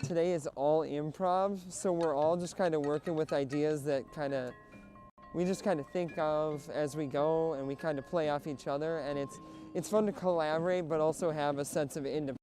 today is all improv, so we're all just kind of working with ideas that we just kind of think of as we go, and we kind of play off each other, and it's fun to collaborate, but also have a sense of independence.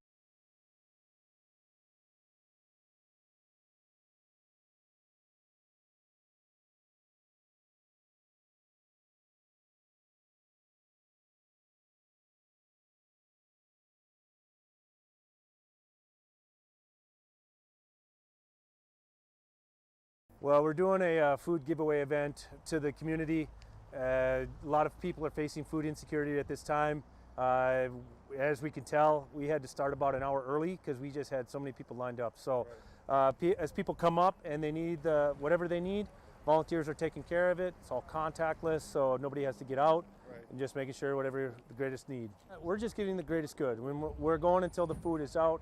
Well, we're doing a food giveaway event to the community. A lot of people are facing food insecurity at this time. As we can tell, we had to start about an hour early because we just had so many people lined up. So as people come up and they need whatever they need, volunteers are taking care of it. It's all contactless, so nobody has to get out, and just making sure whatever the greatest need. We're just getting the greatest good. When we're going until the food is out.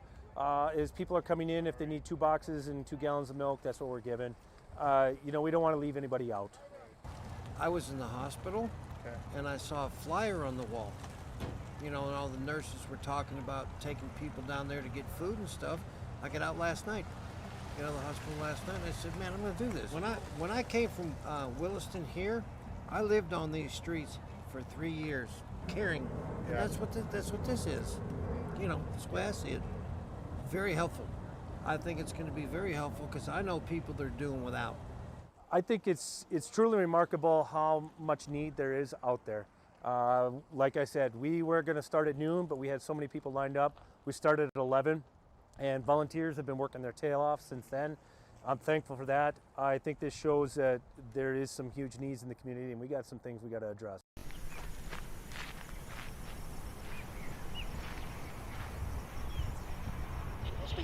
As people are coming in, if they need 2 boxes and 2 gallons of milk, that's what we're giving. We don't want to leave anybody out. I was in the hospital, and I saw a flyer on the wall. And all the nurses were talking about taking people down there to get food and stuff. I got out last night, the hospital last night, and I said, man, I'm going to do this. When I came from Williston here, I lived on these streets for 3 years, caring. And that's what this is. That's the way I see it. Very helpful. I think it's going to be very helpful because I know people that are doing without. I think it's truly remarkable how much need there is out there. Like I said, we were going to start at noon, but we had so many people lined up. We started at 11, and volunteers have been working their tail off since then. I'm thankful for that. I think this shows that there is some huge needs in the community, and we got some things we got to address.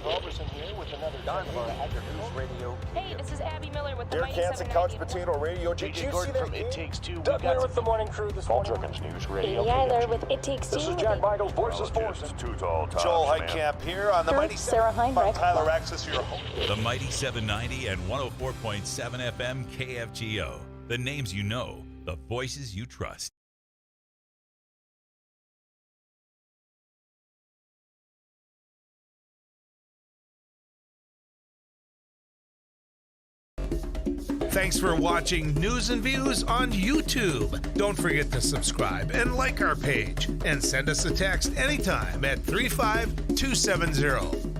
Roberson here with another News Radio. Hey, this is Abby Miller with the Derek Hansen, Couch Potato Radio. Did you see that from It Takes Two? Doug Miller with the morning crew this morning. News Radio. Bailey Eiler with It Takes Two. This is Jack Michaels, Voices Force. Too tall. Joel Heitkamp here on the Mighty Sarah Heinrich. Tyler Axis, your home. The Mighty 790 and 104.7 FM KFGO. The names you know, the voices you trust. Thanks for watching News and Views on YouTube. Don't forget to subscribe and like our page. And send us a text anytime at 35270.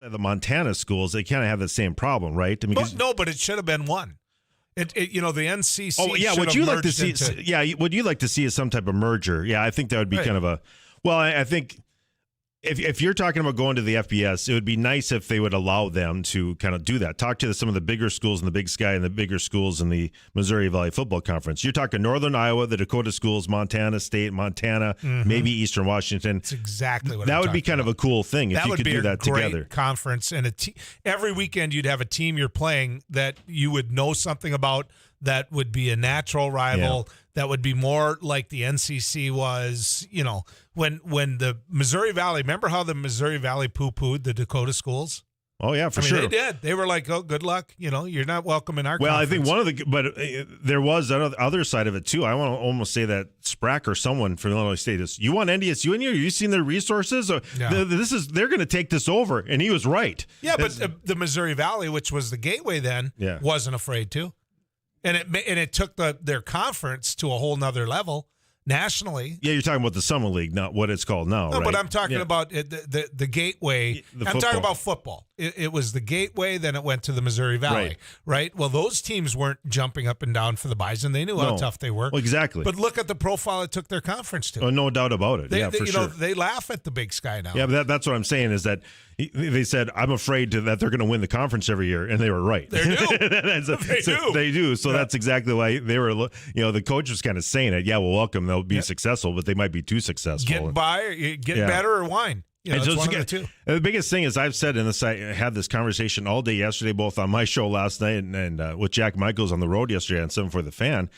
The Montana schools, they kind of have the same problem, right? I mean, No, but it should have been one. The NCC. Oh yeah, what you like to see? What you like to see is some type of merger. Yeah, I think that would be kind of a. Well, I think if you're talking about going to the FBS, it would be nice if they would allow them to kind of do that. Talk to some of the bigger schools in the Big Sky and the bigger schools in the Missouri Valley Football Conference. You're talking Northern Iowa, the Dakota schools, Montana State, Montana, maybe Eastern Washington. That's exactly what that would be kind of a cool thing if you could do that together. That would be a great conference, and every weekend you'd have a team you're playing that you would know something about. That would be a natural rival. Yeah. That would be more like the NCC was, when the Missouri Valley, remember how the Missouri Valley poo-pooed the Dakota schools? Oh, yeah, for sure. They did. They were like, oh, good luck. You're not welcome in our conference. I think there was the other side of it, too. I want to almost say that Sprack or someone from Illinois State is, you want NDSU in here? You seen their resources? They're going to take this over. And he was right. Yeah, but the Missouri Valley, which was the gateway then, wasn't afraid to. And it took their conference to a whole nother level nationally. Yeah, you're talking about the Summer League, not what it's called now, no, right? But I'm talking about the gateway. I'm talking about football. It was the gateway, then it went to the Missouri Valley, right? Well, those teams weren't jumping up and down for the Bison. They knew how tough they were. Well, exactly. But look at the profile it took their conference to. Oh, no doubt about it. For sure. They laugh at the Big Sky now. Yeah, but that's what I'm saying is that they said, I'm afraid that they're going to win the conference every year, and they were right. They do. They do. So that's exactly why they were, the coach was kind of saying it. Yeah, well, welcome. They'll be successful, but they might be too successful. Get by, or get better, or whine. It's one of the two. The biggest thing is I've said in this, I had this conversation all day yesterday, both on my show last night and with Jack Michaels on the road yesterday on 7 for the Fan.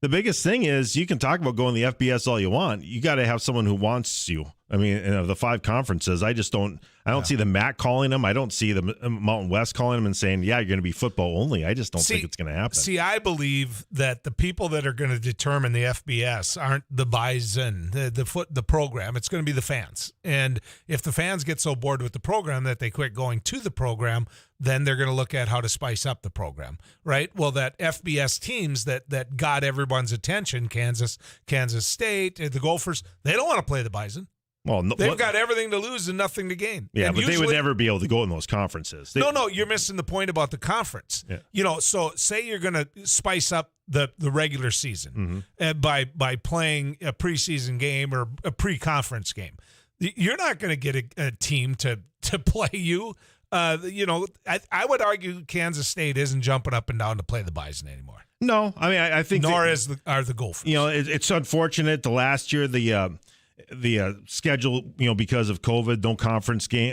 The biggest thing is you can talk about going to the FBS all you want. You got to have someone who wants you. I mean, of the 5 conferences, I don't see the MAC calling them. I don't see the Mountain West calling them and saying, yeah, you're going to be football only. I just don't think it's going to happen. See, I believe that the people that are going to determine the FBS aren't the Bison, the program. It's going to be the fans. And if the fans get so bored with the program that they quit going to the program, then they're going to look at how to spice up the program, right? Well, that FBS teams that got everyone's attention, Kansas State, the Gophers, they don't want to play the Bison. Well, they've got everything to lose and nothing to gain. Yeah, and but they would never be able to go in those conferences. No, you're missing the point about the conference. Yeah. So say you're going to spice up the regular season by playing a preseason game or a pre-conference game. You're not going to get a team to play you. I would argue Kansas State isn't jumping up and down to play the Bison anymore. No, I mean I think nor are the Gophers. It's unfortunate. The last year the schedule, because of COVID,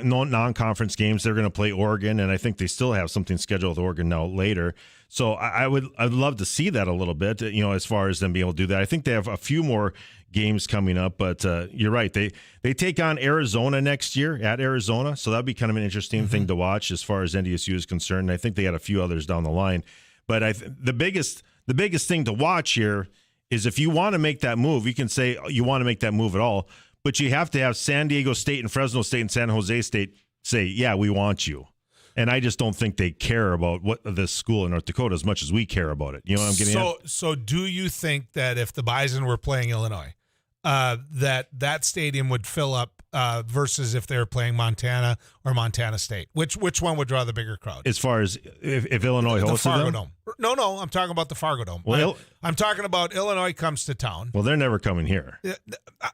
no non-conference games. They're going to play Oregon, and I think they still have something scheduled with Oregon now later. So I'd love to see that a little bit, as far as them being able to do that. I think they have a few more games coming up, but you're right. They take on Arizona next year at Arizona, so that'd be kind of an interesting thing to watch as far as NDSU is concerned. And I think they had a few others down the line, but the biggest thing to watch here is if you want to make that move, you can say you want to make that move at all, but you have to have San Diego State and Fresno State and San Jose State say, yeah, we want you. And I just don't think they care about what this school in North Dakota as much as we care about it. You know what I'm getting at? So do you think that if the Bison were playing Illinois, that stadium would fill up versus if they were playing Montana or Montana State? Which one would draw the bigger crowd? As far as if Illinois hosted them? Fargo Dome. No, I'm talking about the Fargo Dome. Well, I'm talking about Illinois comes to town. Well, they're never coming here.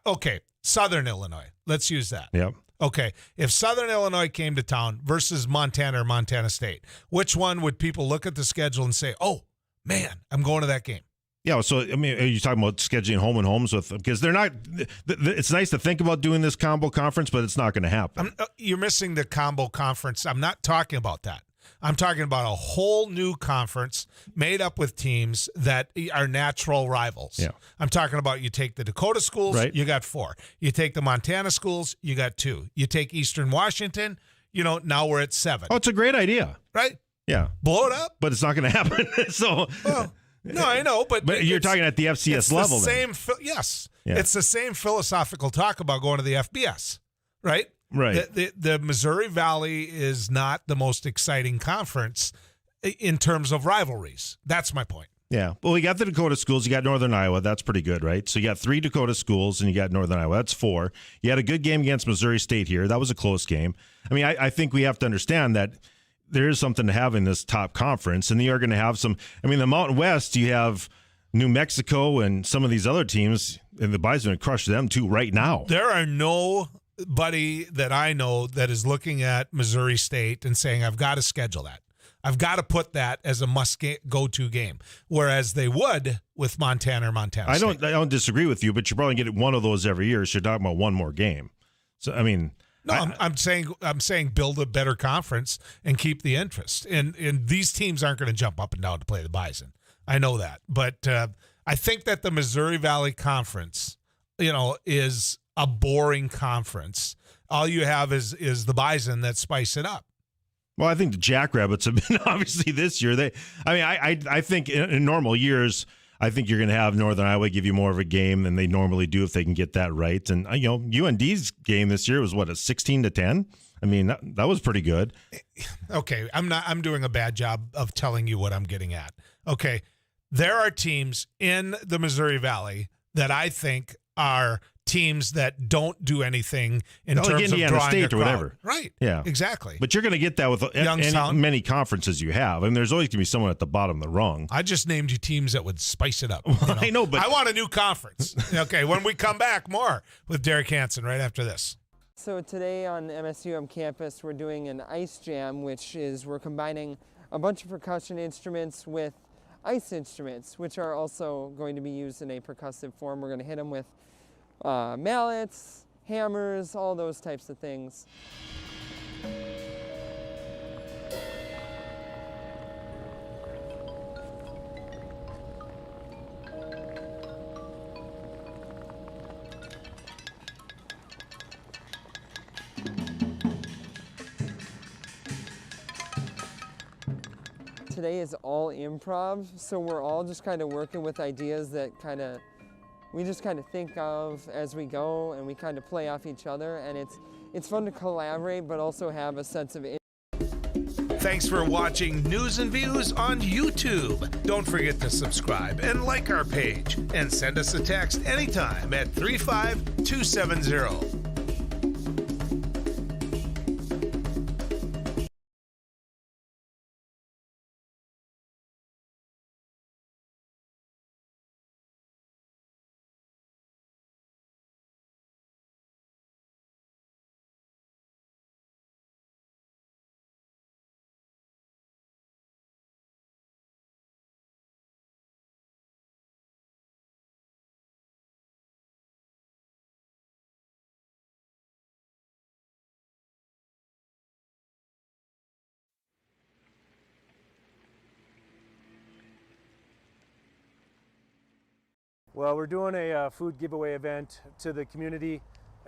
Okay, Southern Illinois. Let's use that. Yep. Okay, if Southern Illinois came to town versus Montana or Montana State, which one would people look at the schedule and say, oh, man, I'm going to that game? Yeah, so, I mean, are you talking about scheduling home and homes with them? Because they're not – it's nice to think about doing this combo conference, but it's not going to happen. You're missing the combo conference. I'm not talking about that. I'm talking about a whole new conference made up with teams that are natural rivals. Yeah. I'm talking about you take the Dakota schools, right. You got 4. You take the Montana schools, you got 2. You take Eastern Washington, now we're at 7. Oh, it's a great idea. Right? Yeah. Blow it up. But it's not going to happen. Well, no, I know, but you're talking at the FCS level. Yes, yeah. It's the same philosophical talk about going to the FBS, right? Right. The Missouri Valley is not the most exciting conference in terms of rivalries. That's my point. Yeah. Well, you got the Dakota schools. You got Northern Iowa. That's pretty good, right? So you got 3 Dakota schools, and you got Northern Iowa. That's 4. You had a good game against Missouri State here. That was a close game. I mean, I think we have to understand that there is something to have in this top conference, and you are going to have some. I mean, the Mountain West, you have New Mexico and some of these other teams, and the Bison would crush them too right now. There are nobody that I know that is looking at Missouri State and saying, I've got to schedule that. I've got to put that as a must-go-to game, whereas they would with Montana or Montana State. I don't disagree with you, but you're probably get one of those every year. So you're talking about one more game. So I mean, no, I'm saying build a better conference and keep the interest. And these teams aren't going to jump up and down to play the Bison. I know that, but I think that the Missouri Valley Conference, is a boring conference. All you have is the Bison that spice it up. Well, I think the Jackrabbits have been obviously this year. I think in normal years, I think you're going to have Northern Iowa give you more of a game than they normally do if they can get that right. And UND's game this year was what, a 16-10. I mean, that was pretty good. Okay, I'm doing a bad job of telling you what I'm getting at. Okay, there are teams in the Missouri Valley that I think are teams that don't do anything in terms Indiana of drawing State a crowd. or whatever. Right. Yeah. Exactly. But you're going to get that with many conferences you have. I mean, there's always going to be someone at the bottom of the rung. I just named you teams that would spice it up. I know, but I want a new conference. Okay, when we come back, more with Derek Hansen right after this. So today on MSUM campus, we're doing an ice jam, which is we're combining a bunch of percussion instruments with ice instruments, which are also going to be used in a percussive form. We're going to hit them with mallets, hammers, all those types of things. Today is all improv, so we're all just kind of working with ideas that we just kind of think of as we go, and we kind of play off each other, and it's fun to collaborate but also have a sense of Thanks for watching News and Views on YouTube. Don't forget to subscribe and like our page, and send us a text anytime at 35270. Well, we're doing a food giveaway event to the community.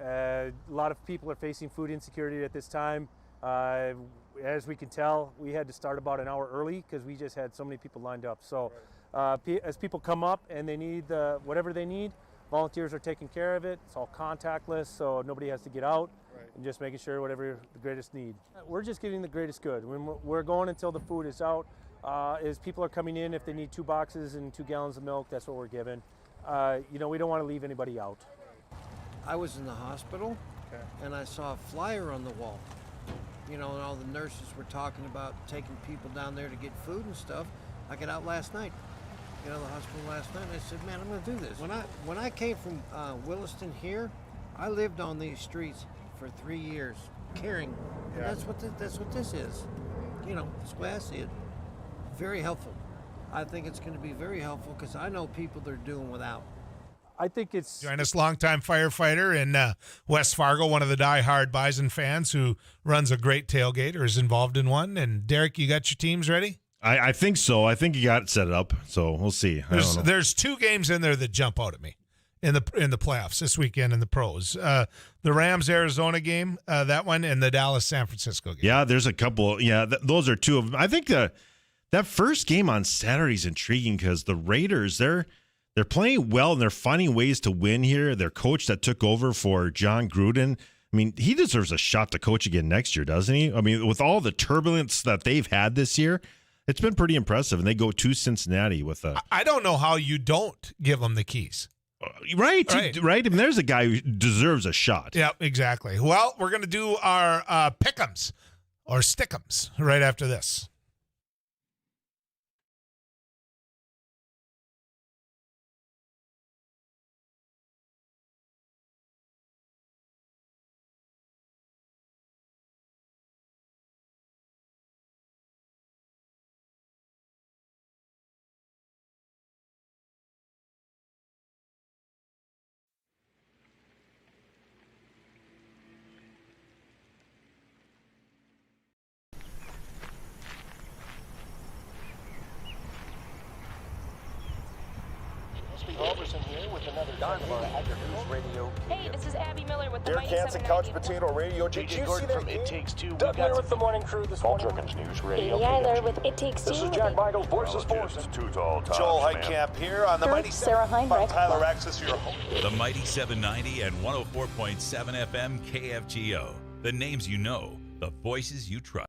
A lot of people are facing food insecurity at this time. As we can tell, we had to start about an hour early because we just had so many people lined up. So as people come up and they need whatever they need, volunteers are taking care of it. It's all contactless, so nobody has to get out. Right. And just making sure whatever the greatest need. We're just giving the greatest good. When we're going until the food is out. As people are coming in, if they need 2 boxes and 2 gallons of milk, that's what we're giving. We don't want to leave anybody out. I was in the hospital, and I saw a flyer on the wall. And all the nurses were talking about taking people down there to get food and stuff. I got out last night, the hospital last night, and I said, man, I'm going to do this. When I came from Williston here, I lived on these streets for 3 years, caring. And that's what this is. That's the way I see it. Very helpful. I think it's going to be very helpful because I know people that are doing without. I think it's... Join us, longtime firefighter in West Fargo, one of the diehard Bison fans who runs a great tailgate or is involved in one. And Derek, you got your teams ready? I think so. I think you got it set up, so we'll see. There's 2 games in there that jump out at me in the playoffs this weekend in the pros. The Rams-Arizona game, that one, and the Dallas-San Francisco game. Yeah, there's a couple. Yeah, those are 2 of them. I think that first game on Saturday is intriguing because the Raiders, they're playing well and they're finding ways to win here. Their coach that took over for John Gruden, I mean, he deserves a shot to coach again next year, doesn't he? I mean, with all the turbulence that they've had this year, It's been pretty impressive, and they go to Cincinnati with a I don't know how you don't give them the keys. right. I mean, there's a guy who deserves a shot. Yeah, exactly. Well, we're going to do our pick'ems or stick'ems right after this. Robertson here with another Dynamite After News Radio. Hey, this is Abby Miller with the Dear Mighty Kansas Couch 790. Potato Radio. Did you see that from It Takes Two. Doug Burgum with the morning crew this morning. Jerkins News Radio. Amy Eiler with It Takes Two. This is Jack Michaels, Voice of Sports. Joel Heitkamp here on the Mighty Sarah 7. Heinrich. Tyler Axis, your host. The Mighty 790 and 104.7 FM KFGO. The names you know, the voices you trust.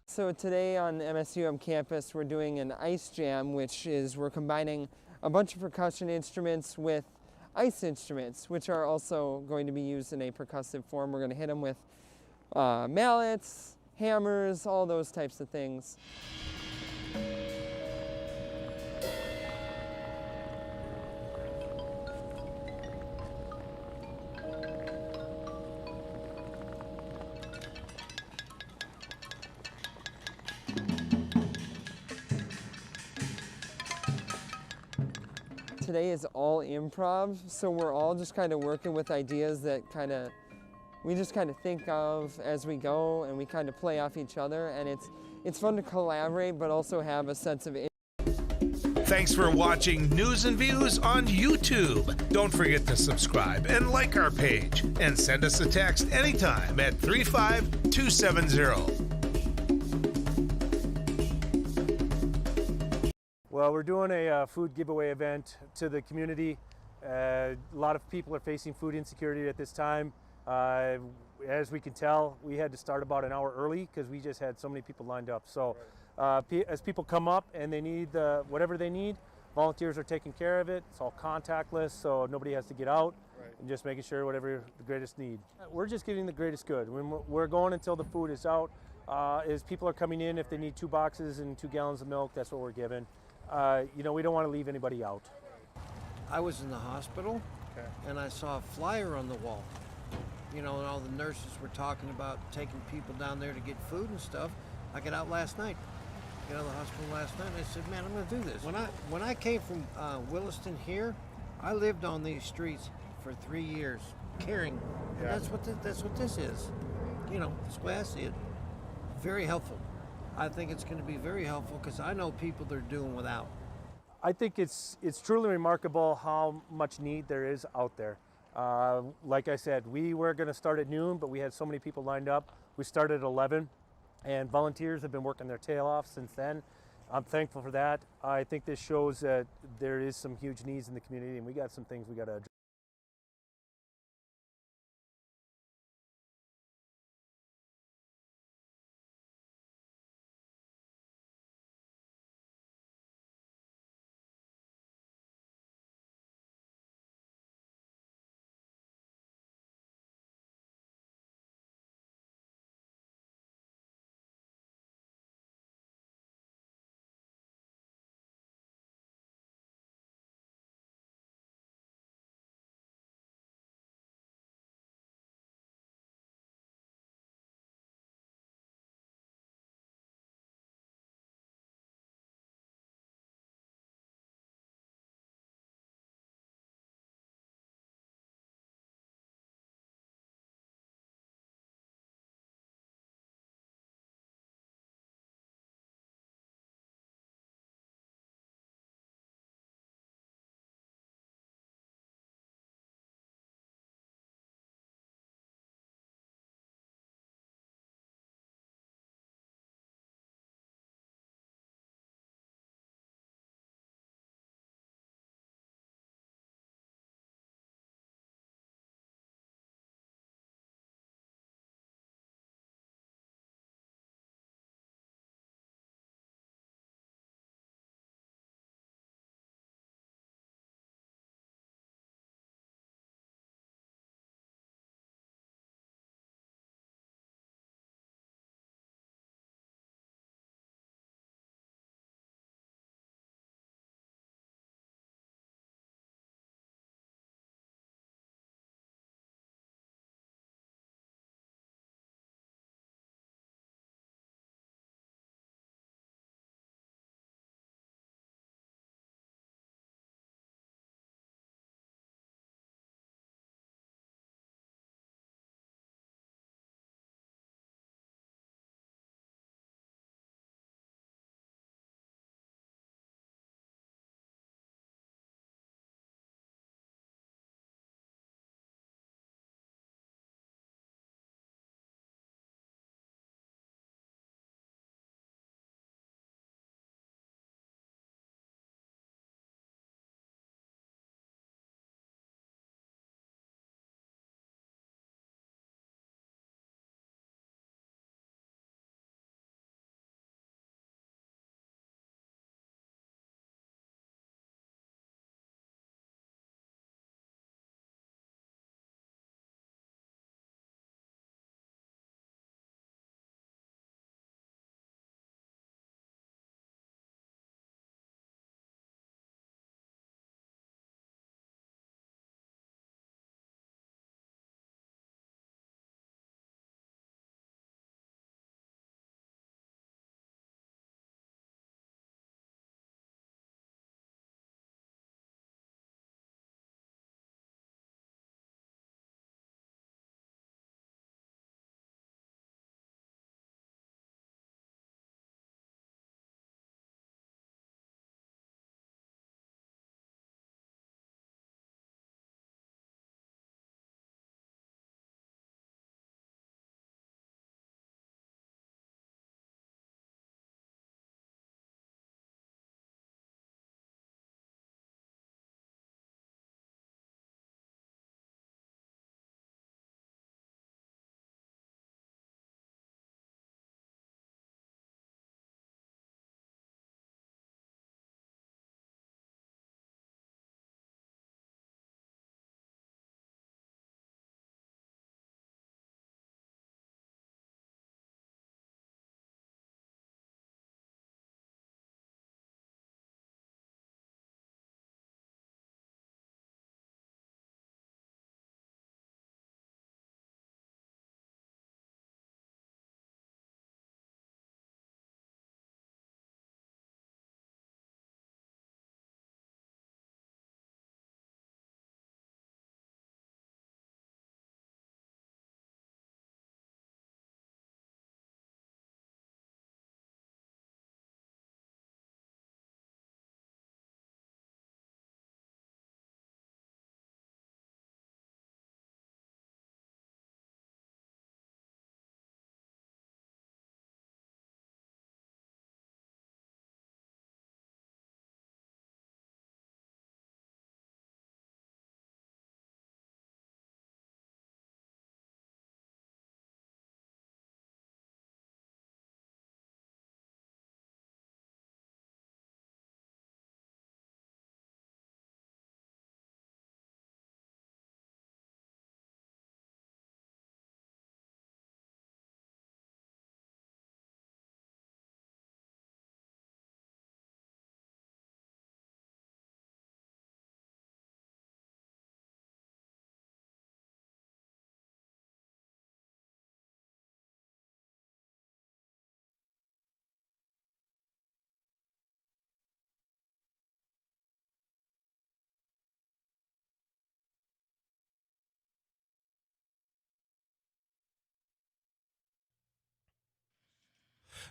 So today on MSUM campus, we're doing an ice jam, which is we're combining a bunch of percussion instruments with ice instruments, which are also going to be used in a percussive form. We're going to hit them with mallets, hammers, all those types of things. Today is all improv, so we're all just kind of working with ideas that we just kind of think of as we go, and we kind of play off each other, and it's fun to collaborate, but also have a sense of. Thanks for watching News and Views on YouTube. Don't forget to subscribe and like our page, and send us a text anytime at 35270. Well, we're doing a food giveaway event to the community. A lot of people are facing food insecurity at this time. As we can tell, we had to start about an hour early because we just had so many people lined up. So as people come up and they need whatever they need, volunteers are taking care of it. It's all contactless, so nobody has to get out, and just making sure whatever the greatest need. We're just getting the greatest good. We're going until the food is out. As people are coming in, if they need 2 boxes and 2 gallons of milk, that's what we're giving. We don't want to leave anybody out. I was in the hospital, and I saw a flyer on the wall. And all the nurses were talking about taking people down there to get food and stuff. I got out last night. Got out of the hospital last night, and I said, man, I'm going to do this. When I came from Williston here, I lived on these streets for 3 years, caring. And that's what this is. That's the way I see it. Very helpful. I think it's going to be very helpful because I know people that are doing without. I think it's truly remarkable how much need there is out there. Like I said, we were going to start at noon, but we had so many people lined up. We started at 11, and volunteers have been working their tail off since then. I'm thankful for that. I think this shows that there is some huge needs in the community, and we got some things we got to address.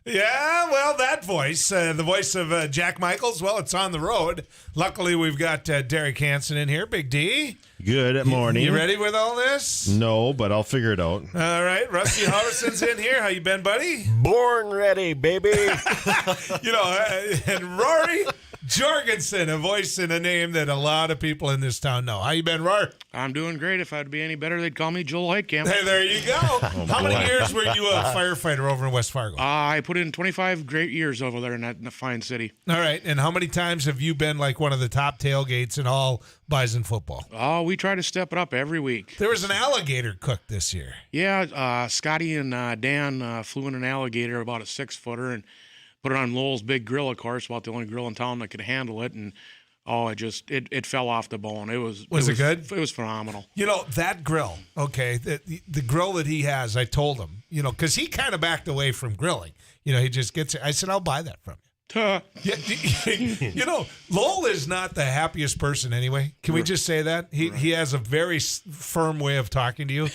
Yeah, well, that voice, the voice of Jack Michaels, well, it's on the road. Luckily, we've got Derek Hansen in here. Big D. Good morning. You ready with all this? No, but I'll figure it out. All right. Rusty Halverson's in here. How you been, buddy? Born ready, baby. And Rory Jorgensen, a voice and a name that a lot of people in this town know. How you been, Rory? I'm doing great. If I'd be any better, they'd call me Joel Heitkamp. Hey, there you go. How many years were you a firefighter over in West Fargo? I put in 25 great years over there in that fine city. All right. And how many times have you been like one of the top tailgates in all Bison football? Oh, we try to step it up every week. There was an alligator cooked this year. Yeah, Scotty and Dan flew in an alligator, about a 6-footer, and put it on Lowell's big grill, of course, about the only grill in town that could handle it. And it fell off the bone. It was good? It was phenomenal. That grill, okay, the grill that he has, I told him, because he kind of backed away from grilling. He just gets it. I said, I'll buy that from you. Lowell is not the happiest person anyway. Can we just say that? He has a very firm way of talking to you.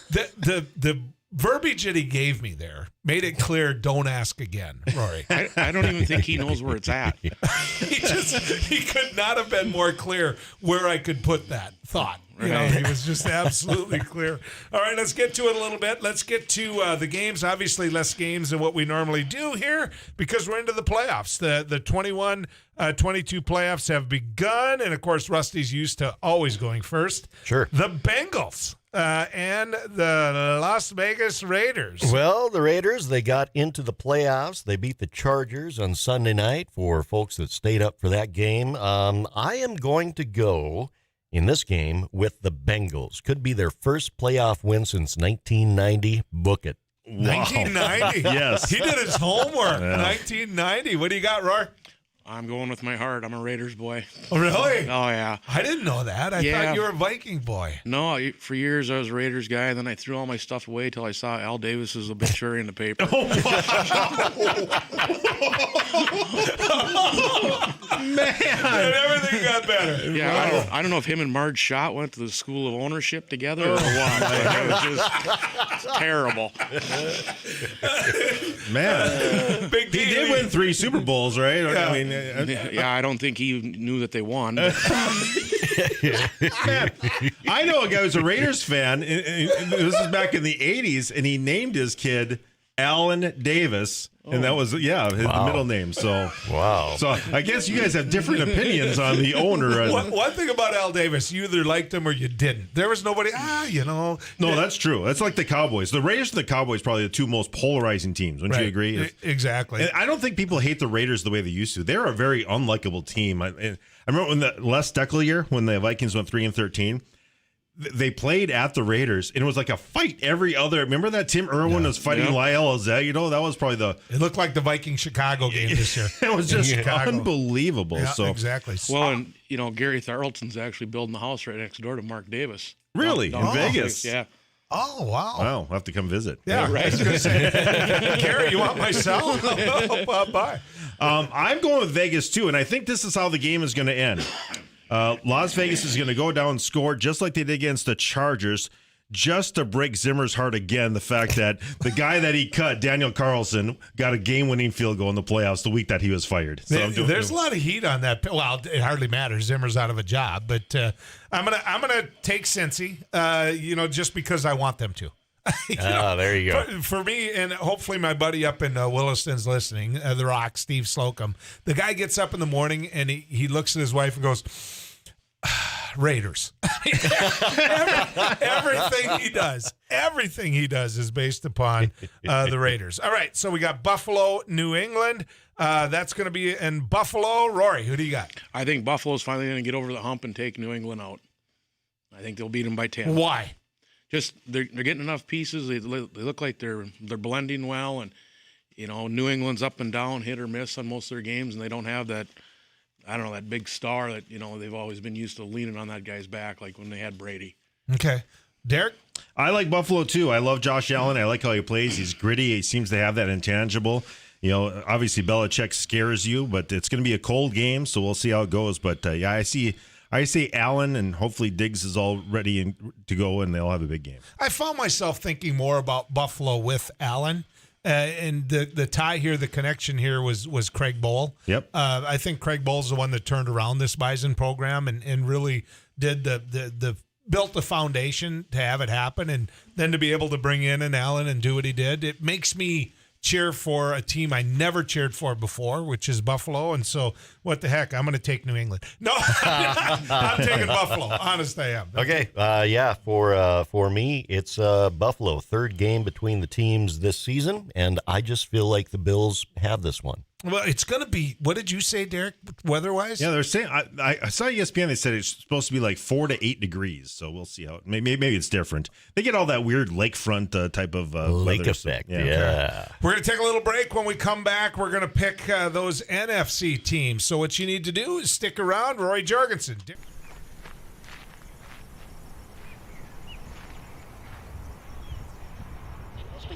The verbiage that he gave me there made it clear, don't ask again, Rory. I don't even think he knows where it's at. He could not have been more clear where I could put that thought. He was just absolutely clear. All right, let's get to it a little bit. Let's get to the games. Obviously, less games than what we normally do here because we're into the playoffs. The 21-22 playoffs have begun, and, of course, Rusty's used to always going first. Sure. The Bengals and the Las Vegas Raiders. Well, the Raiders, they got into the playoffs. They beat the Chargers on Sunday night for folks that stayed up for that game. I am going to go in this game with the Bengals. Could be their first playoff win since 1990. Book it. Wow. 1990? Yes. He did his homework. Yeah. 1990. What do you got, Roy? I'm going with my heart. I'm a Raiders boy. Oh, really? Oh, yeah. I didn't know that. I thought you were a Viking boy. No, for years I was a Raiders guy, and then I threw all my stuff away till I saw Al Davis's obituary in the paper. Oh, wow. Man. And everything got better. Yeah, I don't know if him and Marge Schott went to the School of Ownership together or what. But it was just terrible. Man. Big He did win 3 Super Bowls, right? Yeah. I mean, Yeah, I don't think he knew that they won. Man, I know a guy who's a Raiders fan. This is back in the 80s, and he named his kid Allen Davis. And that was, the middle name. So, wow. So I guess you guys have different opinions on the owner. One thing about Al Davis, you either liked him or you didn't. There was nobody, No, that's true. That's like the Cowboys. The Raiders and the Cowboys probably the two most polarizing teams. Wouldn't you agree? Exactly. And I don't think people hate the Raiders the way they used to. They're a very unlikable team. I remember when the Les Steckel year, when the Vikings went 3-13. They played at the Raiders, and it was like a fight every other. Remember that Tim Irwin was fighting Lyle Alzette? That was probably It looked like the Viking-Chicago game this year. It was just unbelievable. Yeah, so exactly. Well, and Gary Thorlton's actually building the house right next door to Mark Davis. Really? In Vegas? Yeah. Oh, wow. Wow, I'll have to come visit. Yeah, right. I was going to say, Gary, you want my cell? Bye. I'm going with Vegas, too, and I think this is how the game is going to end. Las Vegas is going to go down and score just like they did against the Chargers, just to break Zimmer's heart again, the fact that the guy that he cut, Daniel Carlson, got a game-winning field goal in the playoffs the week that he was fired. So there's a lot of heat on that. Well, it hardly matters. Zimmer's out of a job, but I'm gonna take Cincy, just because I want them to. There you go. For me, and hopefully my buddy up in Williston's listening, The Rock, Steve Slocum. The guy gets up in the morning and he looks at his wife and goes, Raiders. Everything he does is based upon the Raiders. All right, so we got Buffalo, New England. That's going to be in Buffalo. Rory, who do you got? I think Buffalo's finally going to get over the hump and take New England out. I think they'll beat them by 10. Why? Just they're getting enough pieces. They look like they're blending well, and New England's up and down, hit or miss on most of their games, and they don't have that. I don't know, that big star that they've always been used to leaning on that guy's back, like when they had Brady. Okay, Derek. I like Buffalo too. I love Josh Allen. I like how he plays. He's gritty. He seems to have that intangible. Obviously Belichick scares you, but it's going to be a cold game, so we'll see how it goes. But I say Allen, and hopefully Diggs is all ready to go, and they'll have a big game. I found myself thinking more about Buffalo with Allen And the tie here, the connection here was Craig Bowl. Yep. I think Craig Bowl's the one that turned around this Bison program and really did the built the foundation to have it happen, and then to be able to bring in an Allen and do what he did. It makes me cheer for a team I never cheered for before, which is Buffalo. And so, what the heck? I'm going to take New England. No, I'm taking Buffalo. Honest, I am. Okay, yeah. For me, it's Buffalo. Third game between the teams this season, and I just feel like the Bills have this one. Well, it's going to be. What did you say, Derek? Weather-wise? Yeah, they're saying. I saw ESPN. They said it's supposed to be like 4 to 8 degrees. So we'll see how. Maybe it's different. They get all that weird lakefront type of lake weather, effect. So, yeah. We're going to take a little break. When we come back, we're going to pick those NFC teams. So what you need to do is stick around. Roy Jorgensen.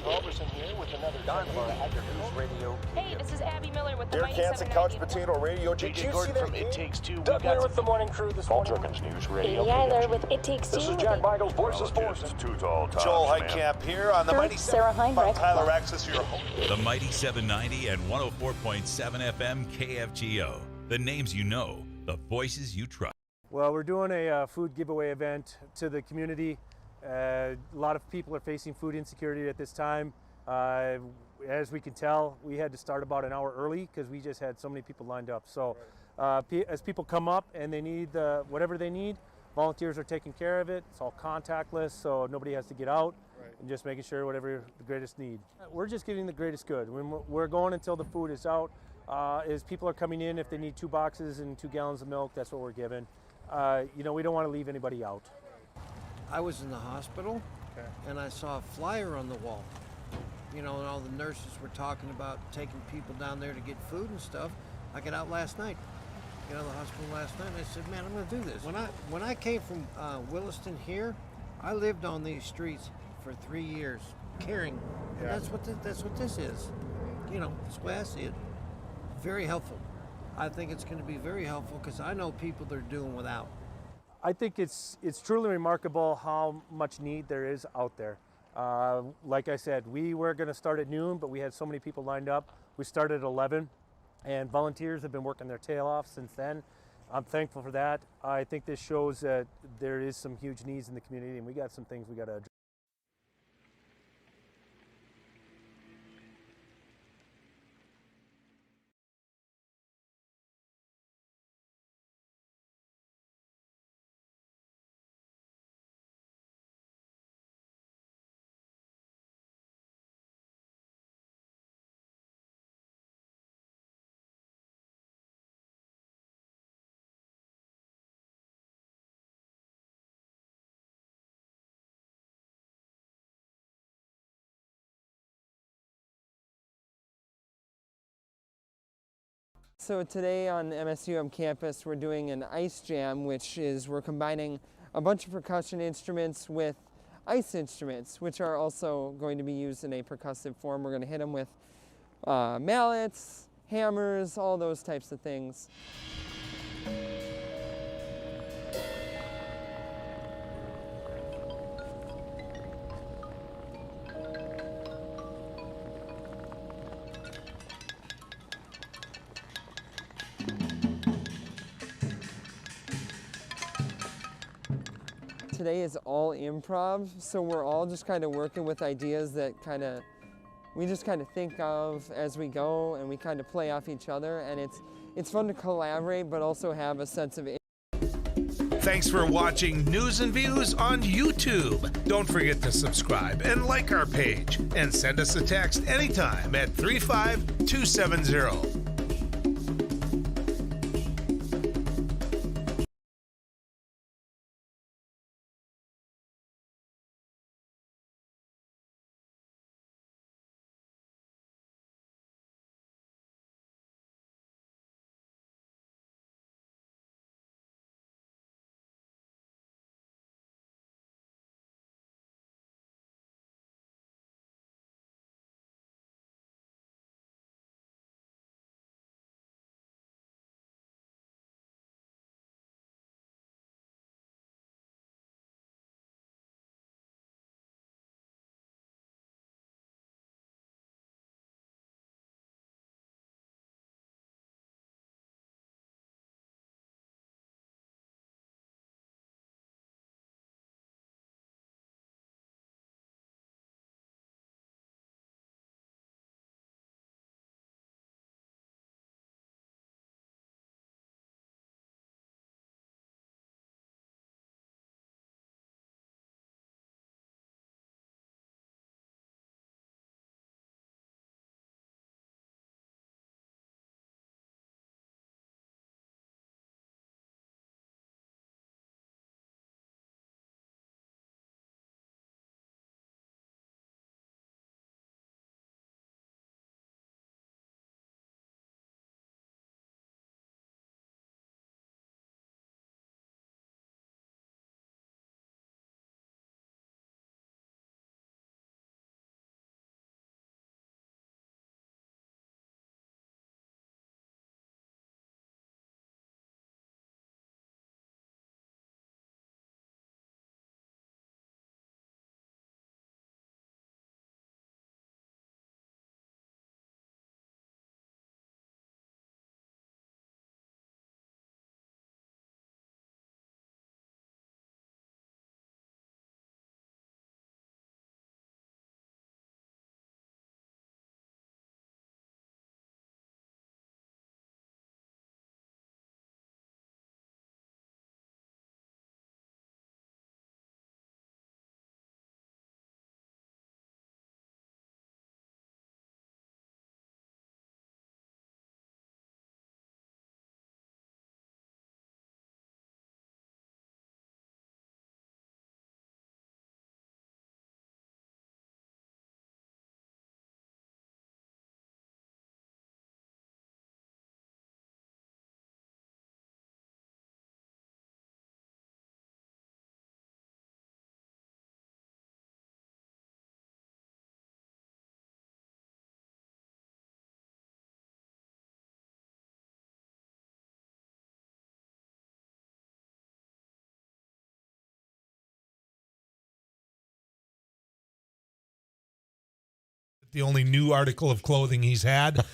Roberson here with another News Radio. Hey, this is Abby Miller with the Derek Mighty Hansen, 790. Couch Potato Radio. Did you see that from It Takes Two. Doug Burgum with the morning crew this morning. News Bailey Eiler with It Takes Two. This is Jack Michael, Voice of Sports. Too tall, Joel Heitkamp here on the Mighty Sarah Heinrich. Tyler Axis, your host. The Mighty 790 and 104.7 FM KFGO. The names you know, the voices you trust. Well, we're doing a food giveaway event to the community. A lot of people are facing food insecurity at this time. As we can tell, we had to start about an hour early because we just had so many people lined up. So as people come up and they need whatever they need, volunteers are taking care of it. It's all contactless, so nobody has to get out, and just making sure whatever the greatest need. We're just giving the greatest good. We're going until the food is out. As people are coming in, if they need 2 boxes and 2 gallons of milk, that's what we're giving. We don't want to leave anybody out. I was in the hospital, and I saw a flyer on the wall. And all the nurses were talking about taking people down there to get food and stuff. I got out last night. Got out of the hospital last night, and I said, man, I'm going to do this. When I came from Williston here, I lived on these streets for 3 years, caring. And that's what this is. That's the way I see it. Very helpful. I think it's going to be very helpful because I know people that are doing without. I think it's truly remarkable how much need there is out there. Like I said, we were going to start at noon, but we had so many people lined up. We started at 11, and volunteers have been working their tail off since then. I'm thankful for that. I think this shows that there is some huge needs in the community, and we got some things we got to address. So today on MSUM campus, we're doing an ice jam, which is we're combining a bunch of percussion instruments with ice instruments, which are also going to be used in a percussive form. We're going to hit them with mallets, hammers, all those types of things. Today is all improv, so we're all just kind of working with ideas that we just kind of think of as we go, and we kind of play off each other, and it's fun to collaborate but also have a sense of. Thanks for watching News and Views on YouTube. Don't forget to subscribe and like our page, and send us a text anytime at 35270. the only new article of clothing he's had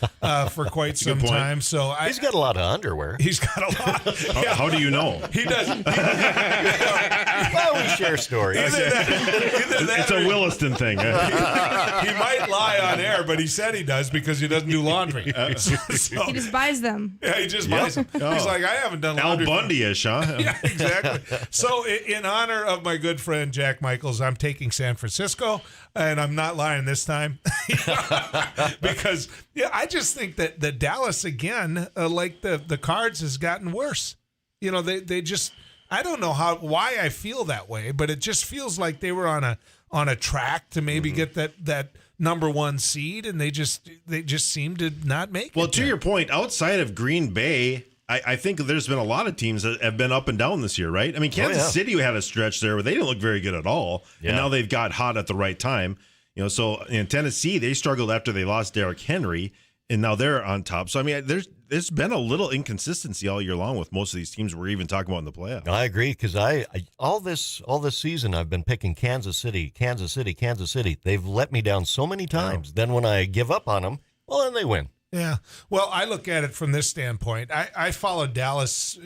for quite some time. So he's got a lot of underwear. He's got a lot. How do you know? He does. Well, we share stories. It's a Williston thing. He might lie on air, but he said he does because he doesn't do laundry. So, he just buys them. Yeah, he just buys them. He's like, I haven't done Al laundry. Bundy-ish, huh? Yeah, exactly. So in honor of my good friend Jack Michaels, I'm taking San Francisco, and I'm not lying this time. Because I just think that Dallas, again, like the Cards, has gotten worse. They just, I don't know why I feel that way, but it just feels like they were on a track to maybe get that number one seed, and they just seem to not make it. Well, to your point, outside of Green Bay, I think there's been a lot of teams that have been up and down this year, right? I mean, Kansas City had a stretch there where they didn't look very good at all, and now they've got hot at the right time. So in Tennessee, they struggled after they lost Derrick Henry, and now they're on top. So, I mean, there's been a little inconsistency all year long with most of these teams we're even talking about in the playoffs. I agree, because I all this season I've been picking Kansas City. They've let me down so many times. Then when I give up on them, well, then they win. Yeah. Well, I look at it from this standpoint. I follow Dallas,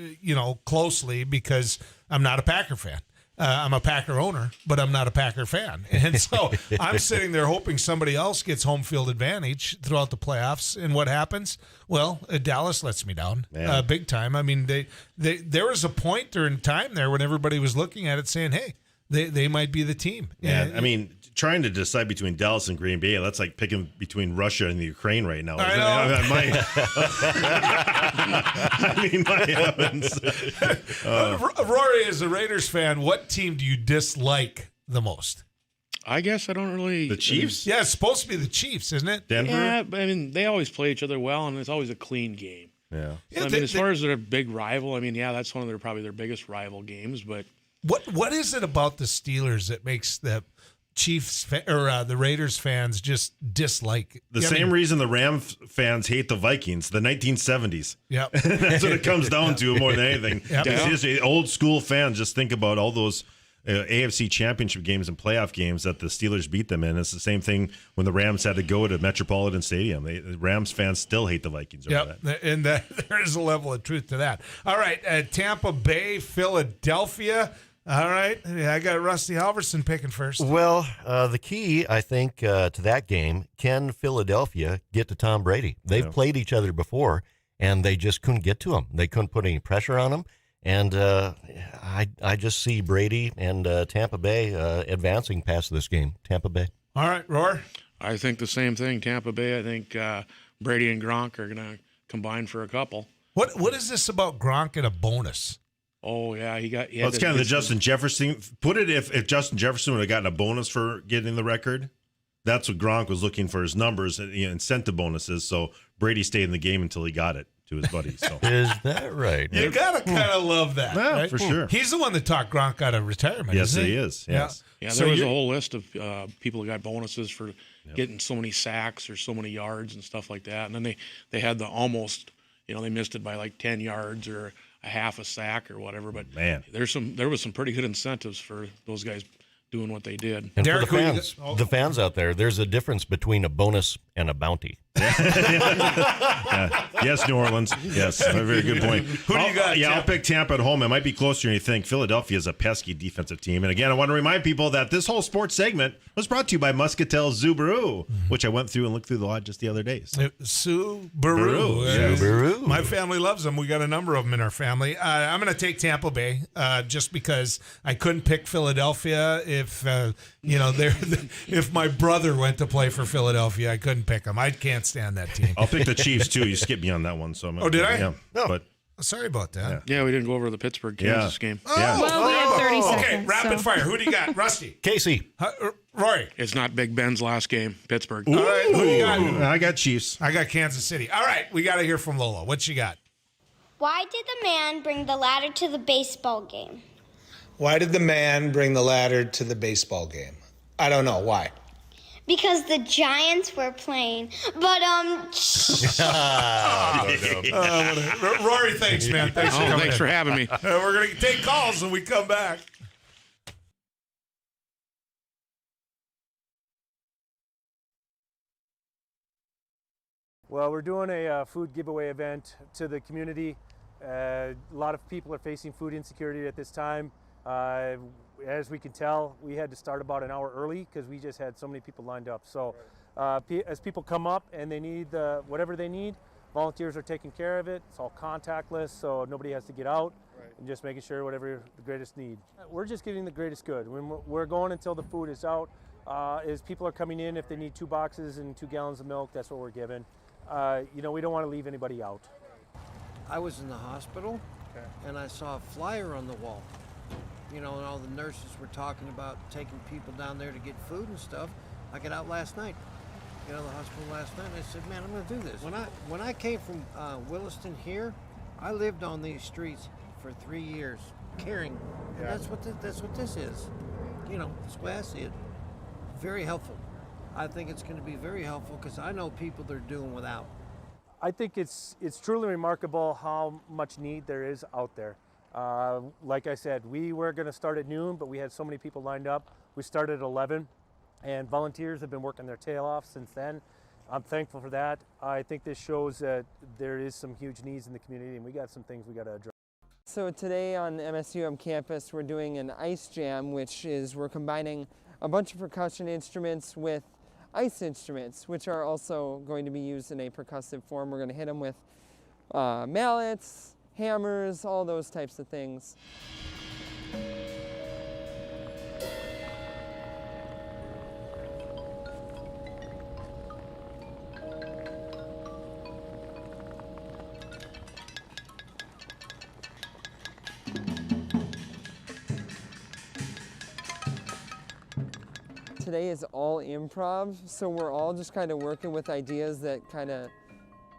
closely because I'm not a Packer fan. I'm a Packer owner, but I'm not a Packer fan. And so I'm sitting there hoping somebody else gets home field advantage throughout the playoffs. And what happens? Well, Dallas lets me down big time. I mean, there was a point during time there when everybody was looking at it saying, hey, they might be the team. Yeah, I mean, trying to decide between Dallas and Green Bay, that's like picking between Russia and the Ukraine right now. I know. I mean, my heavens. Rory, as a Raiders fan, what team do you dislike the most? I guess I don't really. The Chiefs? Yeah, it's supposed to be the Chiefs, isn't it? Denver? Yeah, but I mean, they always play each other well, and it's always a clean game. Yeah. So, I mean, as far as their big rival, I mean, that's one of probably their biggest rival games, but. What is it about the Steelers that makes the Chiefs or the Raiders fans just dislike the same reason the Rams fans hate the Vikings, the 1970s? Yeah, that's what it comes down to more than anything. Yep. It's just old school fans just think about all those AFC Championship games and playoff games that the Steelers beat them in. It's the same thing when the Rams had to go to Metropolitan Stadium. The Rams fans still hate the Vikings over that. And there is a level of truth to that. All right, Tampa Bay, Philadelphia. All right, I got Rusty Halverson picking first. Well, the key, I think, to that game, can Philadelphia get to Tom Brady? They've played each other before, and they just couldn't get to him. They couldn't put any pressure on him. And I just see Brady and Tampa Bay advancing past this game. Tampa Bay. All right, Roar. I think the same thing. Tampa Bay, I think Brady and Gronk are going to combine for a couple. What is this about Gronk and a bonus? Oh, yeah. Well, it's kind of the Justin Jefferson. Put it if Justin Jefferson would have gotten a bonus for getting the record. That's what Gronk was looking for, his numbers and incentive bonuses. So Brady stayed in the game until he got it to his buddies. So. Is that right? You got to kind of love that. Yeah, right? for sure. He's the one that talked Gronk out of retirement, yes, isn't he? He is. Yes. Yeah, so there was a whole list of people who got bonuses for getting so many sacks or so many yards and stuff like that. And then they had the almost, they missed it by like 10 yards or a half a sack or whatever. But man, there was some pretty good incentives for those guys doing what they did. And Derek, for the fans out there, there's a difference between a bonus and a bounty. Yes, New Orleans. Yes, a very good point. Who do you got? Yeah, I'll pick Tampa at home. It might be closer than you think. Philadelphia is a pesky defensive team. And again, I want to remind people that this whole sports segment was brought to you by Muscatel Subaru, which I went through and looked through the lot just the other day. So. Subaru. Yes. Subaru. My family loves them. We got a number of them in our family. I'm going to take Tampa Bay just because I couldn't pick Philadelphia. If if my brother went to play for Philadelphia, I couldn't pick him. I can't stand that team. I'll pick the Chiefs too. You skipped me on that one. So did I? Yeah. No. But sorry about that. Yeah, we didn't go over the Pittsburgh Kansas game. Yeah. Well, we have 30 seconds. Okay, rapid so. fire. Who do you got? Rusty. Casey. Rory. It's not Big Ben's last game. Pittsburgh. All right, who you got? I got Chiefs. I got Kansas City. All right, we got to hear from Lola. What you got? Why did the man bring the ladder to the baseball game? Why did the man bring the ladder to the baseball game? I don't know. Why? Because the Giants were playing. But, Rory, thanks, man. Thanks for coming Thanks in. for having me. We're going to take calls when we come back. Well, we're doing a food giveaway event to the community. A lot of people are facing food insecurity at this time. As we can tell, we had to start about an hour early because we just had so many people lined up. So as people come up and they need whatever they need, volunteers are taking care of it. It's all contactless, so nobody has to get out. And just making sure whatever the greatest need. We're just getting the greatest good. When we're going until the food is out. As people are coming in, if they need 2 boxes and 2 gallons of milk, that's what we're giving. We don't want to leave anybody out. I was in the hospital, and I saw a flyer on the wall. And all the nurses were talking about taking people down there to get food and stuff. I got out last night. Got out of the hospital last night, and I said, man, I'm going to do this. When I came from Williston here, I lived on these streets for 3 years, caring. And that's what this is. That's the way I see it. Very helpful. I think it's going to be very helpful because I know people that are doing without. I think it's truly remarkable how much need there is out there. Like I said, we were going to start at noon, but we had so many people lined up. We started at 11, and volunteers have been working their tail off since then. I'm thankful for that. I think this shows that there is some huge needs in the community, and we got some things we got to address. So today on MSUM campus, we're doing an ice jam, which is we're combining a bunch of percussion instruments with ice instruments, which are also going to be used in a percussive form. We're going to hit them with mallets, hammers, all those types of things. Today is all improv, so we're all just kind of working with ideas that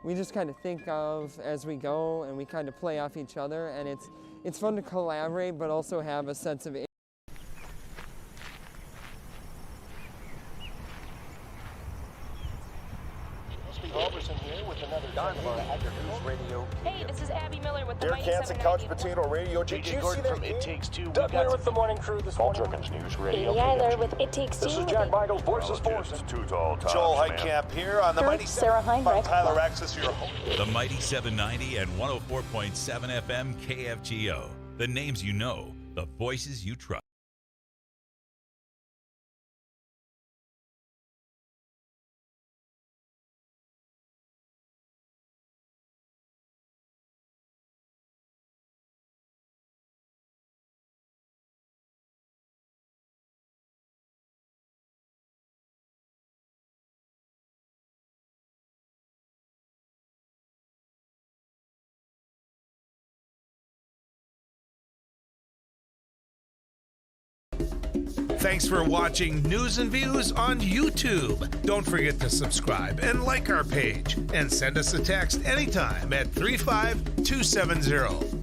we just kind of think of as we go, and we kind of play off each other, and it's fun to collaborate but also have a sense of here with another News Radio. Hey, this is Abby Miller with the Derek Mighty Hansen, 790. Couch Potato Radio. Did you see that? From It Takes Two. Doug Burgum with the morning crew this morning. News Radio. Amy Eiler with It Takes Two. This is Jack Michaels, Voices Force. Too tall, Joel Heitkamp here on the Mighty Sarah Heinrich. Tyler Axis, your host. The Mighty 790 and 104.7 FM KFGO. The names you know, the voices you trust. Thanks for watching News and Views on YouTube. Don't forget to subscribe and like our page, and send us a text anytime at 35270.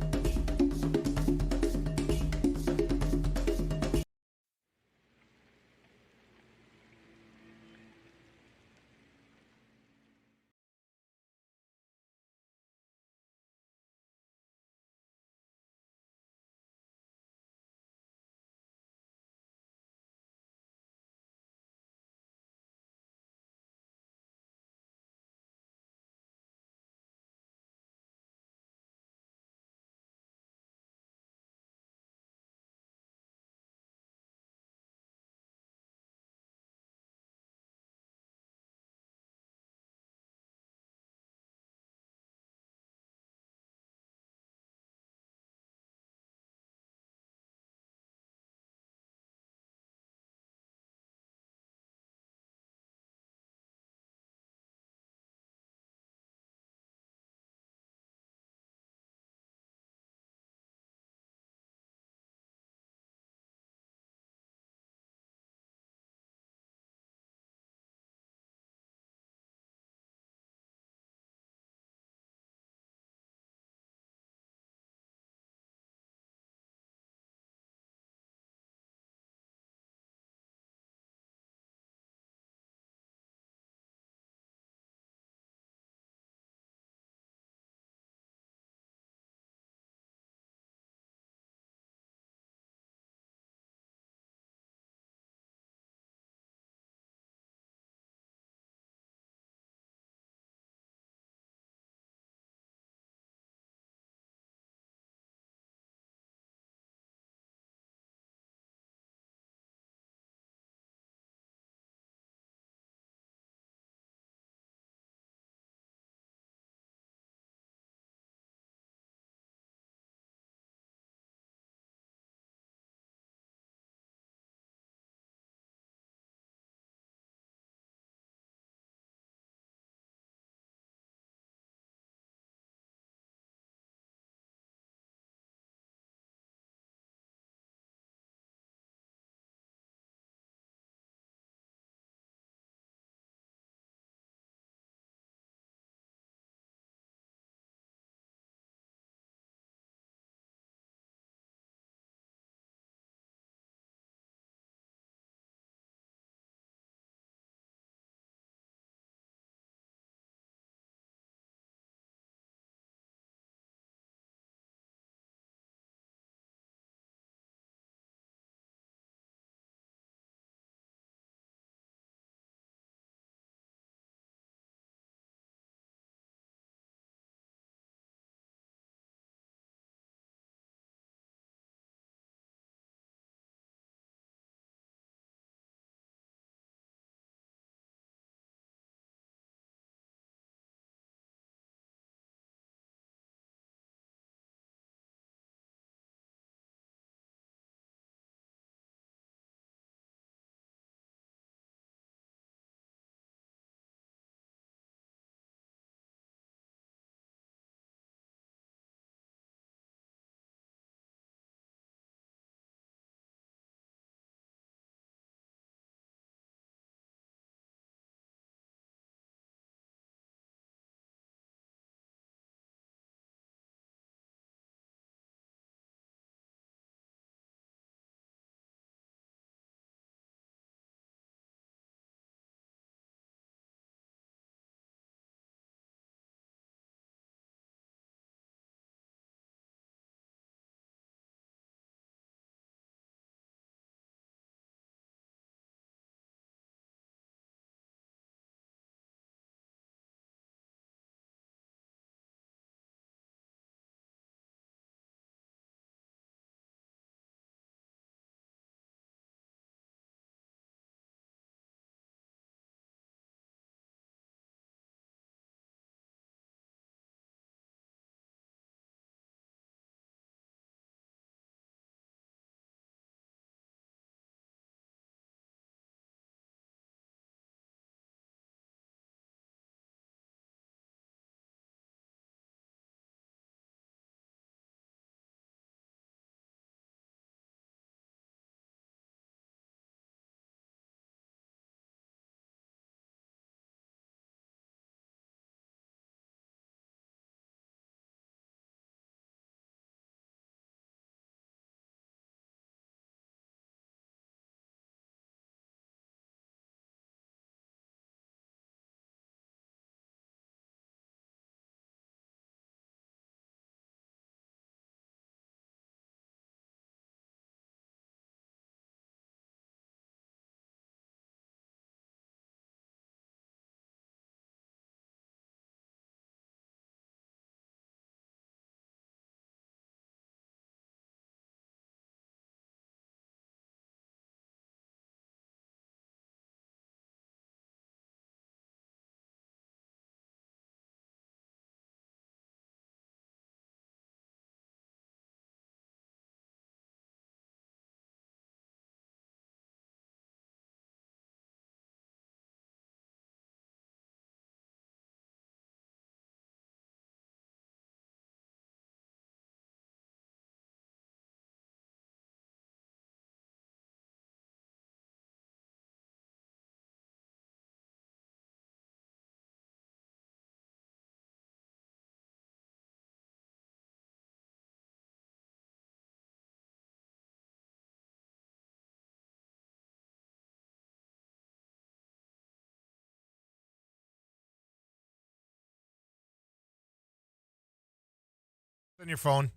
On your phone?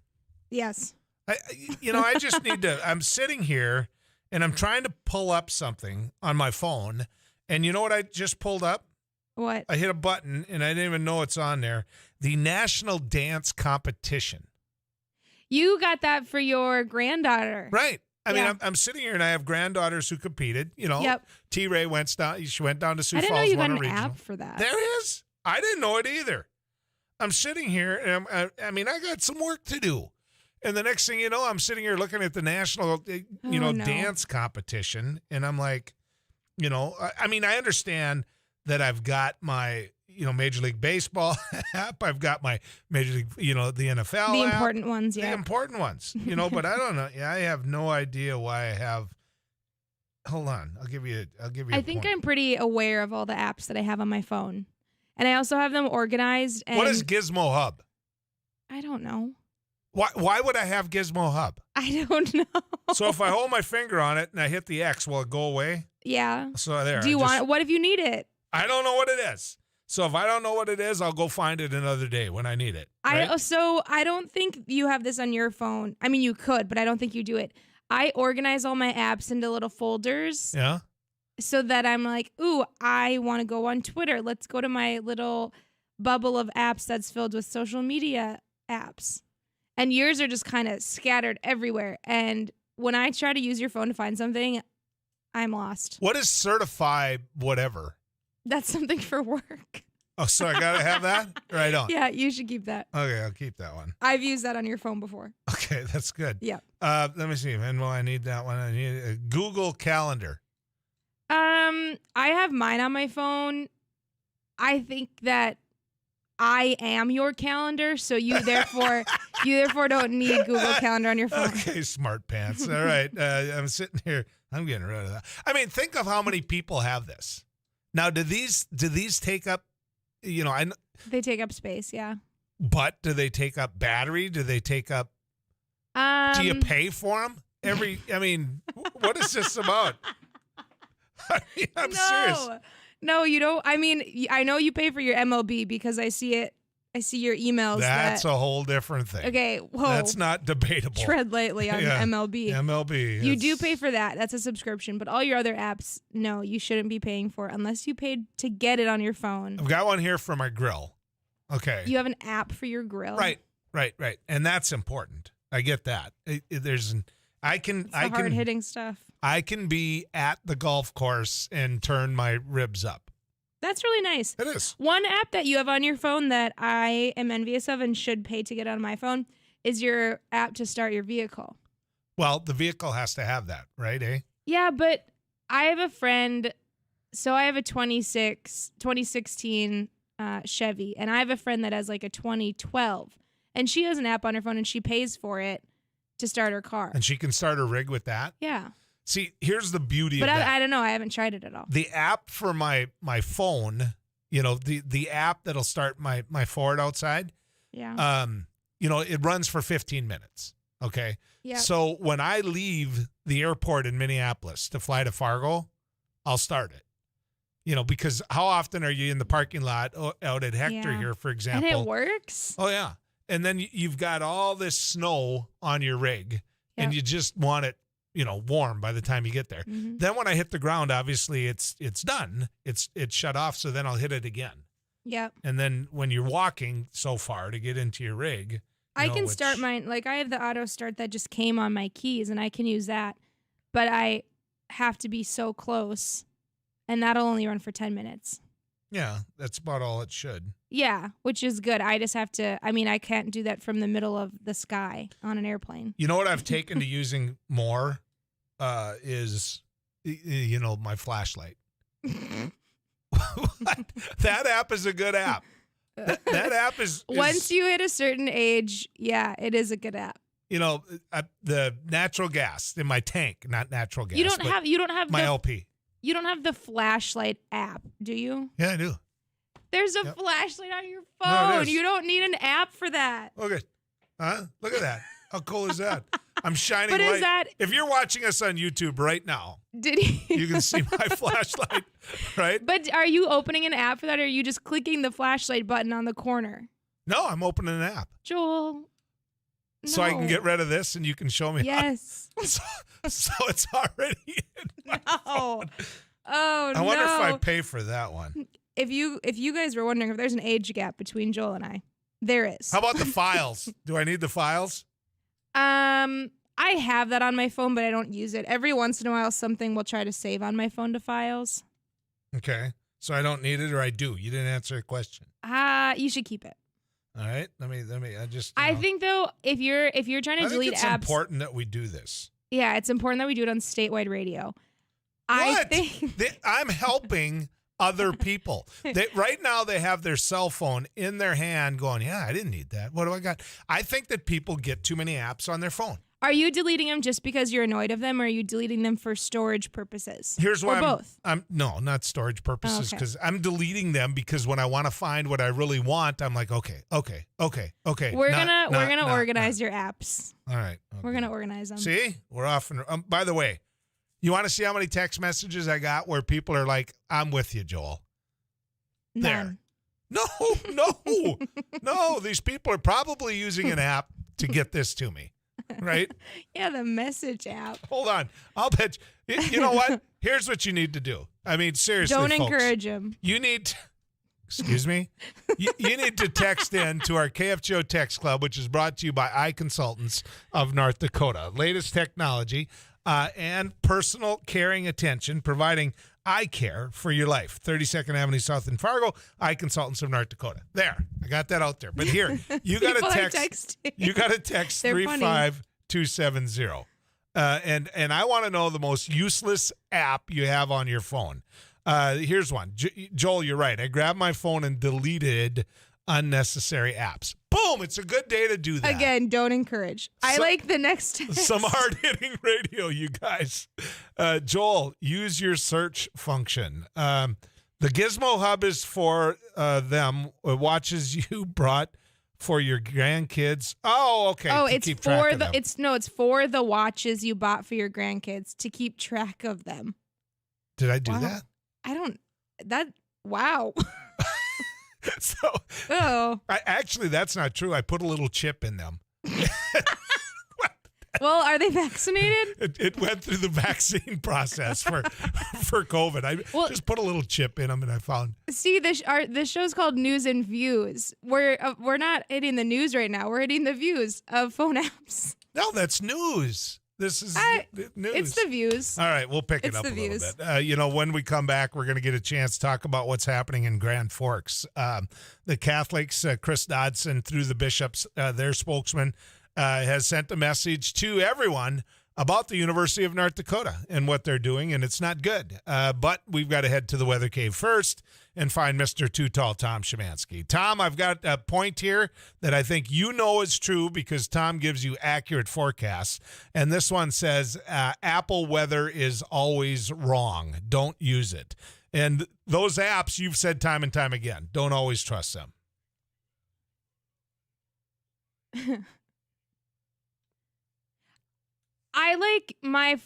Yes. I just need to. I'm sitting here and I'm trying to pull up something on my phone. And you know what I just pulled up? What? I hit a button and I didn't even know it's on there. The National Dance Competition. You got that for your granddaughter. Right. I mean, I'm sitting here and I have granddaughters who competed. Yep. T-Ray went down. She went down to Sioux I didn't Falls. know you got won a an regional. app for that. There is. I didn't know it either. I'm sitting here and I got some work to do. And the next thing you know, I'm sitting here looking at the national, dance competition. And I'm like, I understand that I've got my, Major League Baseball app. I've got my Major League, the NFL The app. important ones, yeah. The important ones, but I don't know. Yeah, I have no idea why I have. Hold on. I'll give you I think I'm pretty aware of all the apps that I have on my phone. And I also have them organized. And what is Gizmo Hub? I don't know. Why would I have Gizmo Hub? I don't know. So if I hold my finger on it and I hit the X, will it go away? Yeah. So there. Do you want it? What if you need it? I don't know what it is. So if I don't know what it is, I'll go find it another day when I need it. Right? So I don't think you have this on your phone. I mean, you could, but I don't think you do it. I organize all my apps into little folders. Yeah. So that I'm like, ooh, I want to go on Twitter. Let's go to my little bubble of apps that's filled with social media apps. And yours are just kind of scattered everywhere. And when I try to use your phone to find something, I'm lost. What is certify whatever? That's something for work. Oh, so I got to have that? Right on. Yeah, you should keep that. Okay, I'll keep that one. I've used that on your phone before. Okay, that's good. Yeah. Let me see. And well, I need that one. I need a Google Calendar. I have mine on my phone. I think that I am your calendar, so you therefore don't need Google Calendar on your phone. Okay, smart pants. All right. I'm sitting here. I'm getting rid of that. I mean, think of how many people have this. Now, do these take up, They take up space, yeah. But do they take up battery? Do they take up, do you pay for them? What is this about? I'm serious. No, you don't. I mean, I know you pay for your MLB because I see it. I see your emails. That's a whole different thing. Okay, whoa. That's not debatable. Tread lightly on MLB. MLB. You do pay for that. That's a subscription. But all your other apps, no, you shouldn't be paying for unless you paid to get it on your phone. I've got one here for my grill. Okay. You have an app for your grill. Right. And that's important. I get that. I can hard hitting stuff. I can be at the golf course and turn my ribs up. That's really nice. It is. One app that you have on your phone that I am envious of and should pay to get on my phone is your app to start your vehicle. Well, the vehicle has to have that, right, eh? Yeah, but I have a friend. So I have a 2016 Chevy, and I have a friend that has like a 2012. And she has an app on her phone, and she pays for it to start her car. And she can start her rig with that? Yeah. See, here's the beauty of that. But I don't know. I haven't tried it at all. The app for my phone, the app that'll start my Ford outside. Yeah. It runs for 15 minutes. Okay. Yeah. So when I leave the airport in Minneapolis to fly to Fargo, I'll start it. Because how often are you in the parking lot out at Hector here, for example? And it works. Oh, yeah. And then you've got all this snow on your rig, and you just want it, warm by the time you get there. Mm-hmm. Then when I hit the ground, obviously it's done. It's shut off, so then I'll hit it again. Yep. And then when you're walking so far to get into your rig, I can start mine. Like I have the auto start that just came on my keys, and I can use that. But I have to be so close, and that'll only run for 10 minutes. Yeah, that's about all it should. Yeah, which is good. I just have to, I can't do that from the middle of the sky on an airplane. You know what I've taken to using more is, my flashlight. That app is a good app. That app is... Once you hit a certain age, yeah, it is a good app. The natural gas in my tank, not natural gas. You don't have my LP. You don't have the flashlight app, do you? Yeah, I do. There's a flashlight on your phone. No, you don't need an app for that. Okay. Huh? Look at that. How cool is that? I'm shining but light. Is that... If you're watching us on YouTube right now, you can see my flashlight, right? But are you opening an app for that, or are you just clicking the flashlight button on the corner? No, I'm opening an app. Joel. so I can No. get rid of this and you can show me. Yes. So it's already in my phone. Oh, I wonder if I no. pay for that one. If you guys were wondering if there's an age gap between Joel and I, there is. How about the files? Do I need the files? I have that on my phone, but I don't use it. Every once in a while, something will try to save on my phone to files. Okay. So I don't need it, or I do? You didn't answer the question. You should keep it. All right. Let me. I just. I think though, if you're trying to I think delete it's apps, important that we do this. yeah, it's important that we do it on statewide radio. I What? think I'm helping other people. Right now they have their cell phone in their hand going, yeah, I didn't need that. What do I got? I think that people get too many apps on their phone. Are you deleting them just because you're annoyed of them, or are you deleting them for storage purposes? We're both. No, not storage purposes, okay. because I'm deleting them because when I want to find what I really want, I'm like, okay. We're gonna organize your apps. All right. We're gonna organize them. See, we're off. And by the way, you want to see how many text messages I got where people are like, "I'm with you, Joel." None. There. No. These people are probably using an app to get this to me. Right? Yeah, the message app. Hold on. I'll bet you know what? Here's what you need to do. I mean, seriously, Don't folks, encourage him. You need to, excuse me? you need to text in to our KFGO Text Club, which is brought to you by Eye Consultants of North Dakota. Latest technology and personal caring attention, providing eye care for your life. 32nd Avenue South in Fargo, Eye Consultants of North Dakota. There, I got that out there. But here, you got to text. You got to text 35270. And I want to know the most useless app you have on your phone. Here's one. Joel, you're right. I grabbed my phone and deleted unnecessary apps. Boom! It's a good day to do that. Again, don't encourage. I like the next text. Some hard-hitting radio, you guys. Joel, use your search function. The Gizmo Hub is for them. Watches you brought for your grandkids. Oh, okay. Oh, to it's keep track for of the them. it's for the watches you bought for your grandkids to keep track of them. Did I do Wow. that? I don't. That. Wow. So, actually, that's not true. I put a little chip in them. Well, are they vaccinated? It went through the vaccine process for COVID. I just put a little chip in them, and I found. See, this show's called News and Views. We're not hitting the news right now. We're hitting the views of phone apps. No, that's news. This is news. It's the views. All right, we'll pick it up a little bit. When we come back, we're going to get a chance to talk about what's happening in Grand Forks. The Catholics, Chris Dodson, through the bishops, their spokesman, has sent a message to everyone about the University of North Dakota and what they're doing, and it's not good. But we've got to head to the weather cave first and find Mr. Too Tall, Tom Szymanski. Tom, I've got a point here that I think you know is true because Tom gives you accurate forecasts. And this one says, Apple weather is always wrong. Don't use it. And those apps, you've said time and time again, don't always trust them. I like my.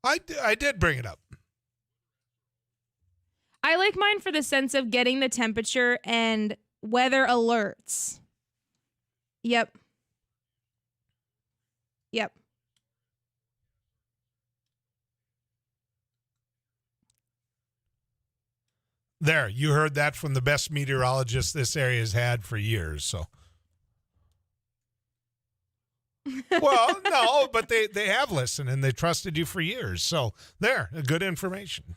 I did bring it up. I like mine for the sense of getting the temperature and weather alerts. Yep. There, you heard that from the best meteorologist this area has had for years, so. Well, no, but they have listened and they trusted you for years. So there, good information.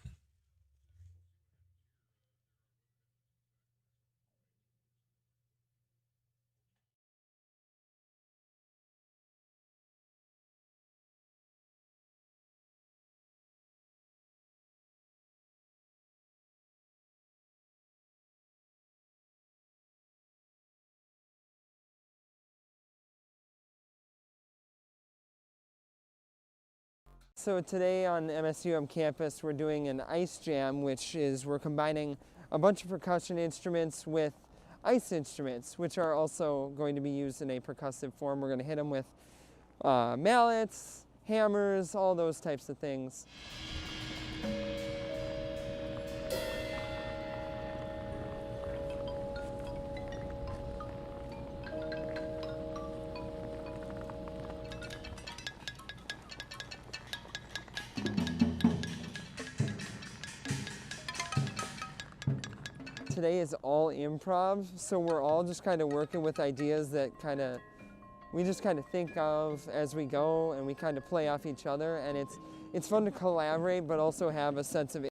So today on MSUM campus we're doing an ice jam, which is we're combining a bunch of percussion instruments with ice instruments, which are also going to be used in a percussive form. We're going to hit them with mallets, hammers, all those types of things. Today is all improv, so we're all just kind of working with ideas that we just kind of think of as we go, and we kind of play off each other, and it's fun to collaborate but also have a sense of.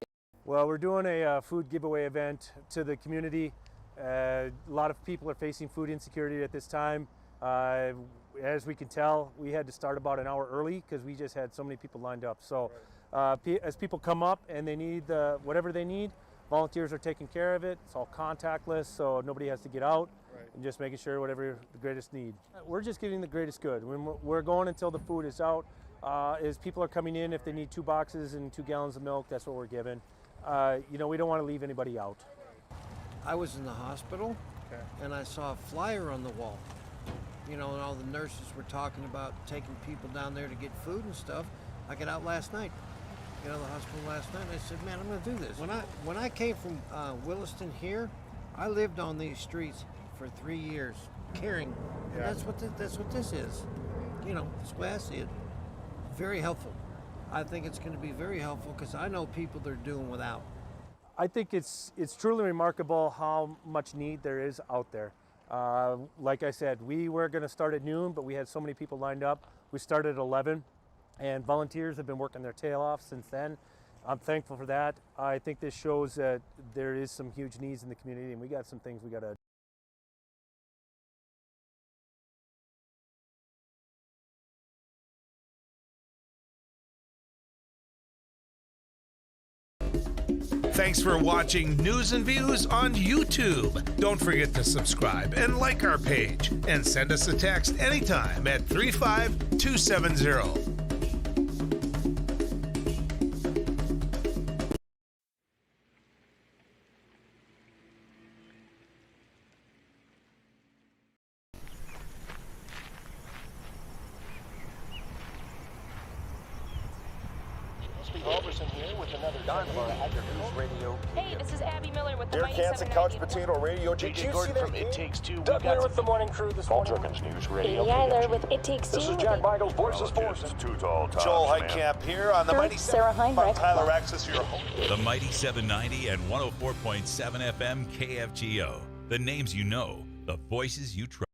Well, we're doing a food giveaway event to the community. A lot of people are facing food insecurity at this time. As we can tell, we had to start about an hour early because we just had so many people lined up. So as people come up and they need whatever they need, volunteers are taking care of it. It's all contactless, so nobody has to get out. And just making sure whatever the greatest need. We're just getting the greatest good. We're going until the food is out. As people are coming in, if they need 2 boxes and 2 gallons of milk, that's what we're giving. We don't want to leave anybody out. I was in the hospital, and I saw a flyer on the wall. And all the nurses were talking about taking people down there to get food and stuff. I got out last night, the hospital last night, and I said, man, I'm going to do this. When I came from Williston here, I lived on these streets for 3 years, caring. And that's what this is. That's the way I see it. Very helpful. I think it's going to be very helpful because I know people that are doing without. I think it's truly remarkable how much need there is out there. Like I said, we were going to start at noon, but we had so many people lined up. We started at 11, and volunteers have been working their tail off since then. I'm thankful for that. I think this shows that there is some huge needs in the community, and we got some things we got to. Thanks for watching News and Views on YouTube. Don't forget to subscribe and like our page, and send us a text anytime at 35270. Hey, this is Abby Miller with the Derek Mighty Hansen, 790. Couch Potato Radio. Did you see that? It Takes Two. Doug here with the morning crew this morning. News Radio. Amy Eiler with It Takes Two. This is Jack Michaels, Voices Forces. Too tall. Joel Heitkamp here on the Mighty Sarah Heinrich. Tyler Axis, your host. The Mighty 790 and 104.7 FM KFGO. The names you know, the voices you trust.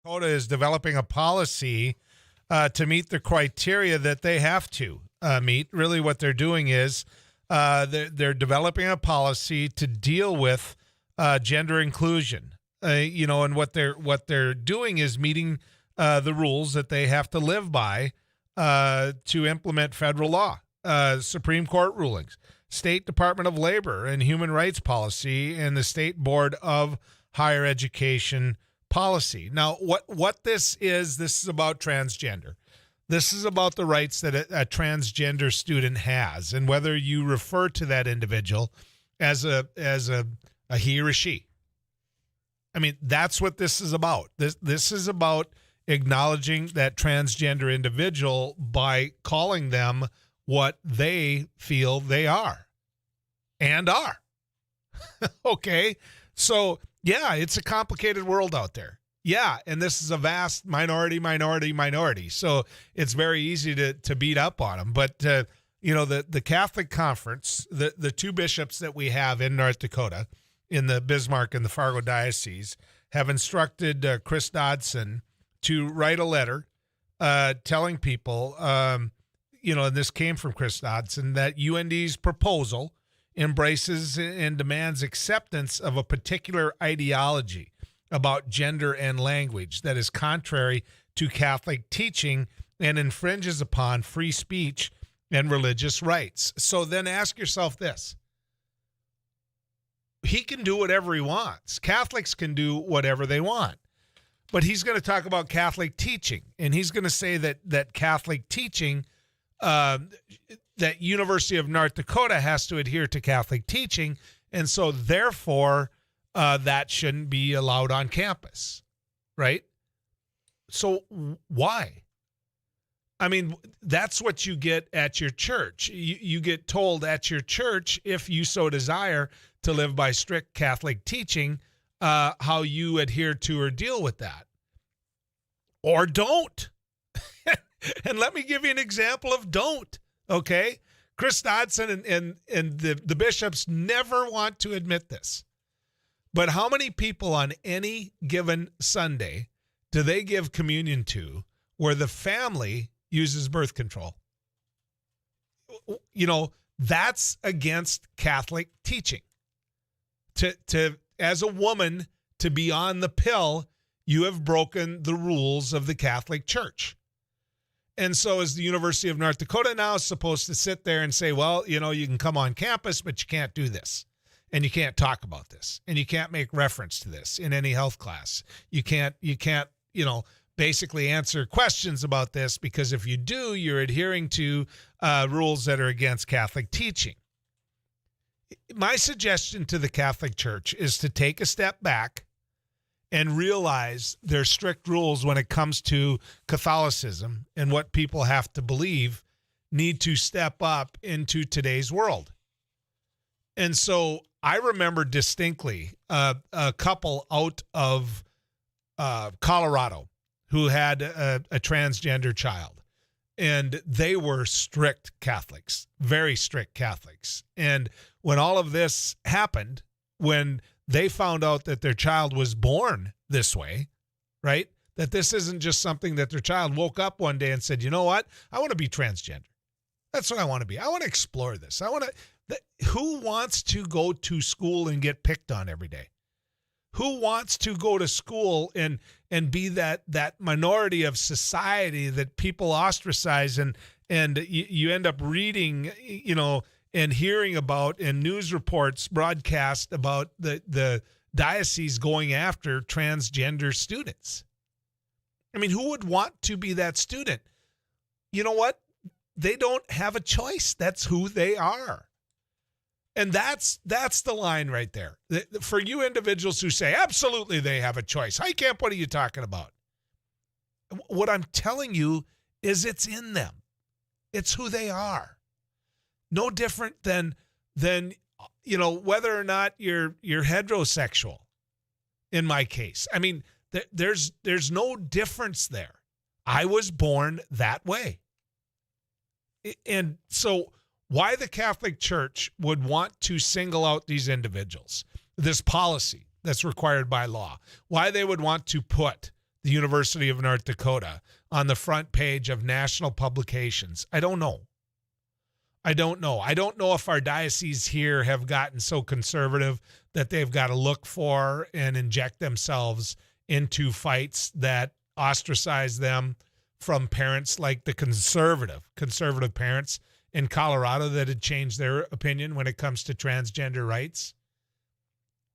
Dakota is developing a policy to meet the criteria that they have to meet. Really what they're doing is they're developing a policy to deal with gender inclusion. And what they're doing is meeting the rules that they have to live by to implement federal law, Supreme Court rulings, State Department of Labor and Human Rights policy, and the State Board of Higher Education policy. Now, what this is about transgender. This is about the rights that a transgender student has, and whether you refer to that individual as a he or she. I mean, that's what this is about. This is about acknowledging that transgender individual by calling them what they feel they are and are. Okay? So, yeah, it's a complicated world out there. Yeah, and this is a vast minority. So it's very easy to beat up on them. But, the Catholic Conference, the two bishops that we have in North Dakota, in the Bismarck and the Fargo diocese, have instructed Chris Dodson to write a letter telling people, and this came from Chris Dodson, that UND's proposal embraces and demands acceptance of a particular ideology about gender and language that is contrary to Catholic teaching and infringes upon free speech and religious rights. So then ask yourself this. He can do whatever he wants. Catholics can do whatever they want. But he's going to talk about Catholic teaching, and he's going to say that Catholic teaching, that University of North Dakota has to adhere to Catholic teaching, and so therefore that shouldn't be allowed on campus, right? So why? I mean, that's what you get at your church. You get told at your church, if you so desire, to live by strict Catholic teaching, how you adhere to or deal with that. Or don't. And let me give you an example of don't, okay? Chris Dodson and the bishops never want to admit this. But how many people on any given Sunday do they give communion to where the family uses birth control? That's against Catholic teaching. To as a woman, to be on the pill, you have broken the rules of the Catholic Church. And so is the University of North Dakota now supposed to sit there and say, well, you can come on campus, but you can't do this. And you can't talk about this. And you can't make reference to this in any health class. You can't, basically answer questions about this, because if you do, you're adhering to rules that are against Catholic teaching. My suggestion to the Catholic Church is to take a step back and realize there's strict rules when it comes to Catholicism, and what people have to believe need to step up into today's world. And so I remember distinctly a couple out of Colorado who had a transgender child, and they were strict Catholics, very strict Catholics. And when all of this happened, when they found out that their child was born this way, right? That this isn't just something that their child woke up one day and said, you know what? I want to be transgender. That's what I want to be. I want to explore this. Who wants to go to school and get picked on every day? Who wants to go to school and be that minority of society that people ostracize, and you end up reading, and hearing about, and news reports broadcast about the diocese going after transgender students? I mean, who would want to be that student? You know what? They don't have a choice. That's who they are. And that's the line right there. For you individuals who say, absolutely, they have a choice. Heitkamp, what are you talking about? What I'm telling you is it's in them. It's who they are. No different than whether or not you're heterosexual, in my case. I mean, there's no difference there. I was born that way. And so why the Catholic Church would want to single out these individuals, this policy that's required by law, why they would want to put the University of North Dakota on the front page of national publications? I don't know. I don't know if our dioceses here have gotten so conservative that they've got to look for and inject themselves into fights that ostracize them from parents like the conservative parents in Colorado that had changed their opinion when it comes to transgender rights.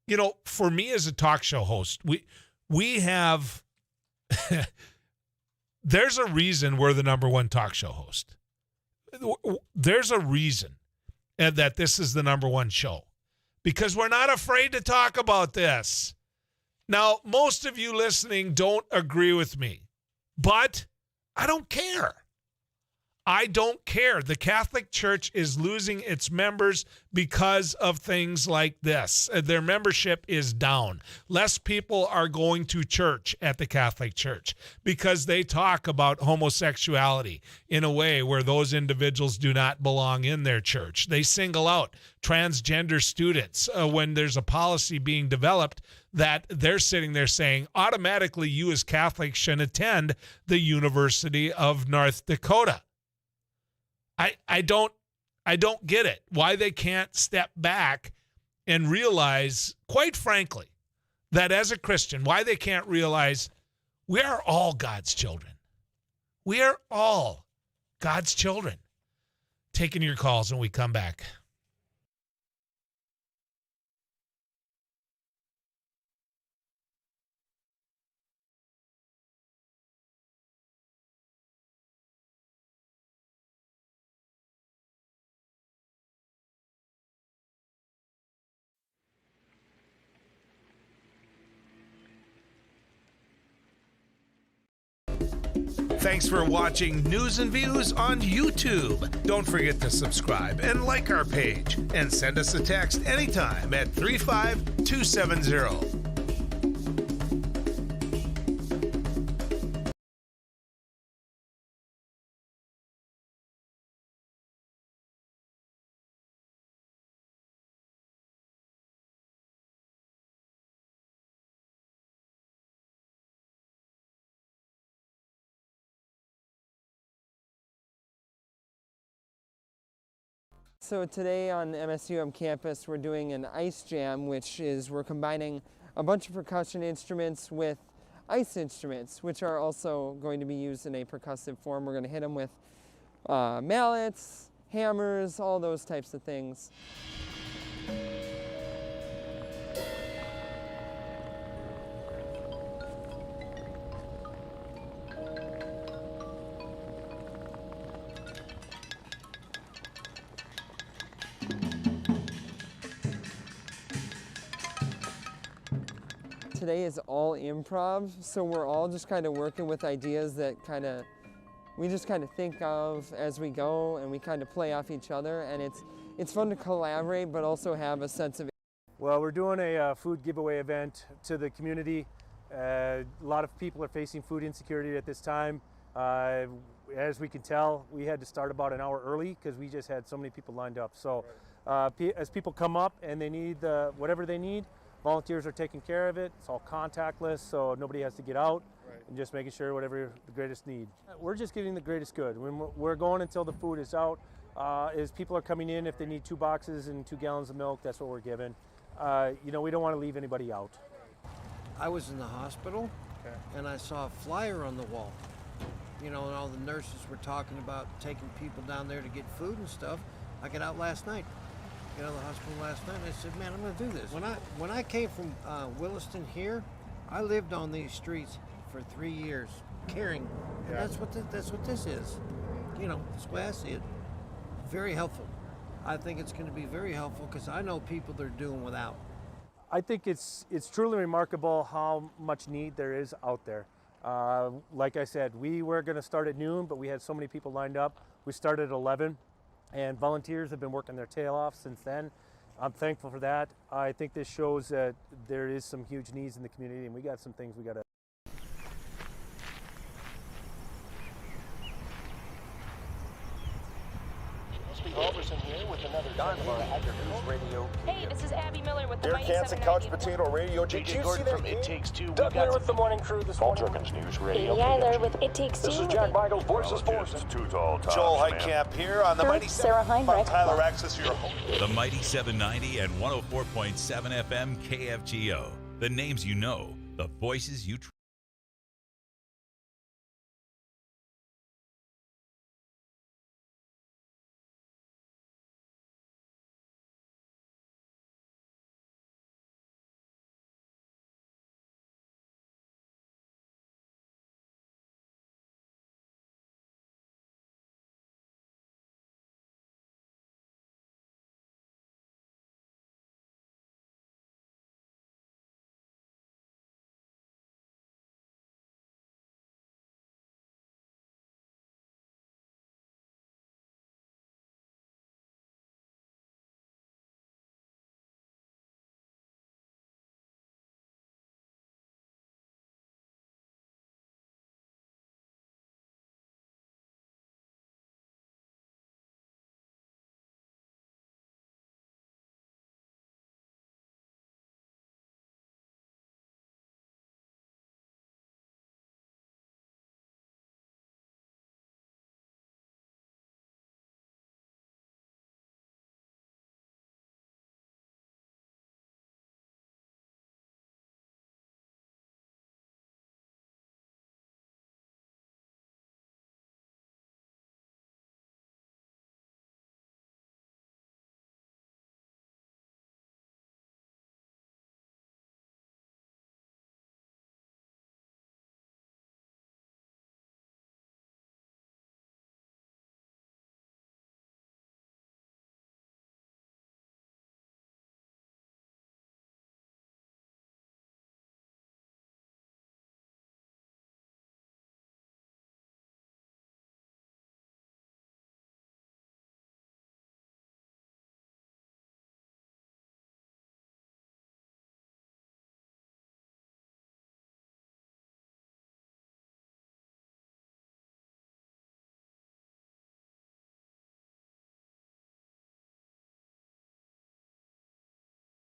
You know, for me as a talk show host, we have there's a reason we're the number one talk show host. There's a reason that this is the number one show, because we're not afraid to talk about this. Now, most of you listening don't agree with me, but I don't care. I don't care. The Catholic Church is losing its members because of things like this. Their membership is down. Less people are going to church at the Catholic Church because they talk about homosexuality in a way where those individuals do not belong in their church. They single out transgender students when there's a policy being developed that they're sitting there saying, automatically you as Catholics should attend the University of North Dakota. I don't get it, why they can't step back and realize, quite frankly, that as a Christian, why they can't realize we are all God's children. We are all God's children. Taking your calls when we come back. Thanks for watching News and Views on YouTube. Don't forget to subscribe and like our page, and send us a text anytime at 35270. So today on MSUM campus we're doing an ice jam, which is we're combining a bunch of percussion instruments with ice instruments, which are also going to be used in a percussive form. We're going to hit them with mallets, hammers, all those types of things. Today is all improv, so we're all just kind of working with ideas that we just kind of think of as we go, and we kind of play off each other, and it's fun to collaborate but also have a sense of. Well, we're doing a food giveaway event to the community. A lot of people are facing food insecurity at this time. As we can tell, we had to start about an hour early because we just had so many people lined up. So as people come up and they need whatever they need, volunteers are taking care of it. It's all contactless, so nobody has to get out, and just making sure whatever the greatest need. We're just getting the greatest good. We're going until the food is out. As people are coming in, if they need 2 boxes and 2 gallons of milk, that's what we're giving. You know, we don't want to leave anybody out. I was in the hospital, and I saw a flyer on the wall. You know, and all the nurses were talking about taking people down there to get food and stuff. I got out last night. Got out of the hospital last night, and I said, man, I'm going to do this. When I came from Williston here, I lived on these streets for 3 years, caring. And that's what this is. You know, that's the way I see it. Very helpful. I think it's going to be very helpful because I know people that are doing without. I think it's truly remarkable how much need there is out there. Like I said, we were going to start at noon, but we had so many people lined up. We started at 11. And volunteers have been working their tail off since then. I'm thankful for that. I think this shows that there is some huge needs in the community, and we got some things we got to. Halverson here with another Hey, this is Abby Miller with the Derek Mighty Hansen, 790. Couch Potato Radio. Did you see that? It Takes Two. Doug Miller with the morning crew this morning. News Radio. Amy Eiler with It Takes Two. This is Jack Michaels, Voices Forces. Too tall tops, Joel man. Heitkamp here on the Mighty Sarah Heinrich. Tyler Axis, your host. The Mighty 790 and 104.7 FM KFGO. The names you know, the voices you trust.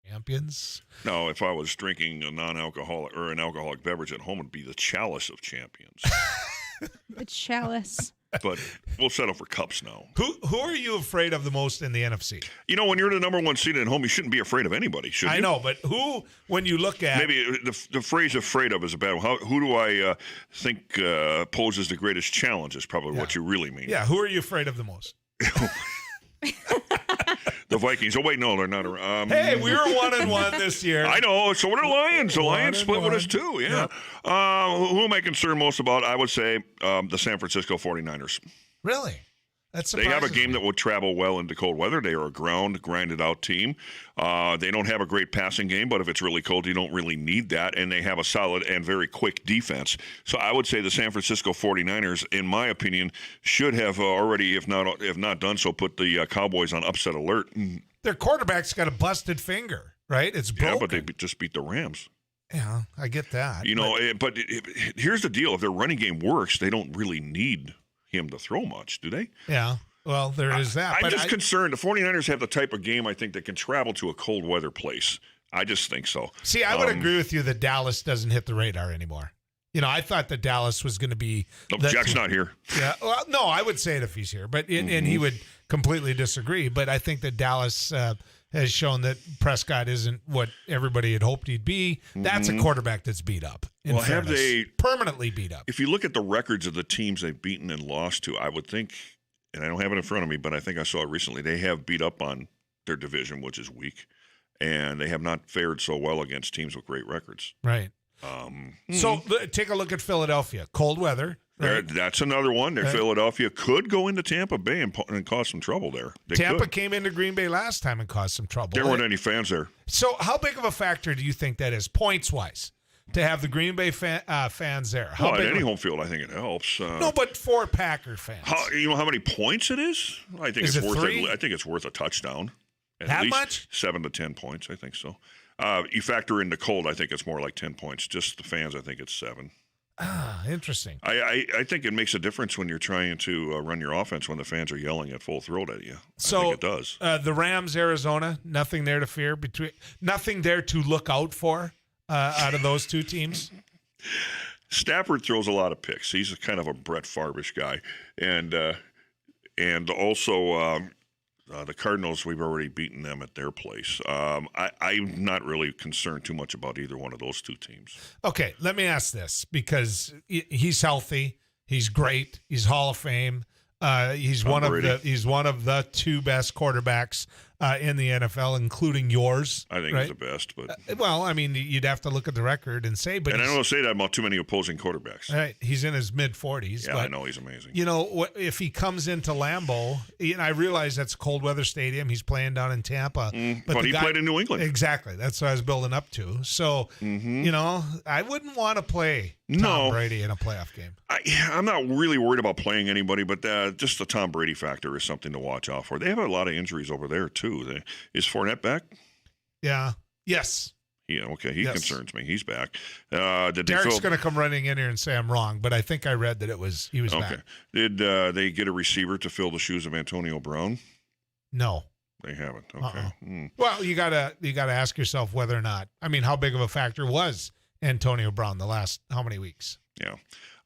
Champions? No, if I was drinking a non-alcoholic or an alcoholic beverage at home, it'd be the Chalice of Champions. The Chalice. But we'll settle for cups now. Who are you afraid of the most in the NFC? You know, when you're the number one seed at home, you shouldn't be afraid of anybody, should you? I know, but who, when you look at... Maybe the phrase afraid of is a bad one. Who do I think poses the greatest challenge is probably what you really mean. Yeah, who are you afraid of the most? The Vikings. Oh, wait, no, they're not around. Hey, we were 1-1 this year. I know. So were the Lions. The Lions split with us, too. Yeah. Who am I concerned most about? I would say the San Francisco 49ers. Really? That's They have a game that will travel well into cold weather. They are a grinded out team. They don't have a great passing game, but if it's really cold, you don't really need that. And they have a solid and very quick defense. So I would say the San Francisco 49ers, in my opinion, should have already, if not done so, put the Cowboys on upset alert. Their quarterback's got a busted finger, right? It's broken. Yeah, but they just beat the Rams. Yeah, I get that. You know, but here's the deal. If their running game works, they don't really need him to throw much, do they? Yeah. Well, there is that. I'm just concerned. The 49ers have the type of game, I think, that can travel to a cold weather place. I just think so. See, I would agree with you that Dallas doesn't hit the radar anymore. You know, I thought that Dallas was going to be... Jack's not here. Yeah. Well, no, I would say it if he's here, but and he would completely disagree. But I think that Dallas has shown that Prescott isn't what everybody had hoped he'd be. That's a quarterback that's beat up. Well, have they permanently beat up? If you look at the records of the teams they've beaten and lost to, I would think, and I don't have it in front of me, but I think I saw it recently, they have beat up on their division, which is weak, and they have not fared so well against teams with great records. Right. So take a look at Philadelphia. Cold weather. Right? That's another one. Philadelphia could go into Tampa Bay and cause some trouble there. Tampa came into Green Bay last time and caused some trouble. There weren't any fans there. So how big of a factor do you think that is, points-wise, to have the Green Bay fans there? Well, at any home field, I think it helps. No, but for Packer fans. You know how many points it is? I think it's worth 3? I think it's worth a touchdown. That least much? 7 to 10 points, I think so. You factor in the cold, I think it's more like 10 points. Just the fans, I think it's 7. Interesting. I think it makes a difference when you're trying to run your offense when the fans are yelling at full throat at you. So I think it does. The Rams, Arizona, nothing there to fear nothing there to look out for out of those two teams. Stafford throws a lot of picks. He's kind of a Brett Favre-ish guy, and also the Cardinals. We've already beaten them at their place. I'm not really concerned too much about either one of those two teams. Okay, let me ask this because he's healthy, he's great, he's Hall of Fame. He's one of the two best quarterbacks in the NFL, including yours. I think right? he's the best, but well, I mean, you'd have to look at the record and say. But I don't say that about too many opposing quarterbacks. Right, he's in his mid-40s. Yeah, but, I know he's amazing. You know, if he comes into Lambeau, I realize that's a cold weather stadium. He's playing down in Tampa, but he played in New England. Exactly, that's what I was building up to. So, you know, I wouldn't want to play Tom Brady in a playoff game. I'm not really worried about playing anybody, but just the Tom Brady factor is something to watch out for. They have a lot of injuries over there, too. Is Fournette back? Yeah. Yes. Yeah, okay. He concerns me. He's back. Derek's going to come running in here and say I'm wrong, but I think I read that he was back. Did they get a receiver to fill the shoes of Antonio Brown? No. They haven't. Okay. Well, you gotta ask yourself whether or not. I mean, how big of a factor was Antonio Brown the last how many weeks? Yeah.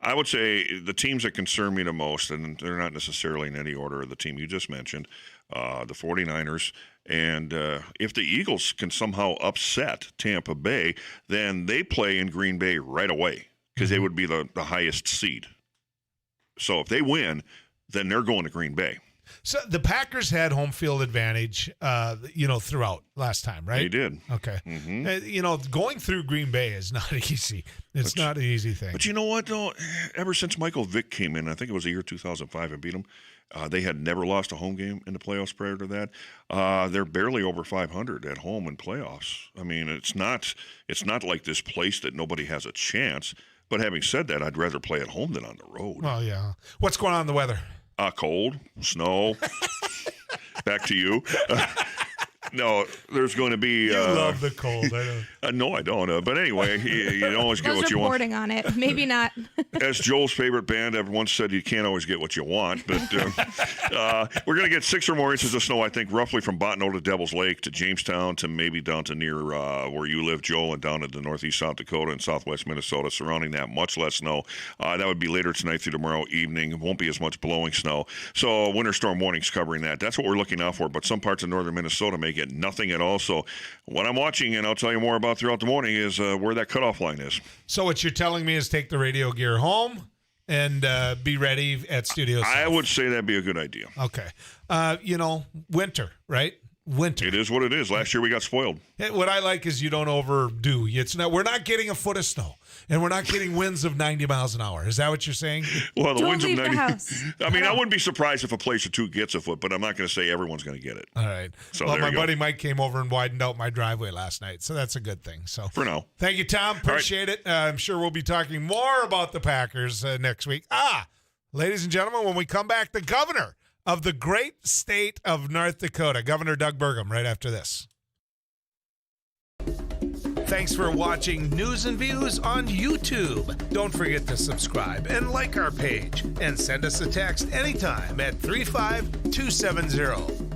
I would say the teams that concern me the most, and they're not necessarily in any order, the team you just mentioned, the 49ers, and if the Eagles can somehow upset Tampa Bay, then they play in Green Bay right away because they would be the highest seed. So if they win, then they're going to Green Bay. So the Packers had home field advantage, throughout last time, right? They did. Okay. Going through Green Bay is not easy. It's not an easy thing. But you know what, though? Ever since Michael Vick came in, I think it was the year 2005 and beat them, they had never lost a home game in the playoffs prior to that. They're barely over 500 at home in playoffs. I mean, it's not like this place that nobody has a chance. But having said that, I'd rather play at home than on the road. Well, yeah. What's going on in the weather? Cold, snow. Back to you. No, there's going to be. You love the cold. I know. No, I don't. But anyway, you don't always get what you want. Reporting on it, maybe not. As Joel's favorite band ever once said, you can't always get what you want. But we're going to get 6 or more inches of snow, I think, roughly from Bottineau to Devil's Lake to Jamestown to maybe down to near where you live, Joel, and down into northeast South Dakota and southwest Minnesota. Surrounding that, much less snow. That would be later tonight through tomorrow evening. It won't be as much blowing snow. So winter storm warnings covering that. That's what we're looking out for. But some parts of northern Minnesota may get nothing at all. So what I'm watching, and I'll tell you more about throughout the morning, is where that cutoff line is. So what you're telling me is take the radio gear home and be ready at Studio South. I would say that'd be a good idea. Okay. Winter, right? Winter. It is what it is. Last year we got spoiled. What I like is you don't overdo. We're not getting a foot of snow, and we're not getting winds of 90 miles an hour. Is that what you're saying? Well, the winds of 90. House. I mean, I wouldn't be surprised if a place or two gets a foot, but I'm not going to say everyone's going to get it. All right. So well, my buddy Mike came over and widened out my driveway last night, so that's a good thing. So for now, thank you, Tom. Appreciate it. I'm sure we'll be talking more about the Packers next week. Ladies and gentlemen, when we come back, the governor of the great state of North Dakota, Governor Doug Burgum, right after this. Thanks for watching News and Views on YouTube. Don't forget to subscribe and like our page, and send us a text anytime at 35270.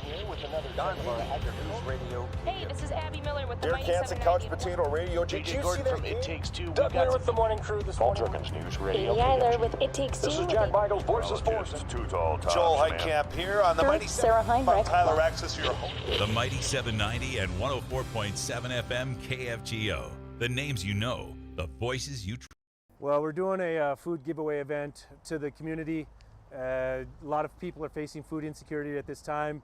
Here with another News Radio. Hey, this is Abby Miller with the Derek Hansen, Couch Potato Radio. JJ Gordon from It Takes Two. Doug Burgum with the morning crew this morning. Paul Jerkins, News Radio. Katie Eiler with It Takes Two. This is Jack Michaels, Voices Forces. Too tall, Joel Heitkamp here on the Mighty Sarah Heinrich. Tyler Axis, your host. The Mighty 790 and 104.7 FM KFGO. The names you know, the voices you trust. Well, we're doing a food giveaway event to the community. A lot of people are facing food insecurity at this time.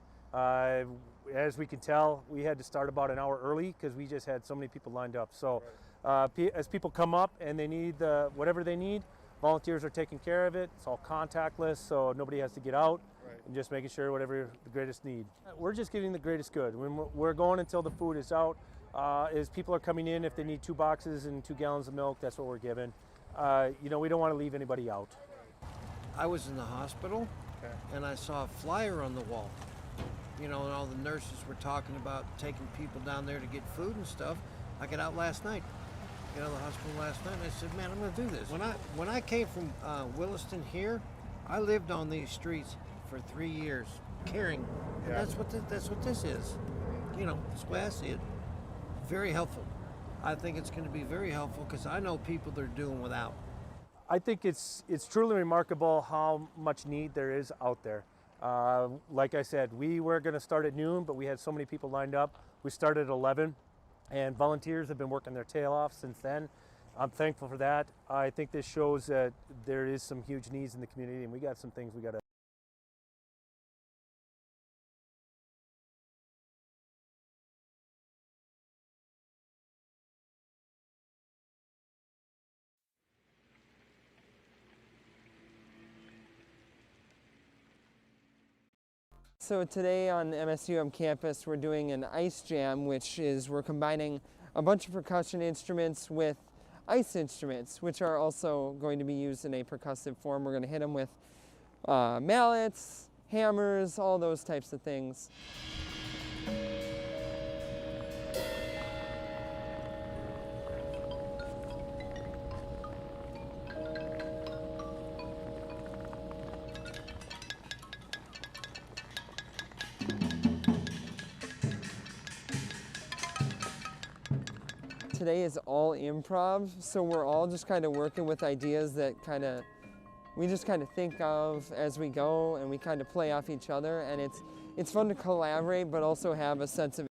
As we can tell, we had to start about an hour early because we just had so many people lined up. So As people come up and they need whatever they need, volunteers are taking care of it. It's all contactless, so nobody has to get out. And just making sure whatever the greatest need. We're just giving the greatest good. When we're going until the food is out, as people are coming in, if they need 2 boxes and 2 gallons of milk, that's what we're giving. We don't want to leave anybody out. I was in the hospital, and I saw a flyer on the wall. And all the nurses were talking about taking people down there to get food and stuff. I got out last night. Got out of the hospital last night, and I said, man, I'm going to do this. When I came from Williston here, I lived on these streets for 3 years, caring. And that's what this is. That's the way I see it. Very helpful. I think it's going to be very helpful because I know people that are doing without. I think it's truly remarkable how much need there is out there. Like I said, we were going to start at noon, but we had so many people lined up. We started at 11, and volunteers have been working their tail off since then. I'm thankful for that. I think this shows that there is some huge needs in the community, and we got some things we got to. So today on MSUM campus, we're doing an ice jam, which is we're combining a bunch of percussion instruments with ice instruments, which are also going to be used in a percussive form. We're going to hit them with mallets, hammers, all those types of things. Today is all improv, so we're all just kind of working with ideas that we just kind of think of as we go, and we kind of play off each other, and it's fun to collaborate but also have a sense of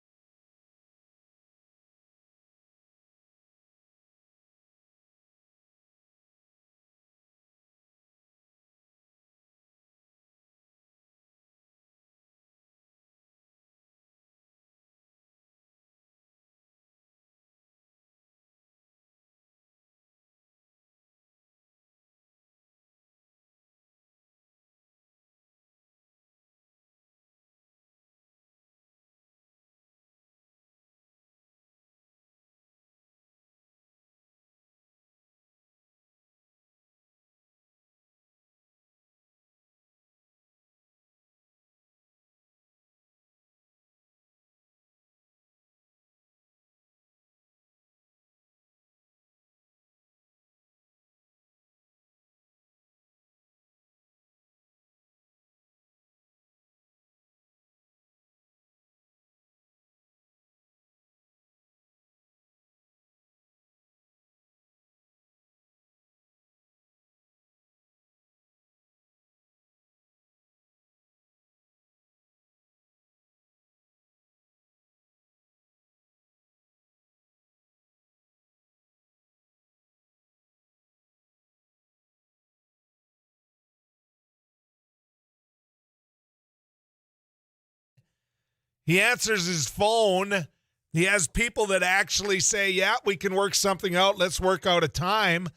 He answers his phone. He has people that actually say, yeah, we can work something out. Let's work out a time.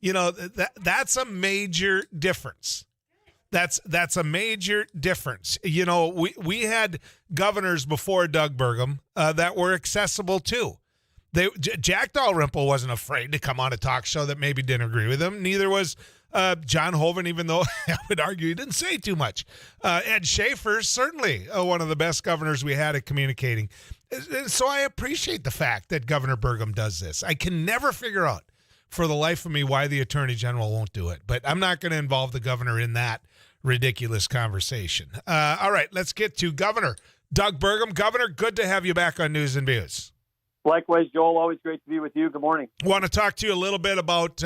That's a major difference. That's a major difference. We had governors before Doug Burgum that were accessible too. Jack Dalrymple wasn't afraid to come on a talk show that maybe didn't agree with him. Neither was John Hoeven, even though I would argue he didn't say too much. Ed Schaefer, certainly one of the best governors we had at communicating. So I appreciate the fact that Governor Burgum does this. I can never figure out for the life of me why the Attorney General won't do it. But I'm not going to involve the governor in that ridiculous conversation. All right, let's get to Governor Doug Burgum. Governor, good to have you back on News and Views. Likewise, Joel, always great to be with you. Good morning. Want to talk to you a little bit about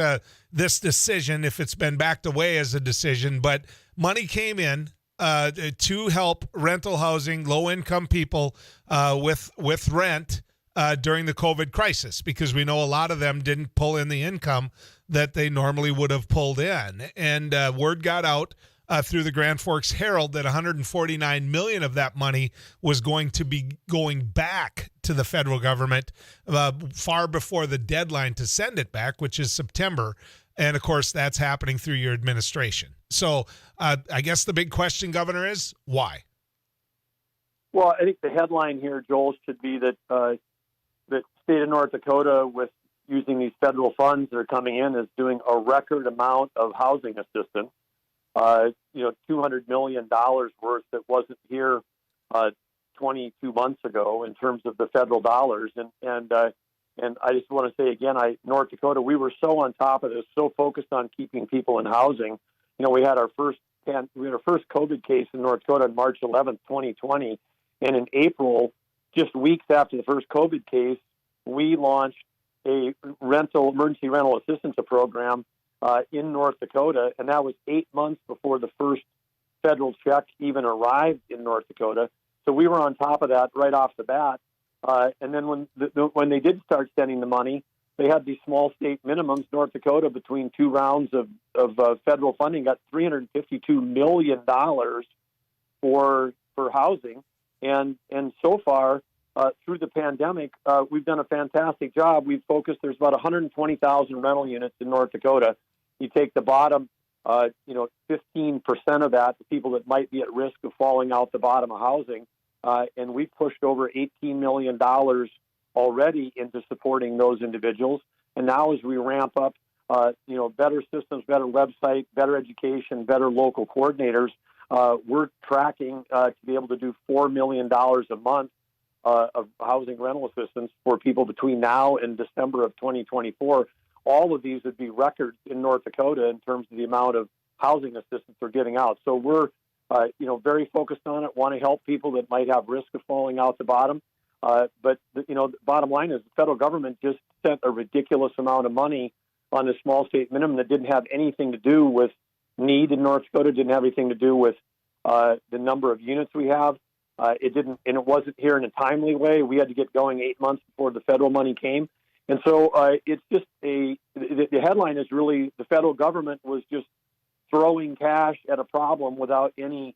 this decision, if it's been backed away as a decision, but money came in to help rental housing, low-income people with rent during the COVID crisis, because we know a lot of them didn't pull in the income that they normally would have pulled in. And word got out through the Grand Forks Herald that $149 million of that money was going to be going back to the federal government far before the deadline to send it back, which is September. And, of course, that's happening through your administration. So I guess the big question, Governor, is why? Well, I think the headline here, Joel, should be that the state of North Dakota, with using these federal funds that are coming in, is doing a record amount of housing assistance. $200 million worth that wasn't here 22 months ago in terms of the federal dollars. And I just want to say again, North Dakota, we were so on top of this, so focused on keeping people in housing. We had our first COVID case in North Dakota on March 11th, 2020. And in April, just weeks after the first COVID case, we launched a emergency rental assistance program in North Dakota, and that was 8 months before the first federal check even arrived in North Dakota. So we were on top of that right off the bat. And then when they did start sending the money, they had these small state minimums. North Dakota, between two rounds of federal funding, got $352 million for housing. And so far, through the pandemic, we've done a fantastic job. We've focused. There's about 120,000 rental units in North Dakota. You take the bottom, 15% of that, the people that might be at risk of falling out the bottom of housing, and we've pushed over $18 million already into supporting those individuals. And now, as we ramp up, better systems, better website, better education, better local coordinators, we're tracking to be able to do $4 million a month of housing rental assistance for people between now and December of 2024. All of these would be records in North Dakota in terms of the amount of housing assistance we're giving out. So we're, very focused on it, want to help people that might have risk of falling out the bottom. But the bottom line is the federal government just spent a ridiculous amount of money on the small state minimum that didn't have anything to do with need in North Dakota, didn't have anything to do with the number of units we have. It wasn't here in a timely way. We had to get going 8 months before the federal money came. And so it's just the headline is really the federal government was just throwing cash at a problem without any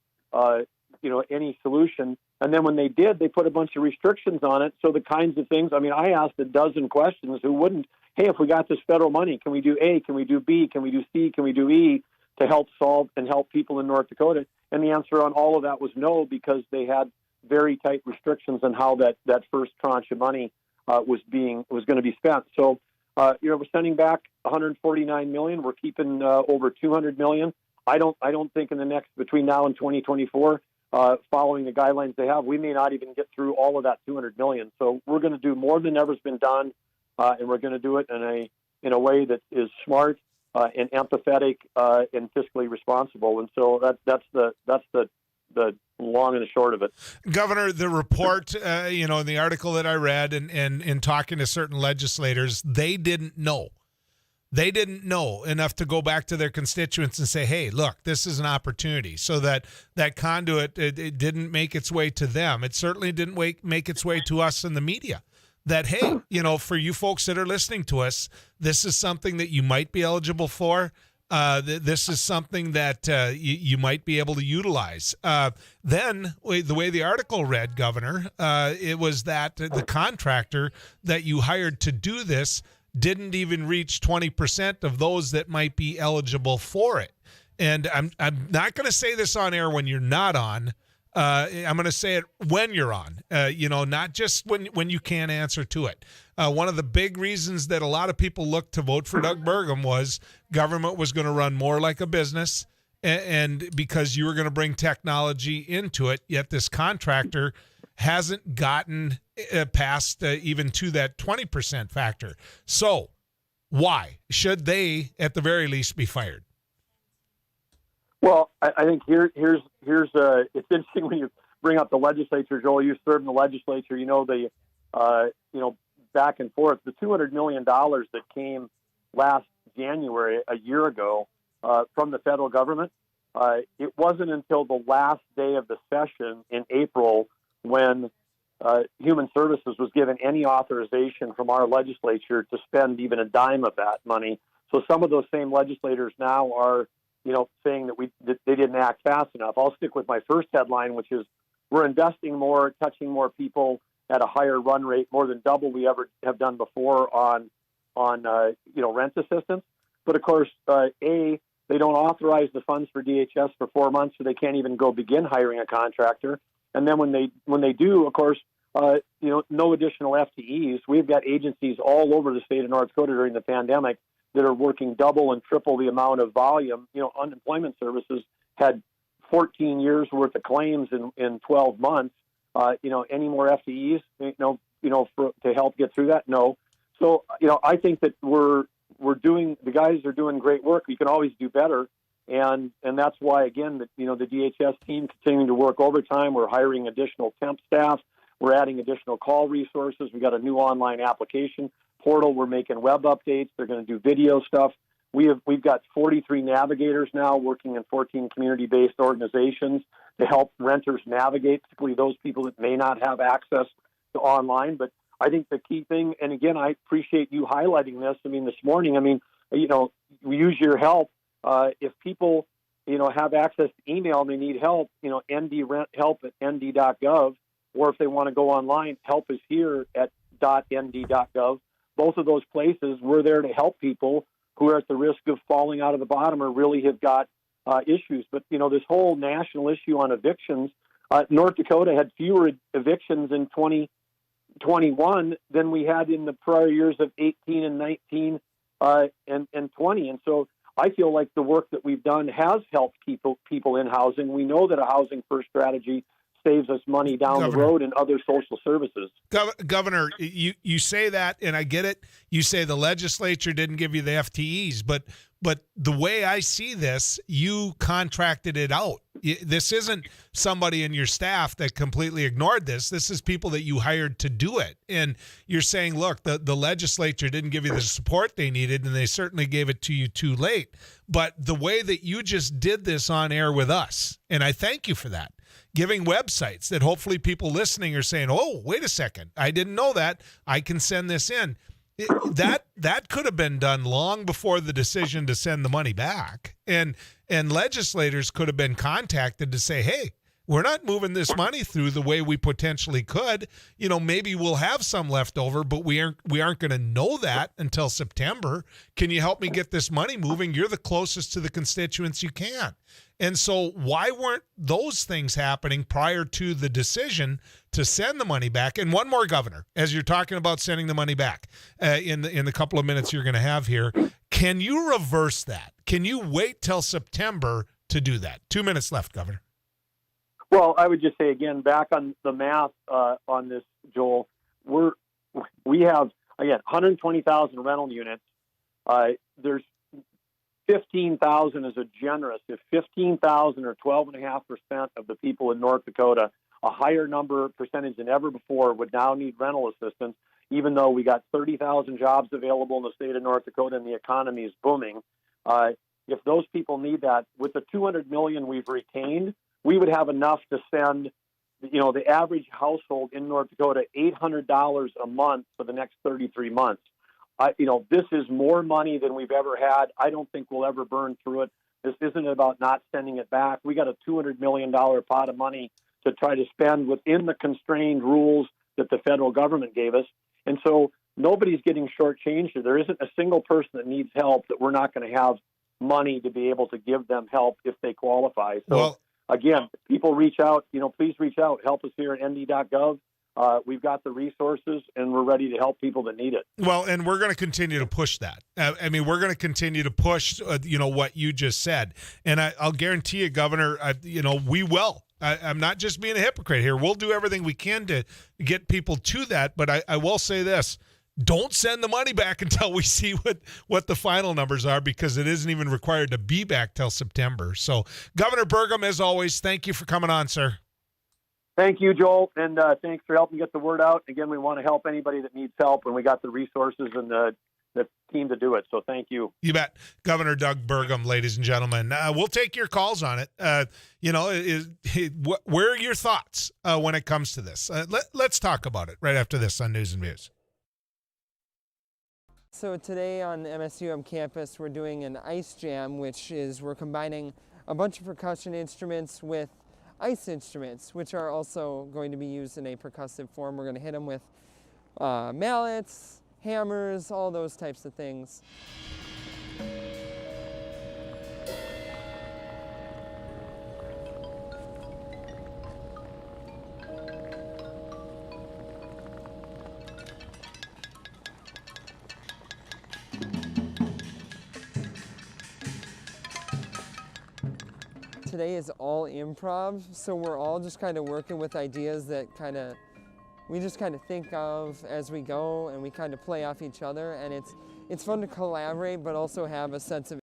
solution. And then when they did, they put a bunch of restrictions on it. So the kinds of things, I asked a dozen questions. Who wouldn't? Hey, if we got this federal money, can we do A? Can we do B? Can we do C? Can we do E to help solve and help people in North Dakota? And the answer on all of that was no, because they had very tight restrictions on how that first tranche of money was going to be spent. So, we're sending back $149 million. We're keeping over $200 million. I don't think in the next, between now and 2024, following the guidelines they have, we may not even get through all of that $200 million. So we're going to do more than ever's been done, and we're going to do it in a way that is smart and empathetic and fiscally responsible. And so that's the long and the short of it. Governor, the report, in the article that I read and in talking to certain legislators, they didn't know. They didn't know enough to go back to their constituents and say, hey, look, this is an opportunity. So that conduit, it didn't make its way to them. It certainly didn't make its way to us in the media. That, hey, for you folks that are listening to us, this is something that you might be eligible for. This is something that you might be able to utilize. Then, the way the article read, Governor, it was that the contractor that you hired to do this didn't even reach 20% of those that might be eligible for it. And I'm not going to say this on air when you're not on. I'm going to say it when you're on, not just when you can't answer to it. One of the big reasons that a lot of people looked to vote for Doug Burgum was government was going to run more like a business, and because you were going to bring technology into it, yet this contractor hasn't gotten past even to that 20% factor. So why should they, at the very least, be fired? Well, I think here's it's interesting when you bring up the legislature, Joel. You served in the legislature. Back and forth. The $200 million that came last January, a year ago, from the federal government, it wasn't until the last day of the session in April when Human Services was given any authorization from our legislature to spend even a dime of that money. So some of those same legislators now are, saying that they didn't act fast enough. I'll stick with my first headline, which is we're investing more, touching more people at a higher run rate, more than double we ever have done before on rent assistance. But of course, they don't authorize the funds for DHS for 4 months, so they can't even go begin hiring a contractor. And then when they do, of course, no additional FTEs. We've got agencies all over the state of North Dakota during the pandemic that are working double and triple the amount of volume. Unemployment services had 14 years worth of claims in 12 months. Any more FTEs, to help get through that? No. So, I think that the guys are doing great work. We can always do better. And that's why, again, the DHS team continuing to work overtime. We're hiring additional temp staff. We're adding additional call resources. We've got a new online application portal. We're making web updates. They're going to do video stuff. We've got 43 navigators now working in 14 community-based organizations to help renters navigate, particularly those people that may not have access to online. But I think the key thing, and again, I appreciate you highlighting this. This morning, we use your help. If people, have access to email and they need help, ndrenthelp@nd.gov, or if they want to go online, help is here at .nd.gov. Both of those places, we're there to help people who are at the risk of falling out of the bottom or really have got issues. But, this whole national issue on evictions, North Dakota had fewer evictions in 2021 than we had in the prior years of 18 and 19 and 20. And so I feel like the work that we've done has helped people in housing. We know that a housing first strategy saves us money down the road and other social services. Governor, you say that, and I get it. You say the legislature didn't give you the FTEs, but the way I see this, you contracted it out. This isn't somebody in your staff that completely ignored this. This is people that you hired to do it. And you're saying, look, the legislature didn't give you the support they needed, and they certainly gave it to you too late. But the way that you just did this on air with us, and I thank you for that, giving websites that hopefully people listening are saying, oh, wait a second, I didn't know that. I can send this in. That could have been done long before the decision to send the money back. And legislators could have been contacted to say, hey, we're not moving this money through the way we potentially could. Maybe we'll have some left over, but we aren't going to know that until September. Can you help me get this money moving? You're the closest to the constituents you can. And so why weren't those things happening prior to the decision to send the money back? And one more, Governor, as you're talking about sending the money back in the couple of minutes you're going to have here, can you reverse that? Can you wait till September to do that? 2 minutes left, Governor. Well, I would just say, again, back on the math on this, Joel, we have, again, 120,000 rental units. There's 15,000 is a generous. If 15,000 or 12.5% of the people in North Dakota, a higher percentage than ever before, would now need rental assistance, even though we got 30,000 jobs available in the state of North Dakota and the economy is booming. If those people need that, with the $200 million we've retained, we would have enough to send, the average household in North Dakota $800 a month for the next 33 months. This is more money than we've ever had. I don't think we'll ever burn through it. This isn't about not sending it back. We got a $200 million pot of money to try to spend within the constrained rules that the federal government gave us. And so nobody's getting shortchanged here. There isn't a single person that needs help that we're not going to have money to be able to give them help if they qualify. So again, people reach out, please reach out. Help us here at nd.gov. We've got the resources, and we're ready to help people that need it. Well, and we're going to continue to push that. We're going to continue to push, what you just said. And I'll guarantee you, Governor, we will. I'm not just being a hypocrite here. We'll do everything we can to get people to that. But I will say this. Don't send the money back until we see what the final numbers are, because it isn't even required to be back till September. So, Governor Burgum, as always, thank you for coming on, sir. Thank you, Joel, and thanks for helping get the word out. Again, we want to help anybody that needs help, and we got the resources and the team to do it. So thank you. You bet. Governor Doug Burgum, ladies and gentlemen. We'll take your calls on it. Where are your thoughts when it comes to this? Let's talk about it right after this on News and Views. So today on MSUM campus, we're doing an ice jam, which is we're combining a bunch of percussion instruments with ice instruments, which are also going to be used in a percussive form. We're going to hit them with mallets, hammers, all those types of things. Today is all improv, so we're all just kind of working with ideas that we just kind of think of as we go, and we kind of play off each other, and it's fun to collaborate but also have a sense of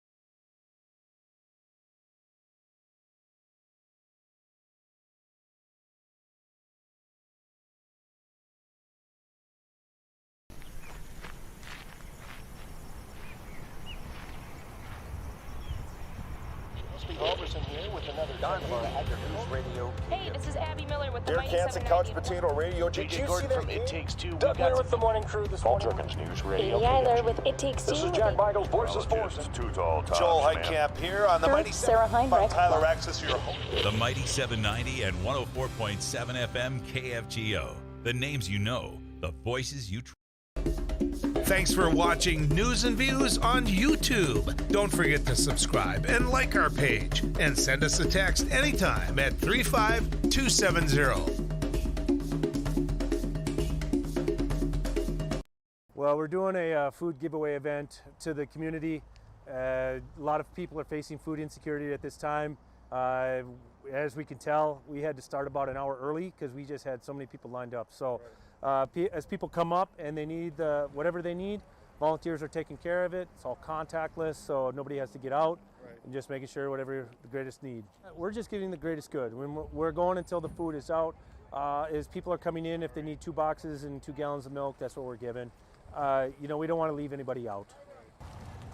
Roberson here with another Agri-News Radio. Hey, this is Abby Miller with the Derek Mighty Hansen, 790. Couch Potato Radio. Did you see that? It Takes Two. Doug We've got with the morning crew this morning. Jerkins News Radio. Katie Eiler with It Takes Two. This is Jack Michaels, Voices Forces. Too tall, Joel Heitkamp here on the Mighty Sarah Heinrich. Tyler Axis, your host. The Mighty 790 and 104.7 FM KFGO. The names you know, the voices you trust. Thanks for watching News and Views on YouTube. Don't forget to subscribe and like our page, and send us a text anytime at 35270. Well, we're doing a food giveaway event to the community. A lot of people are facing food insecurity at this time. As we can tell, we had to start about an hour early because we just had so many people lined up. So as people come up and they need whatever they need, volunteers are taking care of it. It's all contactless, so nobody has to get out, and just making sure whatever the greatest need. We're just giving the greatest good. We're going until the food is out. As people are coming in, if they need 2 boxes and 2 gallons of milk, that's what we're giving. We don't want to leave anybody out.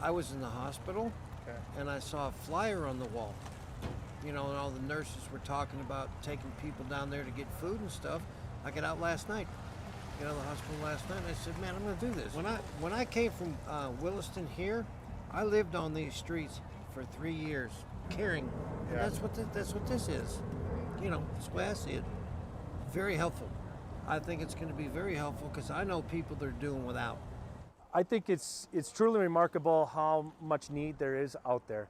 I was in the hospital, and I saw a flyer on the wall. And all the nurses were talking about taking people down there to get food and stuff. I got out last night, the hospital last night, and I said, man, I'm going to do this. When I came from Williston here, I lived on these streets for 3 years, caring. And that's what this is. That's the way I see it. Very helpful. I think it's going to be very helpful because I know people that are doing without. I think it's truly remarkable how much need there is out there.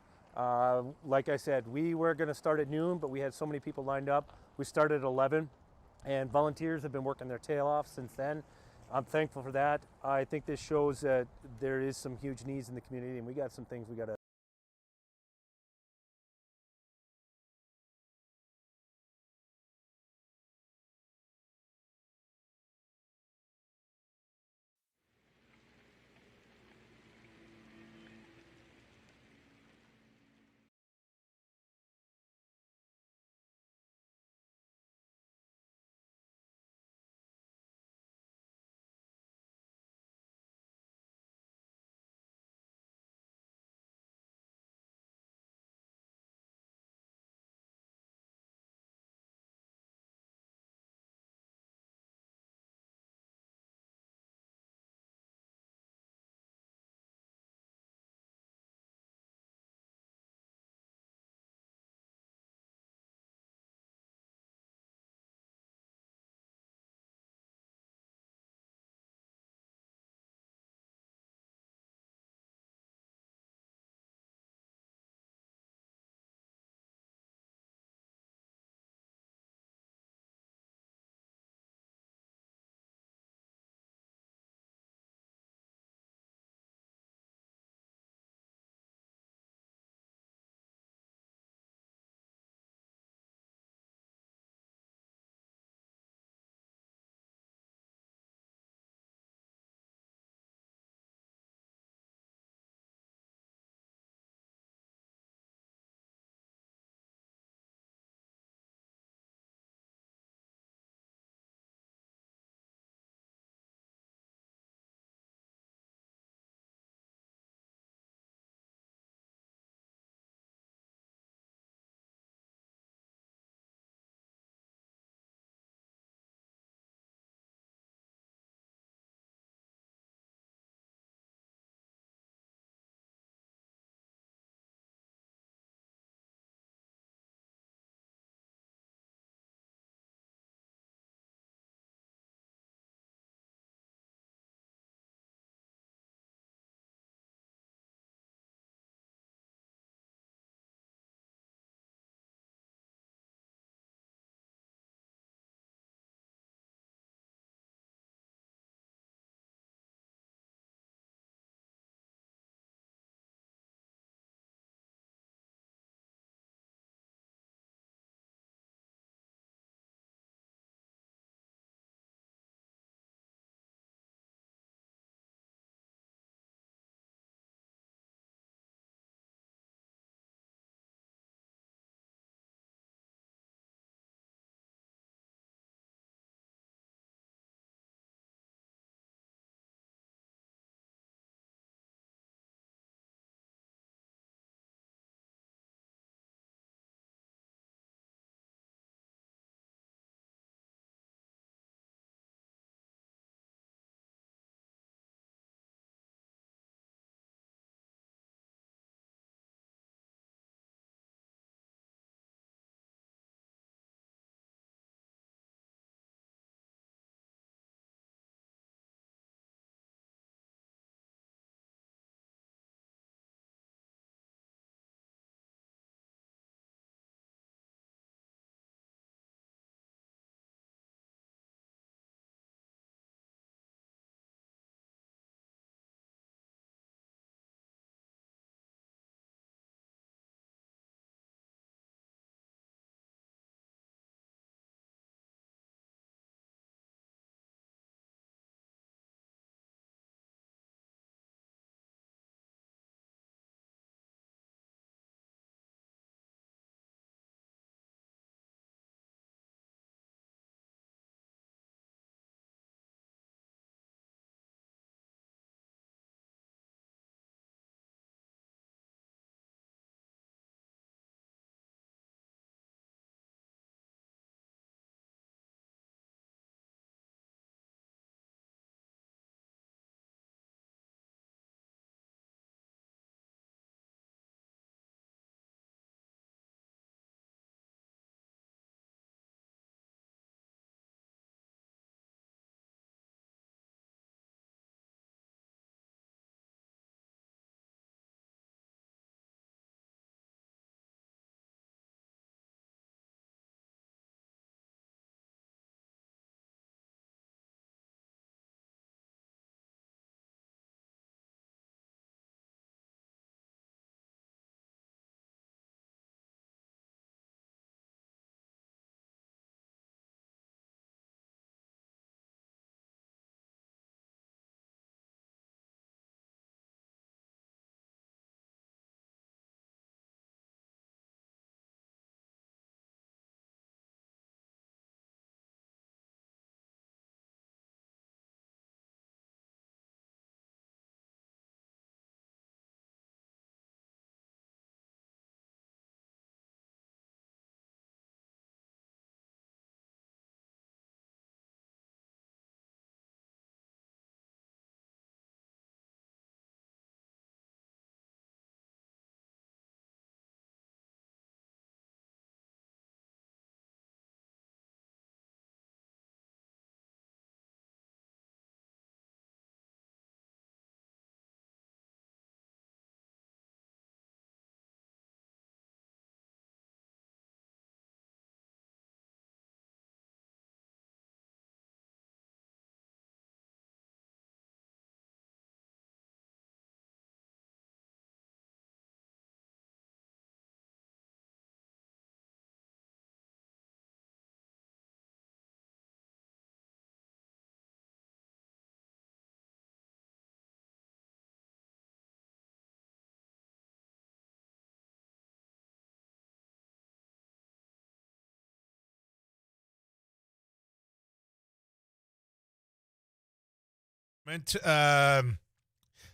Like I said, we were going to start at noon, but we had so many people lined up. We started at 11, and volunteers have been working their tail off since then. I'm thankful for that. I think this shows that there is some huge needs in the community, and we got some things we got to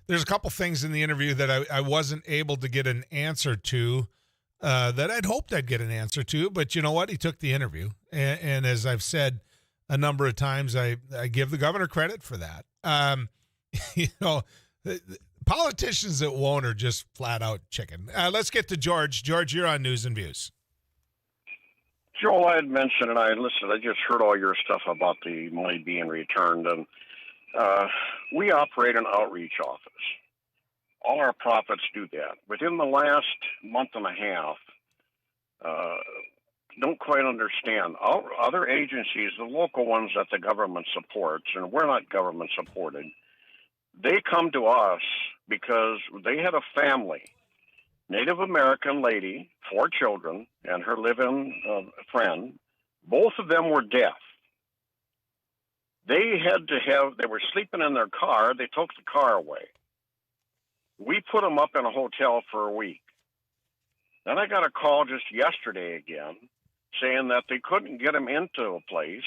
There's a couple things in the interview that I wasn't able to get an answer to that I'd hoped I'd get an answer to, but you know what? He took the interview. And as I've said a number of times, I give the governor credit for that. Politicians that won't are just flat out chicken. Let's get to George. George, you're on News and Views. Joel, I had mentioned, and I just heard all your stuff about the money being returned, and we operate an outreach office. All our profits do that. Within the last month and a half, don't quite understand. Other agencies, the local ones that the government supports, and we're not government supported, they come to us because they had a family, Native American lady, 4 children, and her live-in friend. Both of them were deaf. They were sleeping in their car. They took the car away. We put them up in a hotel for a week. Then I got a call just yesterday again saying that they couldn't get them into a place,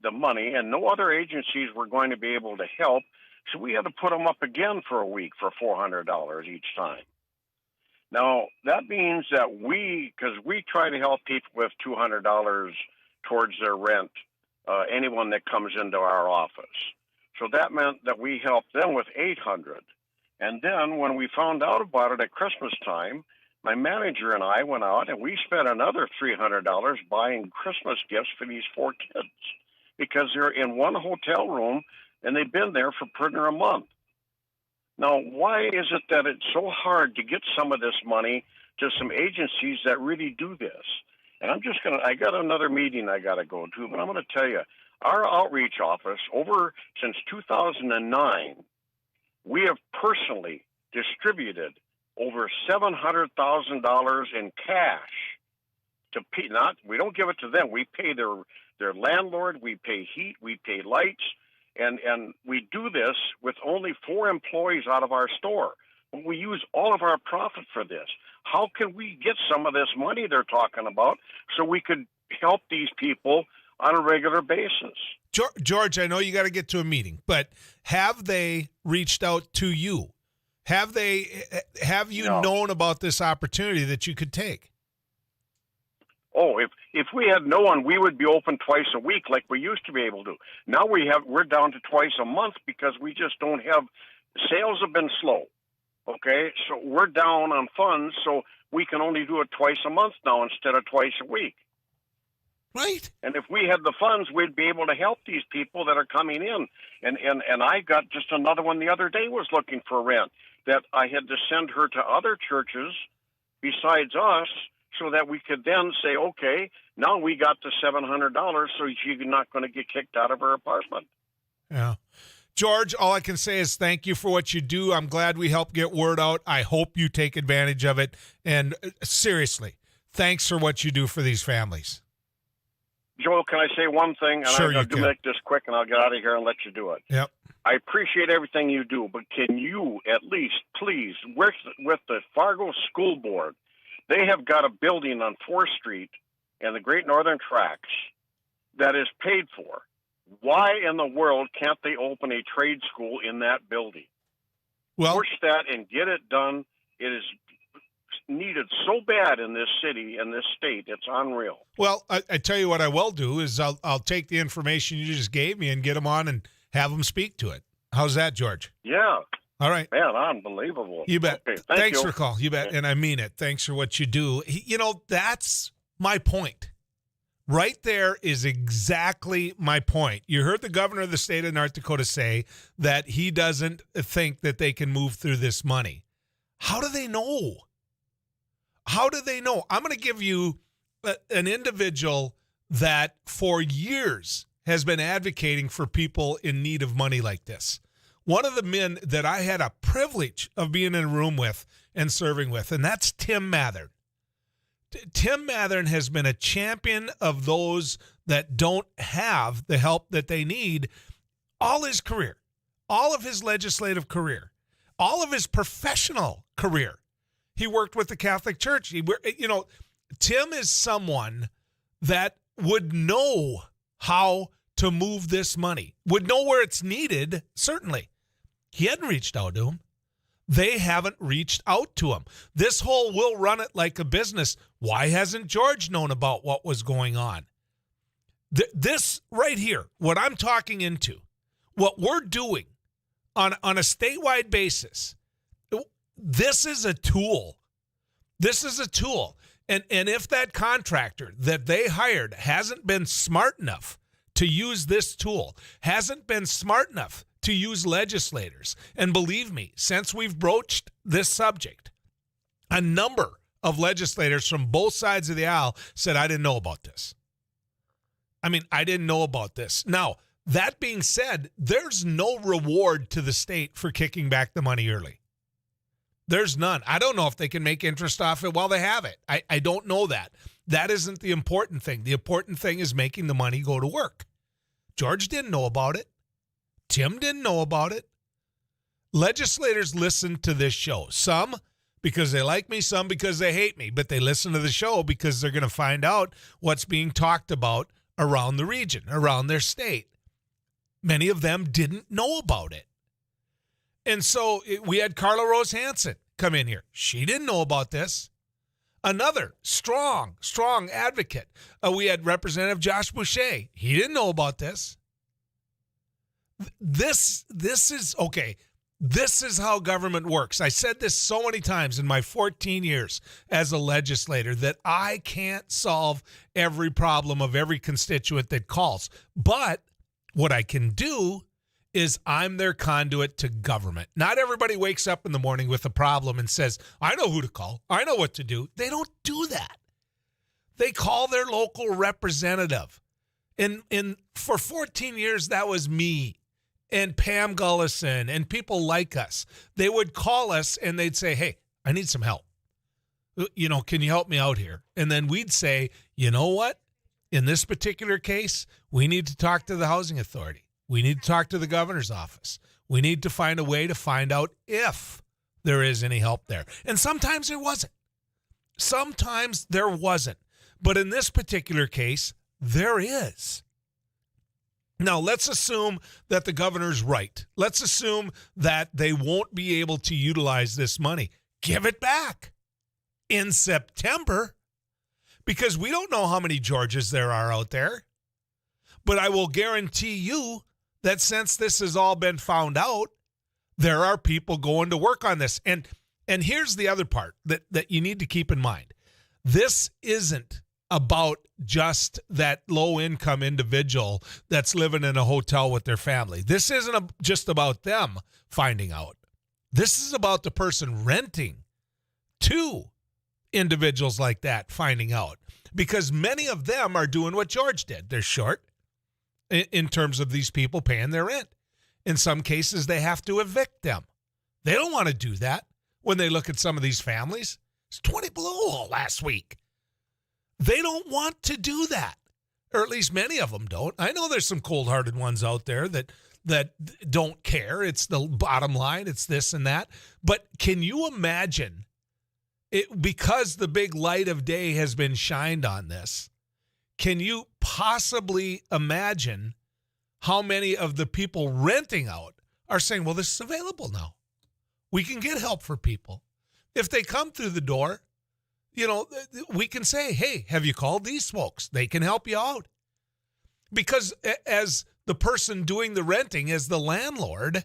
the money, and no other agencies were going to be able to help. So we had to put them up again for a week for $400 each time. Now, that means that because we try to help people with $200 towards their rent, anyone that comes into our office. So that meant that we helped them with $800. And then when we found out about it at Christmas time, my manager and I went out and we spent another $300 buying Christmas gifts for these 4 kids because they're in one hotel room and they've been there for pretty near a month. Now, why is it that it's so hard to get some of this money to some agencies that really do this? And I got another meeting I got to go to, but I'm going to tell you, our outreach office, since 2009, we have personally distributed over $700,000 in cash to we don't give it to them. We pay their landlord, we pay heat, we pay lights, and we do this with only 4 employees out of our store. But we use all of our profit for this. How can we get some of this money they're talking about so we could help these people on a regular basis? George, I know you got to get to a meeting, but have they reached out to you? Have you known about this opportunity that you could take? Oh, if we had known, we would be open twice a week like we used to be able to. Now we're down to twice a month because we just don't have, sales have been slow. Okay, so we're down on funds, so we can only do it twice a month now instead of twice a week. Right. And if we had the funds, we'd be able to help these people that are coming in. And I got just another one the other day was looking for rent that I had to send her to other churches besides us so that we could then say, okay, now we got the $700 so she's not going to get kicked out of her apartment. Yeah. George, all I can say is thank you for what you do. I'm glad we helped get word out. I hope you take advantage of it. And seriously, thanks for what you do for these families. Joel, can I say one thing? And Sure, I'll make this quick and I'll get out of here and let you do it. Yep. I appreciate everything you do, but can you at least, please, work with the Fargo School Board? They have got a building on 4th Street in the Great Northern Tracks that is paid for. Why in the world can't they open a trade school in that building? Well, push that and get it done. It is needed so bad in this city and this state. It's unreal. Well, I tell you what I will do is I'll take the information you just gave me and get them on and have them speak to it. How's that, George? Yeah. All right. Man, unbelievable. You bet. Okay, Thanks you. for the call. You bet. And I mean it. Thanks for what you do. That's my point. Right there is exactly my point. You heard the governor of the state of North Dakota say that he doesn't think that they can move through this money. How do they know? How do they know? I'm going to give you an individual that for years has been advocating for people in need of money like this. One of the men that I had a privilege of being in a room with and serving with, and that's Tim Mathern. Tim Mathern has been a champion of those that don't have the help that they need all his career, all of his legislative career, all of his professional career. He worked with the Catholic Church. Tim is someone that would know how to move this money, would know where it's needed, certainly. He hadn't reached out to him. They haven't reached out to him. This whole we'll run it like a business. Why hasn't George known about what was going on? This right here, what I'm talking into, what we're doing on a statewide basis, this is a tool. This is a tool. And if that contractor that they hired hasn't been smart enough to use this tool, hasn't been smart enough to use legislators, and believe me, since we've broached this subject, a number of legislators from both sides of the aisle said, I didn't know about this. I mean, I didn't know about this. Now, that being said, there's no reward to the state for kicking back the money early. There's none. I don't know if they can make interest off it while they have it. I don't know that. That isn't the important thing. The important thing is making the money go to work. George didn't know about it. Tim didn't know about it. Legislators listen to this show. Some because they like me, some because they hate me, but they listen to the show because they're going to find out what's being talked about around the region, around their state. Many of them didn't know about it. And so we had Carla Rose Hansen come in here. She didn't know about this. Another strong advocate. We had Representative Josh Boucher. He didn't know about this. This is, okay, this is how government works. I said this so many times in my 14 years as a legislator that I can't solve every problem of every constituent that calls. But what I can do is I'm their conduit to government. Not everybody wakes up in the morning with a problem and says, I know who to call. I know what to do. They don't do that. They call their local representative. And for 14 years, that was me and Pam Gullison and people like us. They would call us and they'd say, hey, I need some help. You know, can you help me out here? And then we'd say, you know what? In this particular case, we need to talk to the housing authority. We need to talk to the governor's office. We need to find a way to find out if there is any help there. And sometimes there wasn't. Sometimes there wasn't. But in this particular case, there is. Now, let's assume that the governor's right. Let's assume that they won't be able to utilize this money. Give it back in September, because we don't know how many Georges there are out there. But I will guarantee you that since this has all been found out, there are people going to work on this. And here's the other part that you need to keep in mind. This isn't about just that low-income individual that's living in a hotel with their family. This isn't just about them finding out. This is about the person renting to individuals like that finding out, because many of them are doing what George did. They're short in terms of these people paying their rent. In some cases, they have to evict them. They don't want to do that when they look at some of these families. It's 20 below last week. They don't want to do that, or at least many of them don't. I know there's some cold-hearted ones out there that don't care. It's the bottom line. It's this and that. But can you imagine, because the big light of day has been shined on this, can you possibly imagine how many of the people renting out are saying, well, this is available now. We can get help for people. If they come through the door, you know, we can say, hey, have you called these folks? They can help you out. Because as the person doing the renting, as the landlord,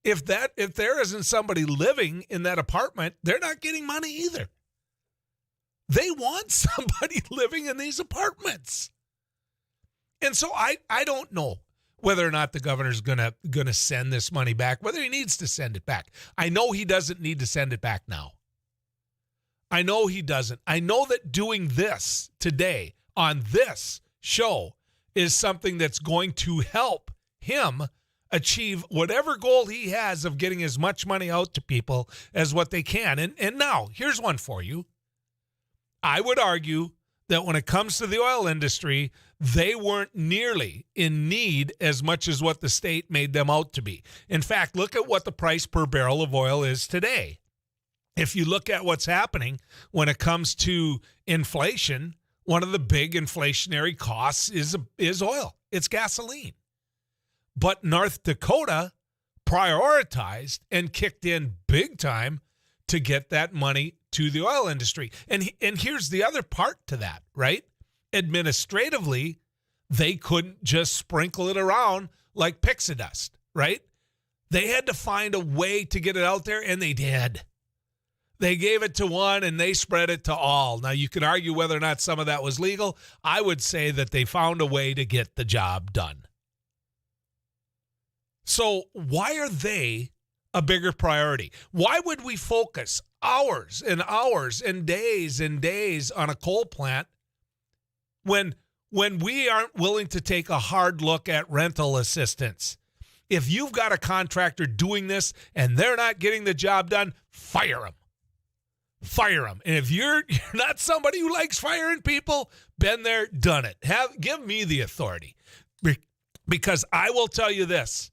if there isn't somebody living in that apartment, they're not getting money either. They want somebody living in these apartments. And so I don't know whether or not the governor's gonna send this money back, whether he needs to send it back. I know he doesn't need to send it back now. I know he doesn't. I know that doing this today on this show is something that's going to help him achieve whatever goal he has of getting as much money out to people as what they can. And now, here's one for you. I would argue that when it comes to the oil industry, they weren't nearly in need as much as what the state made them out to be. In fact, look at what the price per barrel of oil is today. If you look at what's happening when it comes to inflation, one of the big inflationary costs is oil. It's gasoline. But North Dakota prioritized and kicked in big time to get that money to the oil industry. And here's the other part to that, right? Administratively, they couldn't just sprinkle it around like pixie dust, right? They had to find a way to get it out there, and they did. They gave it to one, and they spread it to all. Now, you can argue whether or not some of that was legal. I would say that they found a way to get the job done. So why are they a bigger priority? Why would we focus hours and hours and days on a coal plant when we aren't willing to take a hard look at rental assistance? If you've got a contractor doing this and they're not getting the job done, fire them. Fire them. And if you're not somebody who likes firing people, been there, done it. Give me the authority. Because I will tell you this,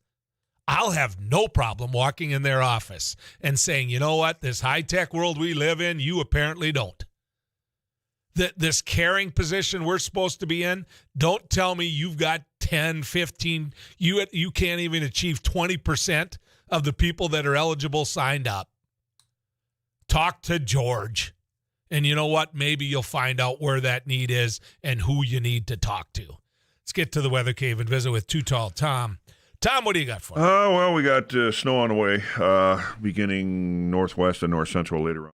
I'll have no problem walking in their office and saying, you know what, this high-tech world we live in, you apparently don't. This caring position we're supposed to be in, don't tell me you've got 10, 15, you can't even achieve 20% of the people that are eligible signed up. Talk to George. And you know what? Maybe you'll find out where that need is and who you need to talk to. Let's get to the Weather Cave and visit with Too Tall Tom. Tom, what do you got for us? Well, we got snow on the way, beginning northwest and north central later on.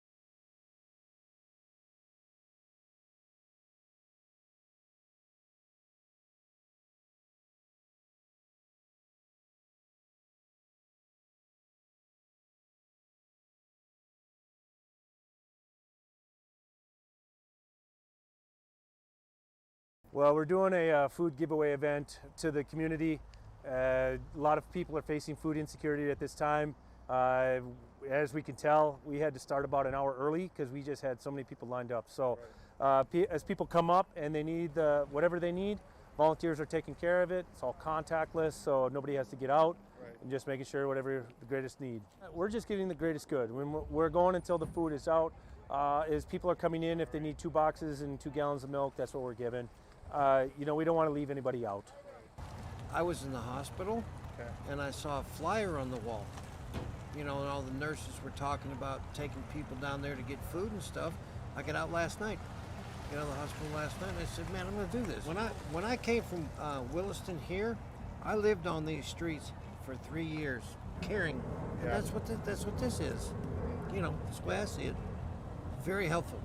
Well, we're doing a food giveaway event to the community. A lot of people are facing food insecurity at this time. As we can tell, we had to start about an hour early because we just had so many people lined up. So as people come up and they need whatever they need, volunteers are taking care of it. It's all contactless, so nobody has to get out. And just making sure whatever the greatest need. We're just getting the greatest good. We're going until the food is out. As people are coming in, if they need 2 boxes and 2 gallons of milk, that's what we're giving. We don't want to leave anybody out. I was in the hospital, and I saw a flyer on the wall. And all the nurses were talking about taking people down there to get food and stuff. I got out last night. Got out of the hospital last night, and I said, man, I'm going to do this. When I came from Williston here, I lived on these streets for 3 years, caring. And that's what this is. That's the way I see it. Very helpful.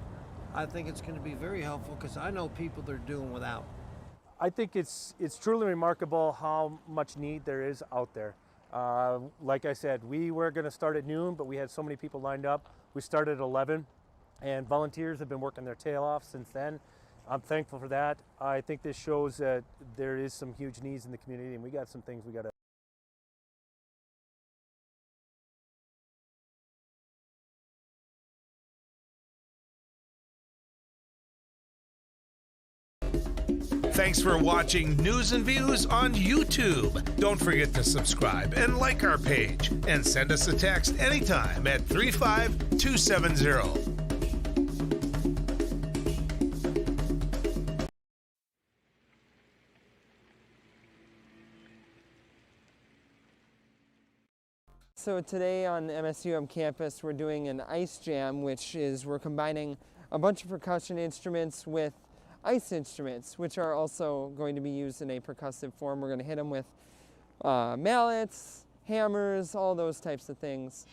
I think it's going to be very helpful because I know people that are doing without. I think it's truly remarkable how much need there is out there. Like I said, we were going to start at noon, but we had so many people lined up. We started at 11, and volunteers have been working their tail off since then. I'm thankful for that. I think this shows that there is some huge needs in the community, and we got some things we got to. Thanks for watching News and Views on YouTube. Don't forget to subscribe and like our page, and send us a text anytime at 35270. So today on MSUM campus, we're doing an ice jam, which is we're combining a bunch of percussion instruments with ice instruments, which are also going to be used in a percussive form. We're going to hit them with mallets, hammers, all those types of things.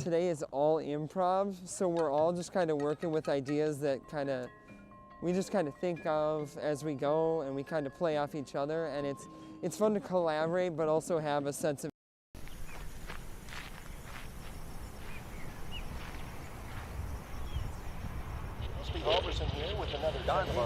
Today is all improv, so we're all just kind of working with ideas that we just kind of think of as we go, and we kind of play off each other, and it's fun to collaborate but also have a sense of Steve Halverson here with another Untitled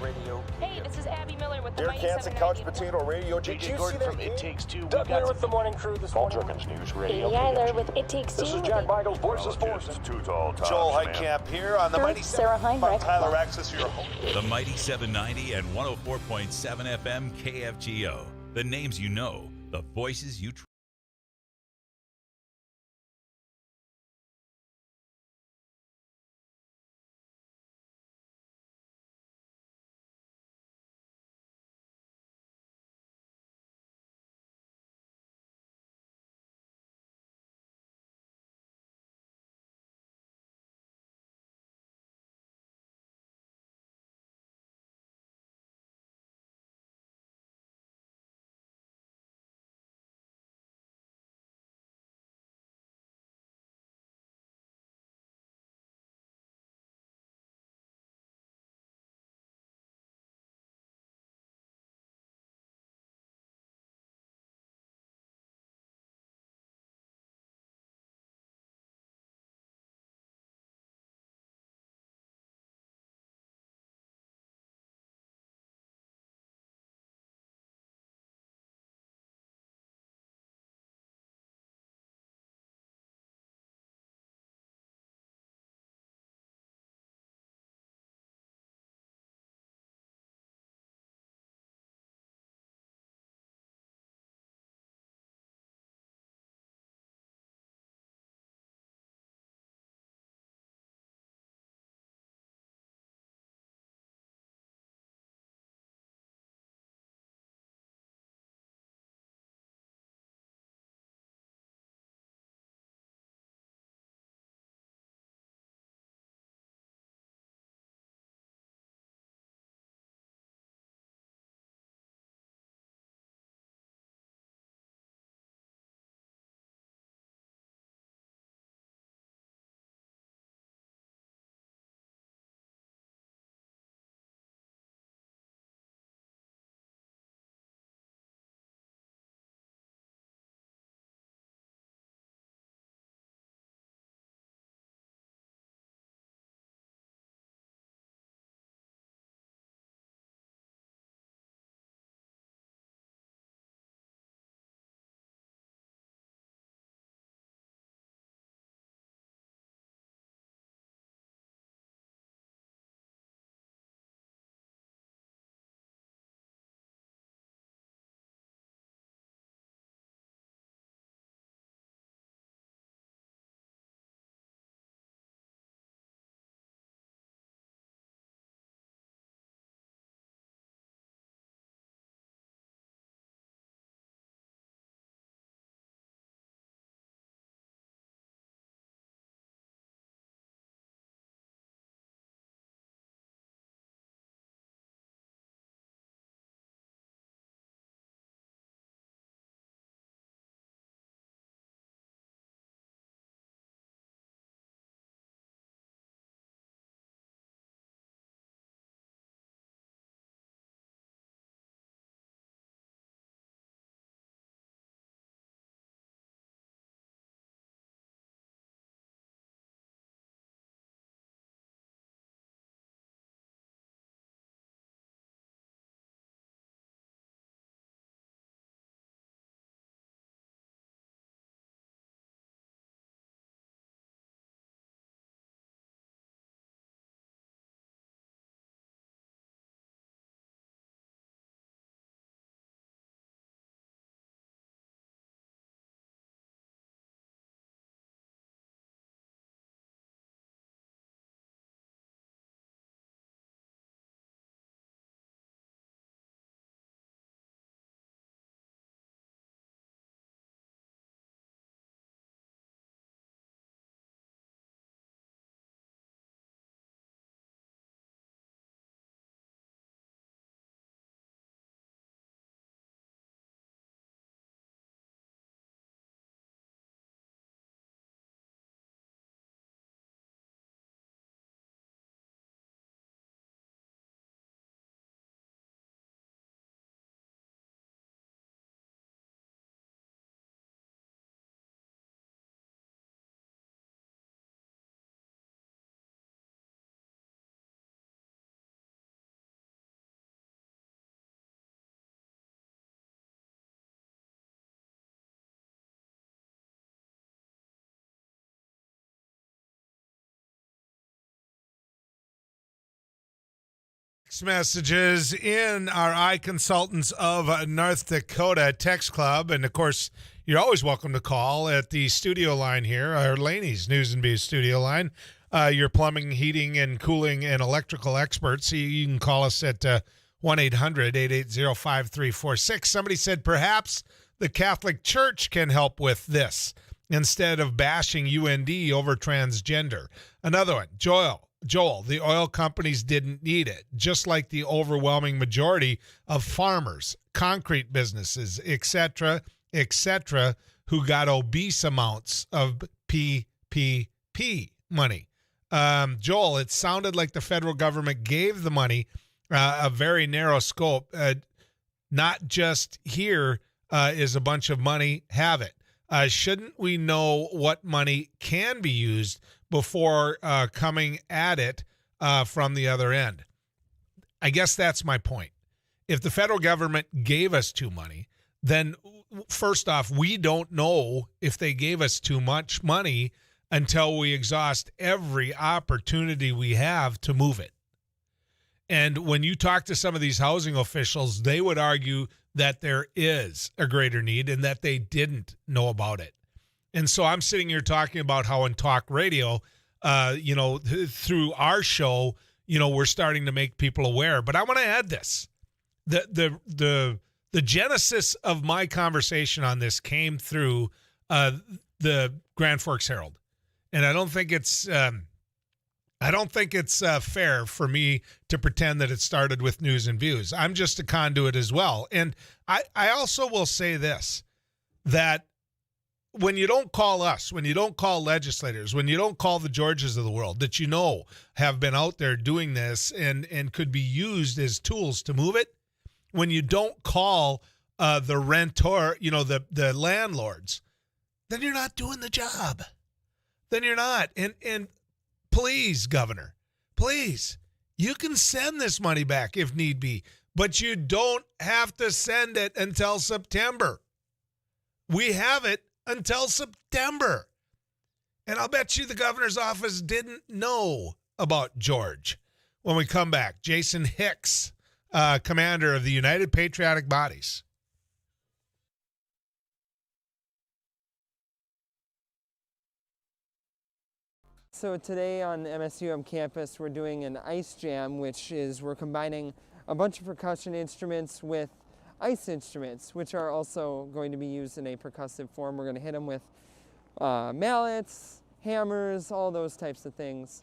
Radio. Hey, this is Abby Miller with the Derek Mighty Hansen, 790 Couch and Potato Radio. Did JJ you Gordon see from that It game? Takes Two. Doug Burgum with the morning crew this Paul morning. Jerkins News Radio. Bailey Eiler with It Takes Two. This is Jack Michaels, Voices Forces. Too tall, Joel Heitkamp here on the Mighty Sarah Heinrich. Tyler Axis, your host. The Mighty 790 and 104.7 FM KFGO. The names you know, the voices you trust. text messages in our Eye Consultants of North Dakota text club. And, of course, you're always welcome to call at the studio line here, our Laney's News and Views studio line. Your plumbing, heating, and cooling and electrical experts. You can call us at 1-800-880-5346. Somebody said perhaps the Catholic Church can help with this instead of bashing UND over transgender. Another one, Joel, the oil companies didn't need it, just like the overwhelming majority of farmers, concrete businesses, etc., who got obese amounts of PPP money. Joel, it sounded like the federal government gave the money a very narrow scope. Not just here is a bunch of money, have it. Shouldn't we know what money can be used before coming at it from the other end? I guess that's my point. If the federal government gave us too money, then first off, we don't know if they gave us too much money until we exhaust every opportunity we have to move it. And when you talk to some of these housing officials, they would argue that there is a greater need and that they didn't know about it. And so I'm sitting here talking about how in talk radio, through our show, we're starting to make people aware. But I want to add this. The genesis of my conversation on this came through the Grand Forks Herald. And I don't think it's fair for me to pretend that it started with News and Views. I'm just a conduit as well. And I also will say this, that when you don't call us, when you don't call legislators, when you don't call the Georges of the world that have been out there doing this and could be used as tools to move it, when you don't call the rentor, the landlords, then you're not doing the job. Then you're not. And please, Governor, please, you can send this money back if need be, but you don't have to send it until September. We have it until September. And I'll bet you the governor's office didn't know about George. When we come back, Jason Hicks, commander of the United Patriotic Bodies. So today on MSUM campus, we're doing an ice jam, which is we're combining a bunch of percussion instruments with ice instruments, which are also going to be used in a percussive form. We're going to hit them with mallets, hammers, all those types of things.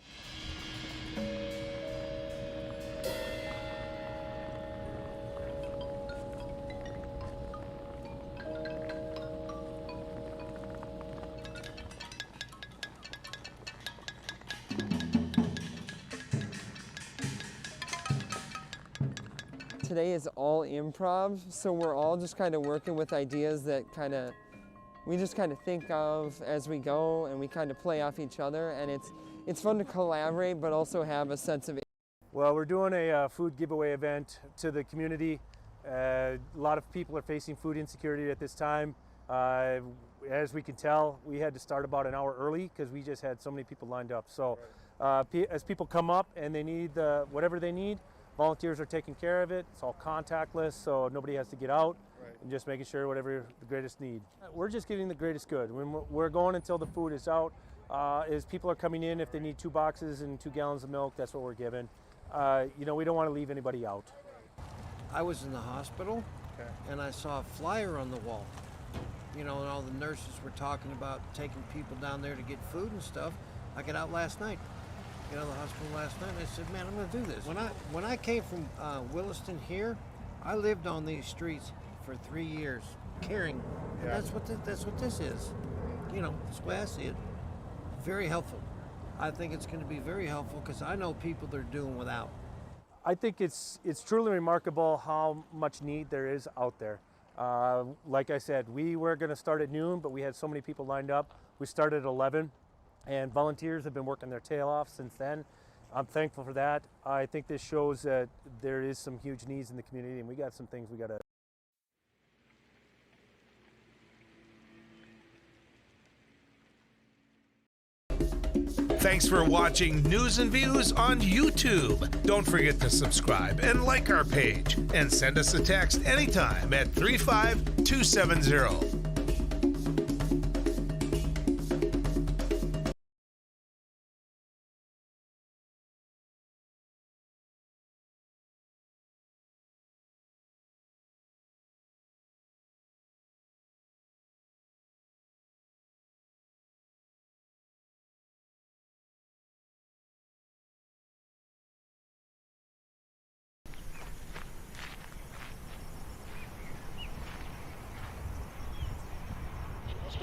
Today is all improv, so we're all just kind of working with ideas that we just kind of think of as we go, and we kind of play off each other, and it's fun to collaborate but also have a sense of. Well, we're doing a food giveaway event to the community. A lot of people are facing food insecurity at this time. As we can tell, we had to start about an hour early because we just had so many people lined up. So as people come up and they need whatever they need, volunteers are taking care of it. It's all contactless, so nobody has to get out. Right. And just making sure whatever the greatest need. We're just giving the greatest good. When we're going until the food is out. As people are coming in, if they need 2 boxes and 2 gallons of milk, that's what we're giving. We don't want to leave anybody out. I was in the hospital, and I saw a flyer on the wall. And all the nurses were talking about taking people down there to get food and stuff. I got out last night. The hospital last night, and I said, man, I'm going to do this. When I came from Williston here, I lived on these streets for 3 years, caring. And that's what this is. That's the way I see it. Very helpful. I think it's going to be very helpful because I know people that are doing without. I think it's truly remarkable how much need there is out there. Like I said, we were going to start at noon, but we had so many people lined up. We started at 11. And volunteers have been working their tail off since then. I'm thankful for that. I think this shows that there is some huge needs in the community, and we got some things we got to. Thanks for watching News and Views on YouTube. Don't forget to subscribe and like our page. And send us a text anytime at 35270.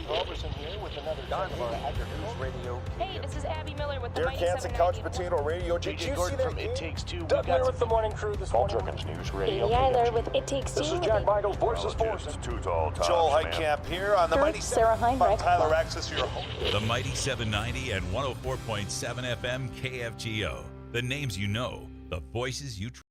Roberson here with another Dynamite Agri-News Radio. Hey, this is Abby Miller with the Derek Mighty Hansen, 790. Couch Potato Radio. Did you see that from It Takes Two. Doug Burgum with the morning crew this morning. Dragons News Radio. Amy Eiler with It Takes Two. This is Jack Michaels, Voices Force. Too tall, tops, Joel man. Heitkamp here on the Mighty Sarah Heinrich. Tyler Axis, your host. The Mighty 790 and 104.7 FM KFGO. The names you know, the voices you trust.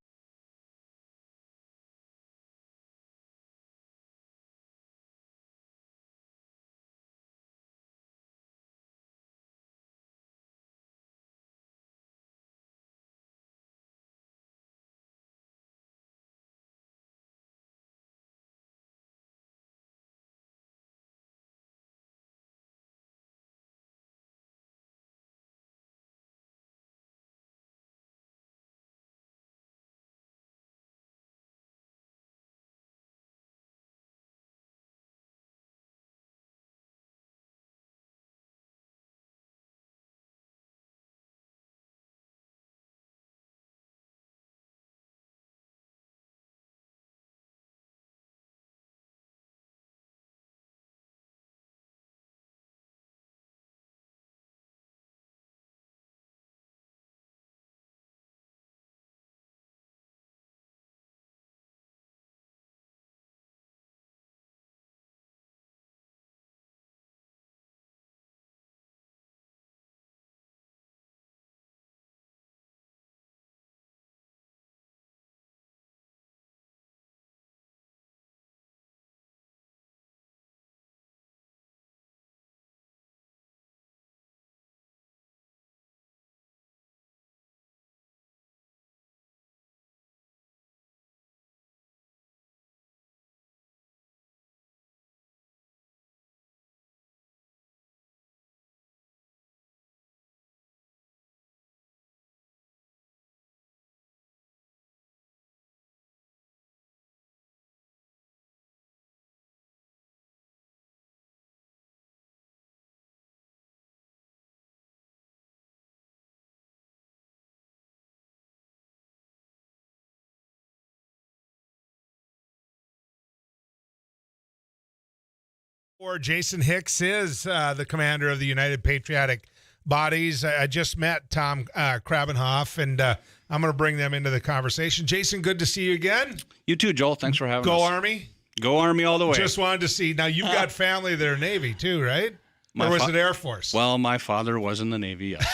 Or Jason Hicks is the commander of the United Patriotic Bodies. I just met Tom Krabenhoff, and I'm going to bring them into the conversation. Jason, good to see you again. You too, Joel. Thanks for having us. Go Army. Go Army all the way. Just wanted to see. Now, you've got family that are Navy too, right? Or was it Air Force? Well, my father was in the Navy, yes.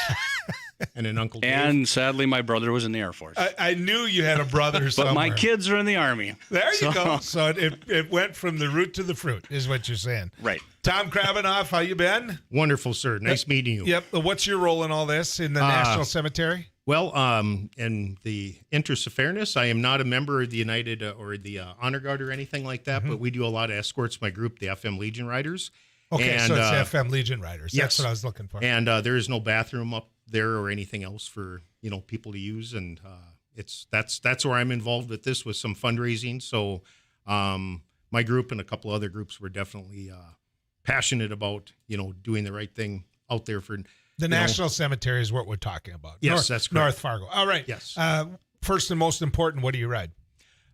And an Uncle Dave. And sadly, my brother was in the Air Force. I knew you had a brother somewhere. But my kids are in the Army. There you go. So it went from the root to the fruit, is what you're saying. Right. Tom Krabenhoff, how you been? Wonderful, sir. Nice meeting you. Yep. What's your role in all this in the National Cemetery? Well, in the interest of fairness, I am not a member of the United or the Honor Guard or anything like that, but we do a lot of escorts. My group, the FM Legion Riders. Okay, and, so it's FM Legion Riders. That's what I was looking for. And there is no bathroom up there or anything else for people to use, and that's where I'm involved with this, with some fundraising. So my group and a couple other groups were definitely passionate about doing the right thing out there for the National Cemetery is what we're talking about. Yes, that's correct. North Fargo. All right. Yes. First and most important, what do you ride?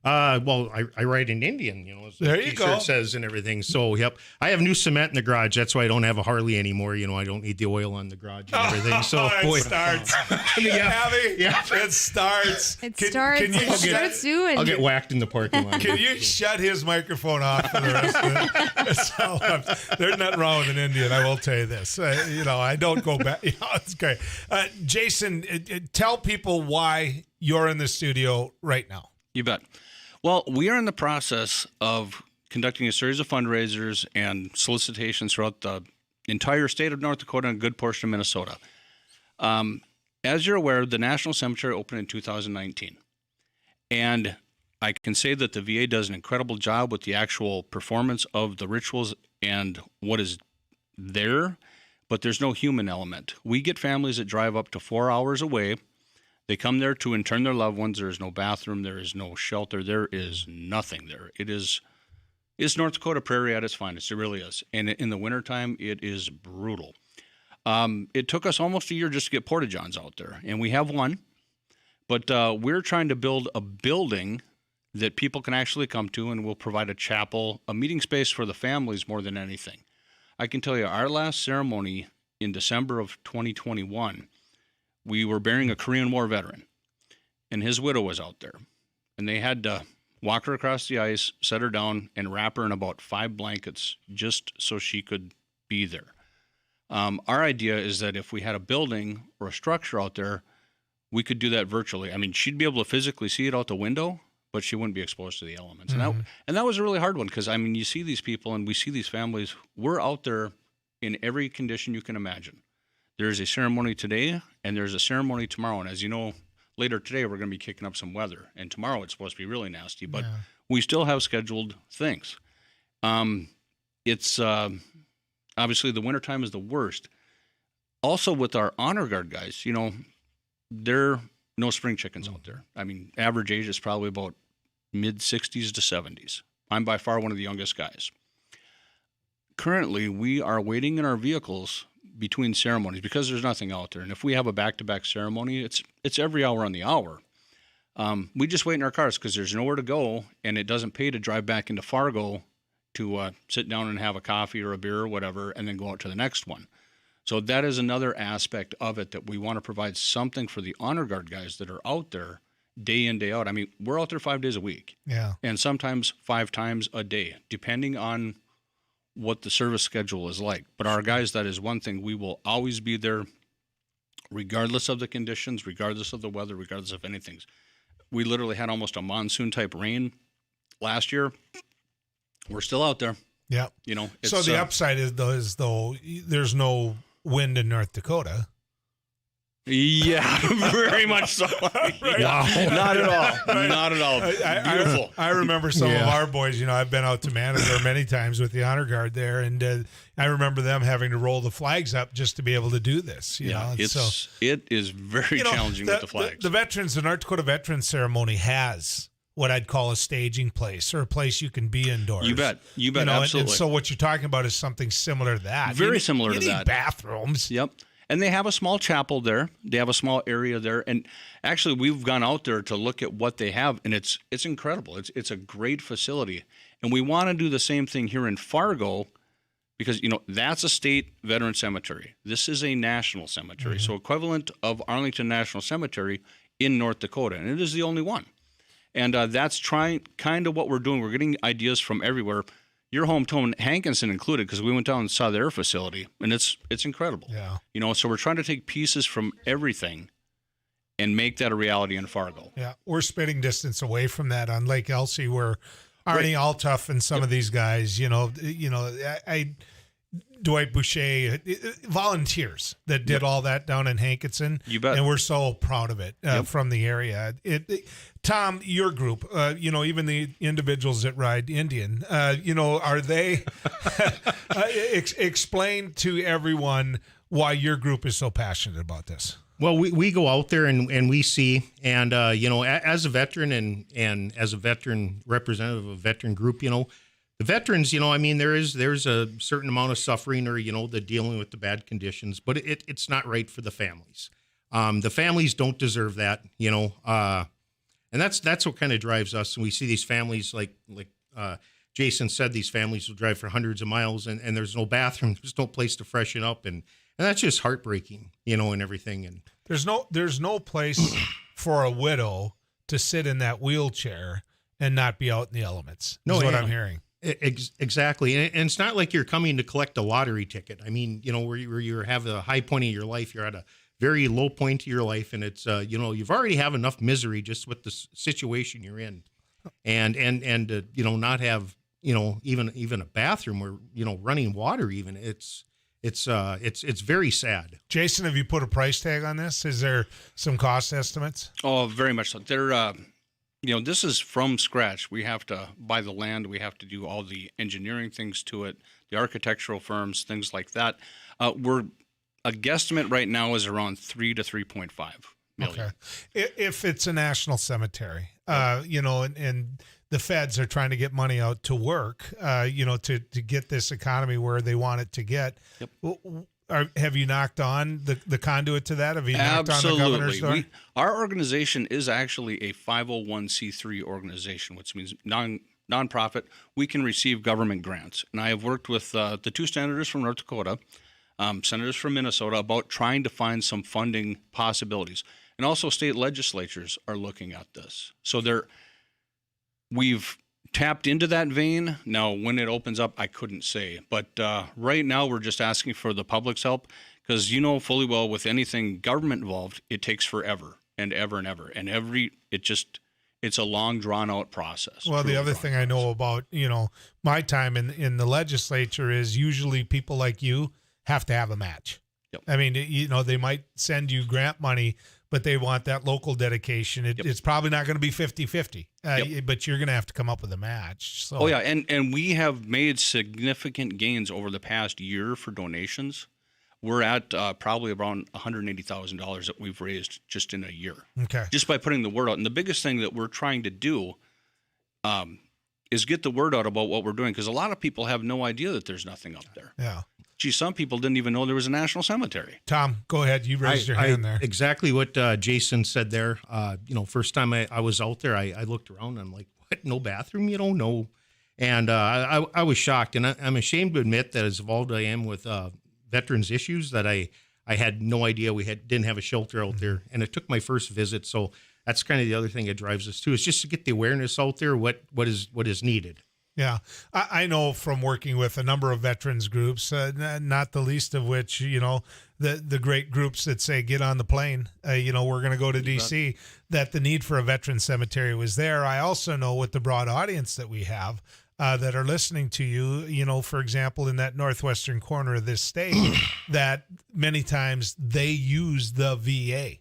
Well, I ride an Indian, as the T-shirt says and everything. So, yep. I have new cement in the garage. That's why I don't have a Harley anymore. I don't need the oil on the garage and everything. So, it starts. Abby, it starts. It starts soon. I'll get whacked in the parking lot. Can you shut his microphone off for the rest of it? There's nothing wrong with an Indian, I will tell you this. I don't go back. It's great. Jason, tell people why you're in the studio right now. You bet. Well, we are in the process of conducting a series of fundraisers and solicitations throughout the entire state of North Dakota and a good portion of Minnesota. As you're aware, the National Cemetery opened in 2019. And I can say that the VA does an incredible job with the actual performance of the rituals and what is there, but there's no human element. We get families that drive up to 4 hours away. They come there to intern their loved ones. There is no bathroom. There is no shelter. There is nothing there. It's North Dakota prairie at its finest. It really is. And in the wintertime, it is brutal. It took us almost a year just to get porta-johns out there, and we have one. But we're trying to build a building that people can actually come to, and we'll provide a chapel, a meeting space for the families more than anything. I can tell you, our last ceremony in December of 2021, we were burying a Korean War veteran, and his widow was out there. And they had to walk her across the ice, set her down, and wrap her in about 5 blankets just so she could be there. Our idea is that if we had a building or a structure out there, we could do that virtually. I mean, she'd be able to physically see it out the window, but she wouldn't be exposed to the elements. Mm-hmm. And that was a really hard one because, I mean, you see these people and we see these families. We're out there in every condition you can imagine. There's a ceremony today and there's a ceremony tomorrow. And as you know, later today, we're going to be kicking up some weather. And tomorrow it's supposed to be really nasty, but we still have scheduled things. It's obviously the wintertime is the worst. Also with our honor guard guys, you know, there are no spring chickens out there. I mean, average age is probably about mid-60s to 70s. I'm by far one of the youngest guys. Currently, we are waiting in our vehicles between ceremonies because there's nothing out there. And if we have a back-to-back ceremony, it's every hour on the hour. We just wait in our cars because there's nowhere to go, and it doesn't pay to drive back into Fargo to sit down and have a coffee or a beer or whatever and then go out to the next one. So that is another aspect of it that we want to provide something for the honor guard guys that are out there day in, day out. I mean, we're out there 5 days a week. Yeah. And sometimes 5 times a day, depending on what the service schedule is like. But our guys, that is one thing. We will always be there regardless of the conditions, regardless of the weather, regardless of anything. We literally had almost a monsoon-type rain last year. We're still out there. Yeah. You know, so the upside is though there's no wind in North Dakota. Yeah, very much so. Yeah. Not at all. Not at all. Beautiful. I remember some of our boys, you know, I've been out to Manitoba many times with the honor guard there, and I remember them having to roll the flags up just to be able to do this. You know? It is very challenging with the flags. The North Dakota Veterans Ceremony has what I'd call a staging place or a place you can be indoors. You bet. You bet, absolutely. And so what you're talking about is something similar to that. Very similar to that. Bathrooms. Yep. And they have a small chapel there. They have a small area there. And actually, we've gone out there to look at what they have, and it's incredible. It's a great facility. And we want to do the same thing here in Fargo because, you know, that's a state veteran cemetery. This is a national cemetery. Mm-hmm. So equivalent of Arlington National Cemetery in North Dakota. And it is the only one. And that's kind of what we're doing. We're getting ideas from everywhere. Your hometown, Hankinson included, because we went down and saw their facility, and it's incredible. Yeah. You know, so we're trying to take pieces from everything and make that a reality in Fargo. Yeah, we're spitting distance away from that on Lake Elsie, where Arnie Altuff and some of these guys, Dwight Boucher, volunteers that did all that down in Hankinson. You bet. And we're so proud of it from the area. Tom, your group, even the individuals that ride Indian, are they explain to everyone why your group is so passionate about this? Well, we go out there and we see, and as a veteran and as a veteran representative of a veteran group, the veterans, there's a certain amount of suffering or, the dealing with the bad conditions, but it's not right for the families. The families don't deserve that, and that's what kind of drives us. And we see these families like Jason said, these families will drive for hundreds of miles and there's no bathroom, there's no place to freshen up. And that's just heartbreaking, and everything. And there's no place for a widow to sit in that wheelchair and not be out in the elements. Is what I'm hearing. Exactly. And it's not like you're coming to collect a lottery ticket. I mean, where you have a high point of your life, you're at a very low point of your life. And it's, you've already have enough misery just with the situation you're in. And not have, even a bathroom or, running water even. it's very sad. Jason, have you put a price tag on this? Is there some cost estimates? Oh, very much so. They're, this is from scratch. We have to buy the land. We have to do all the engineering things to it, the architectural firms, things like that. A guesstimate right now is around 3 to 3.5 million. Okay. If it's a national cemetery, and the feds are trying to get money out to work, to get this economy where they want it to get. Yep. Have you knocked on the conduit to that? Have you knocked on the governor's door? Our organization is actually a 501c3 organization, which means nonprofit. We can receive government grants. And I have worked with the 2 senators from North Dakota, senators from Minnesota, about trying to find some funding possibilities. And also state legislatures are looking at this. So we've tapped into that vein. Now, when it opens up, I couldn't say. But right now, we're just asking for the public's help because you know fully well with anything government involved, it takes forever and ever and ever. And it's a long, drawn-out process. Well, the other thing I know about, my time in the legislature is usually people like you have to have a match. Yep. I mean, they might send you grant money, but they want that local dedication. It's probably not going to be 50-50, but you're going to have to come up with a match. So. Oh, yeah, and we have made significant gains over the past year for donations. We're at probably around $180,000 that we've raised just in a year. Okay. Just by putting the word out. And the biggest thing that we're trying to do is get the word out about what we're doing because a lot of people have no idea that there's nothing up there. Yeah. Gee, some people didn't even know there was a national cemetery. Tom, go ahead. You raised your hand there. Exactly what Jason said there. First time I was out there, I looked around and I'm like, what? No bathroom? No. And I was shocked. And I'm ashamed to admit that as involved I am with veterans issues that I had no idea we didn't have a shelter out there. And it took my first visit. So that's kind of the other thing that drives us too, is just to get the awareness out there, what is needed. Yeah, I know from working with a number of veterans groups, not the least of which, the great groups that say, get on the plane, we're going to go to D.C., that the need for a veteran cemetery was there. I also know with the broad audience that we have that are listening to you, for example, in that northwestern corner of this state, that many times they use the VA.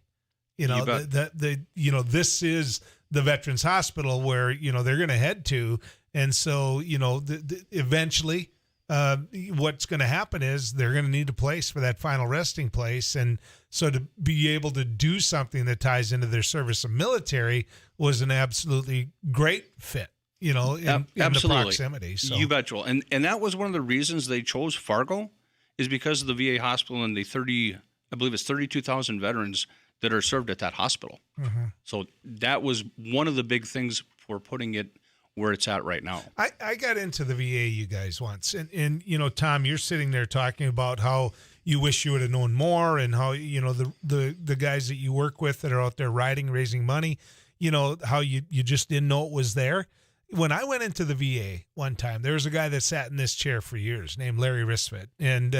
This is the Veterans Hospital where, they're going to head to. And so, eventually what's going to happen is they're going to need a place for that final resting place. And so to be able to do something that ties into their service of military was an absolutely great fit, in the proximity. So. You bet, Joel. And that was one of the reasons they chose Fargo is because of the VA hospital and the 32,000 veterans that are served at that hospital. Mm-hmm. So that was one of the big things for putting it where it's at right now. I got into the VA, you guys, once. And Tom, you're sitting there talking about how you wish you would have known more and how, the guys that you work with that are out there raising money, how you just didn't know it was there. When I went into the VA one time, there was a guy that sat in this chair for years named Larry Risfit. And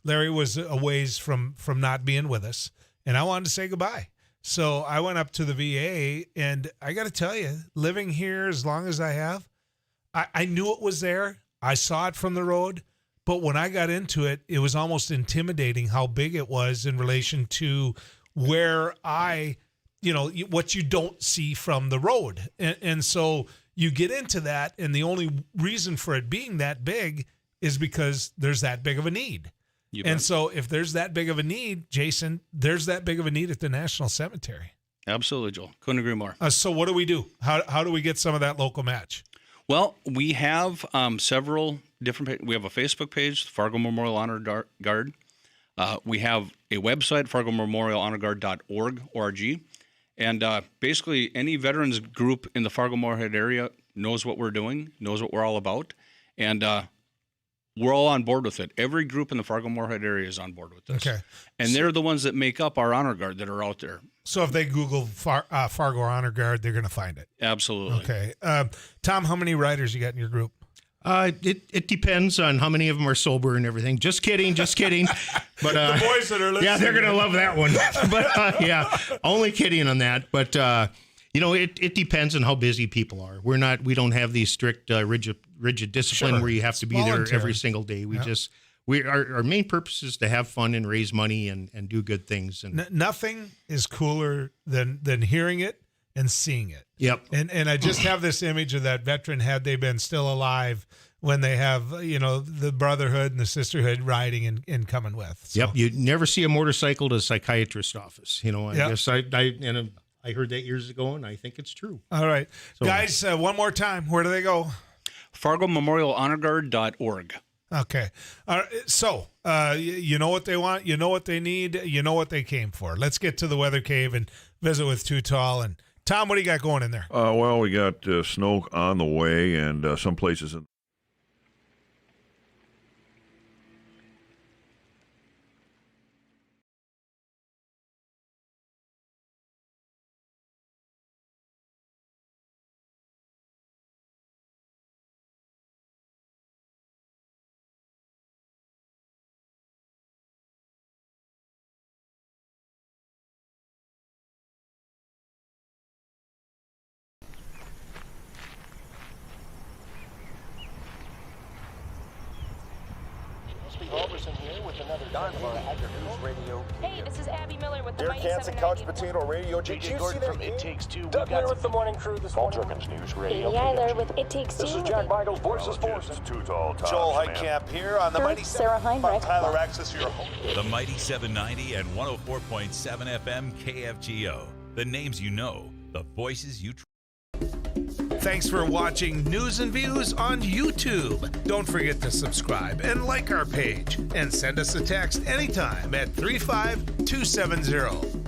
Larry was a ways from not being with us. And I wanted to say goodbye. So I went up to the VA, and I got to tell you, living here as long as I have, I knew it was there. I saw it from the road. But when I got into it, it was almost intimidating how big it was in relation to where what you don't see from the road. And so you get into that, and the only reason for it being that big is because there's that big of a need. And so if there's that big of a need, Jason, there's that big of a need at the National Cemetery. Absolutely, Joel. Couldn't agree more. So what do we do? How do we get some of that local match? Well, we have several different. We have a Facebook page, Fargo Memorial Honor Guard. We have a website, fargomemorialhonorguard.org. And basically, any veterans group in the Fargo-Moorhead area knows what we're doing, knows what we're all about. And we're all on board with it. Every group in the Fargo-Moorhead area is on board with this. Okay. And they're the ones that make up our honor guard that are out there. So if they Google Fargo Honor Guard, they're going to find it. Absolutely. Okay. Tom, how many riders you got in your group? It depends on how many of them are sober and everything. Just kidding. But the boys that are listening, yeah, they're going to love that one. But yeah, only kidding on that. But it depends on how busy people are. We don't have these strict rigid discipline where you have to be there every single day. We our main purpose is to have fun and raise money and do good things. And nothing is cooler than hearing it and seeing it. Yep. And I just have this image of that veteran, had they been still alive, when they have, the brotherhood and the sisterhood riding and coming with. So. Yep. You never see a motorcycle to a psychiatrist office. I guess I heard that years ago, and I think it's true. All right. So, guys, one more time. Where do they go? FargoMemorialHonorGuard.org. Okay. So, you know what they want, you know what they need, you know what they came for. Let's get to the weather cave and visit with Too Tall. And Tom, what do you got going in there? Well, we got snow on the way, and some places in Roberson here with another Dynamite News Radio. Hey, this is Abby Miller with the Derek Mighty Hansen, 790. Couch Potato Radio. Did you see that? It Takes Two. Doug Burgum with the morning crew this morning. News Amy Eiler with It Takes Two. This is Jack Michaels, Voices Forces. Too tall. Joel Heitkamp here on the Mighty Sarah Heinrich. Tyler Access, your home. The Mighty 790 and 104.7 FM KFGO. The names you know, the voices you trust. Thanks for watching News and Views on YouTube. Don't forget to subscribe and like our page, and send us a text anytime at 35270.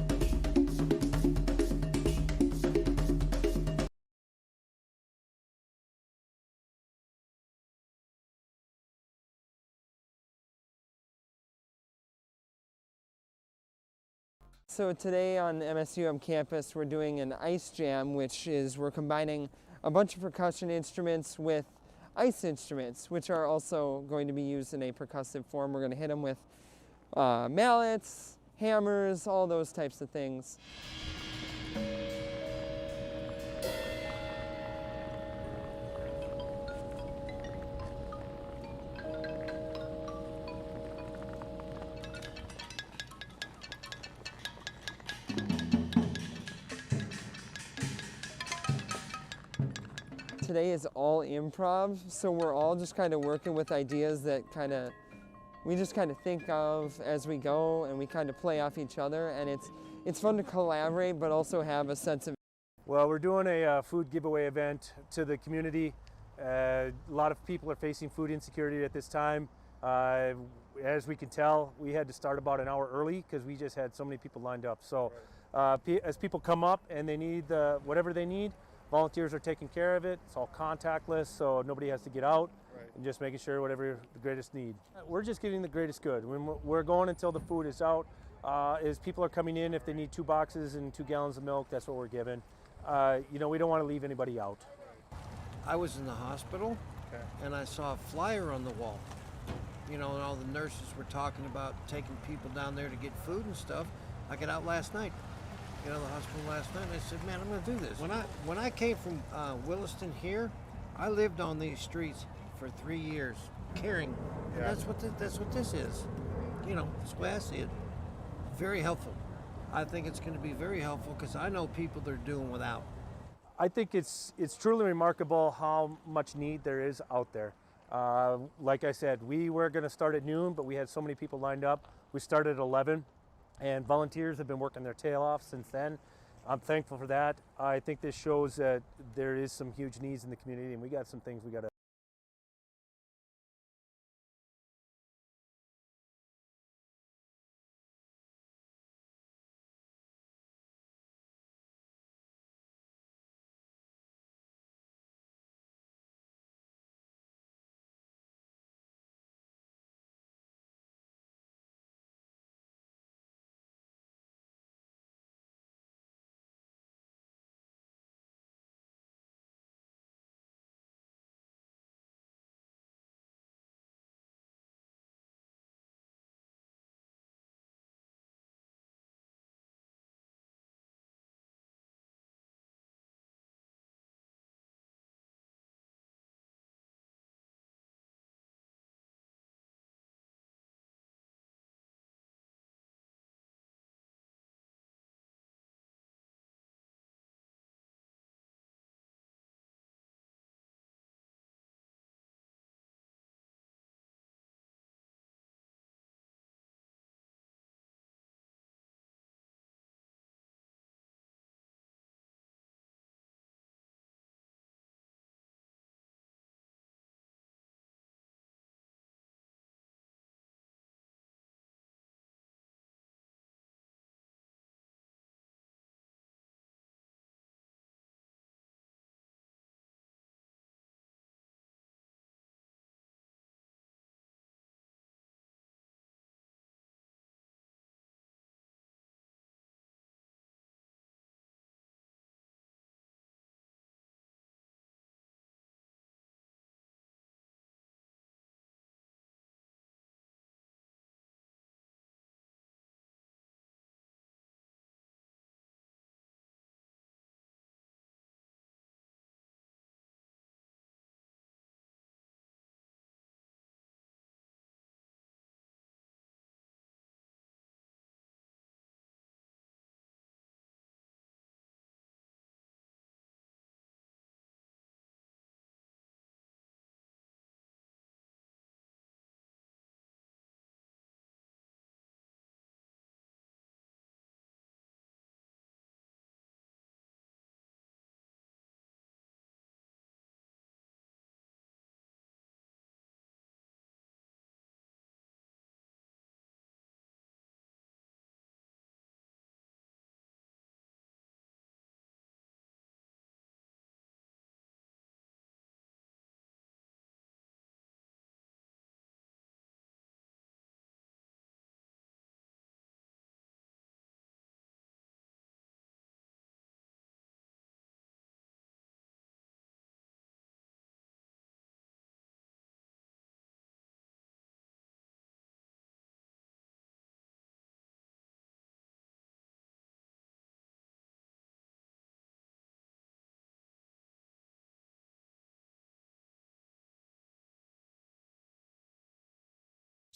So today on MSUM campus, we're doing an ice jam, which is we're combining a bunch of percussion instruments with ice instruments, which are also going to be used in a percussive form. We're going to hit them with mallets, hammers, all those types of things. Today is all improv, so we're all just kind of working with ideas that we just kind of think of as we go, and we kind of play off each other, and it's fun to collaborate, but also have a sense of. Well, we're doing a food giveaway event to the community. A lot of people are facing food insecurity at this time. As we can tell, we had to start about an hour early because we just had so many people lined up. So as people come up and they need whatever they need, volunteers are taking care of it. It's all contactless, so nobody has to get out, and just making sure whatever the greatest need. We're just getting the greatest good. We're going until the food is out. As people are coming in, if they need 2 boxes and 2 gallons of milk, that's what we're giving. We don't want to leave anybody out. I was in the hospital, and I saw a flyer on the wall. And all the nurses were talking about taking people down there to get food and stuff. I got out last night. The hospital last night, and I said, man, I'm going to do this. When I came from Williston here, I lived on these streets for 3 years, caring. And that's what this is. That's the way I see it. Very helpful. I think it's going to be very helpful because I know people that are doing without. I think it's truly remarkable how much need there is out there. Like I said, we were going to start at noon, but we had so many people lined up. We started at 11. And volunteers have been working their tail off since then. I'm thankful for that. I think this shows that there is some huge needs in the community, and we got some things we got to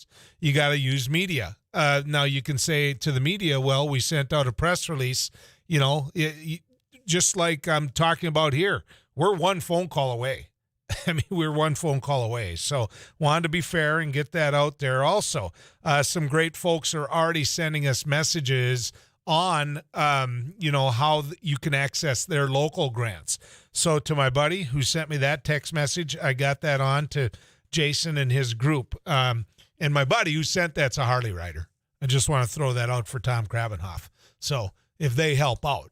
posts. You got to use media. Now you can say to the media, well, we sent out a press release, just like I'm talking about here. We're one phone call away. I mean, we're one phone call away. So wanted to be fair and get that out there also. Some great folks are already sending us messages on, how you can access their local grants. So to my buddy who sent me that text message, I got that on to Jason and his group. And my buddy who sent that's a Harley rider. I just want to throw that out for Tom Krabenhoff. So if they help out,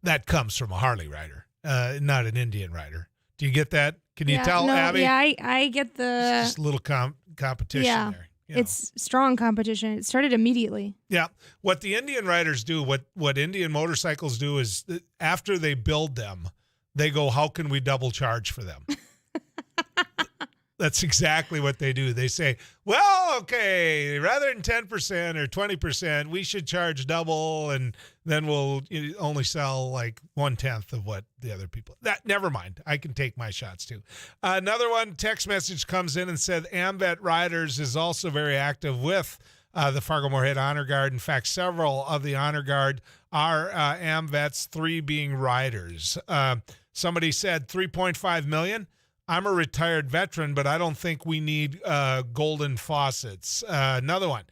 that comes from a Harley rider, not an Indian rider. Do you get that? Can you tell, Abby? Yeah, I get the... It's just a little competition there. It's strong competition. It started immediately. Yeah. What the Indian riders do, what Indian motorcycles do is after they build them, they go, how can we double charge for them? That's exactly what they do. They say, well, okay, rather than 10% or 20%, we should charge double, and then we'll only sell like 1/10 of what the other people. Never mind. I can take my shots too. Another one, text message comes in and said, AMVET Riders is also very active with the Fargo-Moorhead Honor Guard. In fact, several of the Honor Guard are AMVETs, 3 being riders. Somebody said $3.5 million. I'm a retired veteran, but I don't think we need golden faucets. Another one.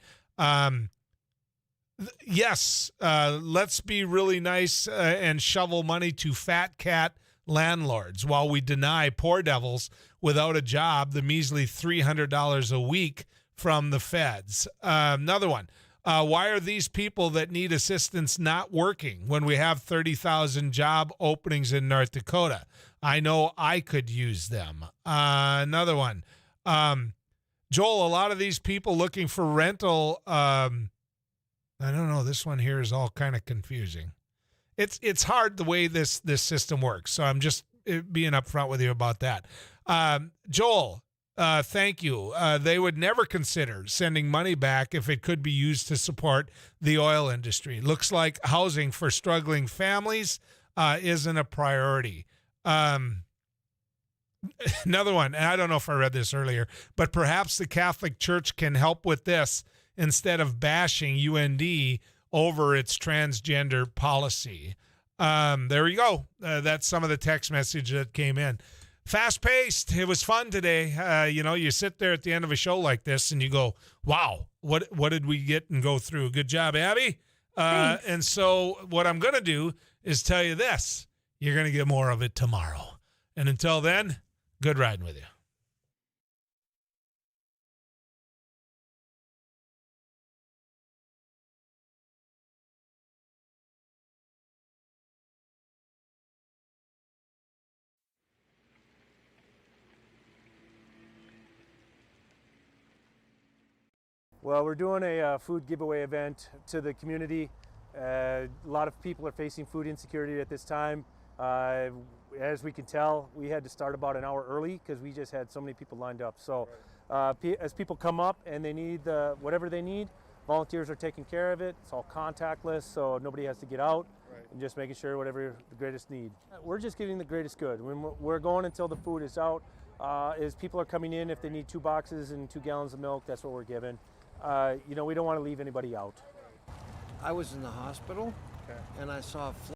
Yes, let's be really nice and shovel money to fat cat landlords while we deny poor devils without a job the measly $300 a week from the feds. Another one. Why are these people that need assistance not working when we have 30,000 job openings in North Dakota? I know I could use them. Another one. Joel, a lot of these people looking for rental, I don't know, this one here is all kind of confusing. It's hard the way this system works, so I'm just being upfront with you about that. Joel, thank you. They would never consider sending money back if it could be used to support the oil industry. Looks like housing for struggling families isn't a priority. Another one, and I don't know if I read this earlier, but perhaps the Catholic Church can help with this instead of bashing UND over its transgender policy. There we go. That's some of the text message that came in. Fast-paced. It was fun today. You sit there at the end of a show like this and you go, wow, what did we get and go through? Good job, Abby. And so what I'm going to do is tell you this. You're going to get more of it tomorrow. And until then, good riding with you. Well, we're doing a food giveaway event to the community. A lot of people are facing food insecurity at this time. As we can tell, we had to start about an hour early because we just had so many people lined up. So as people come up and they need whatever they need, volunteers are taking care of it. It's all contactless, so nobody has to get out. And just making sure whatever the greatest need. We're just getting the greatest good. We're going until the food is out. As people are coming in, if they need 2 boxes and 2 gallons of milk, that's what we're giving. We don't want to leave anybody out. I was in the hospital, and I saw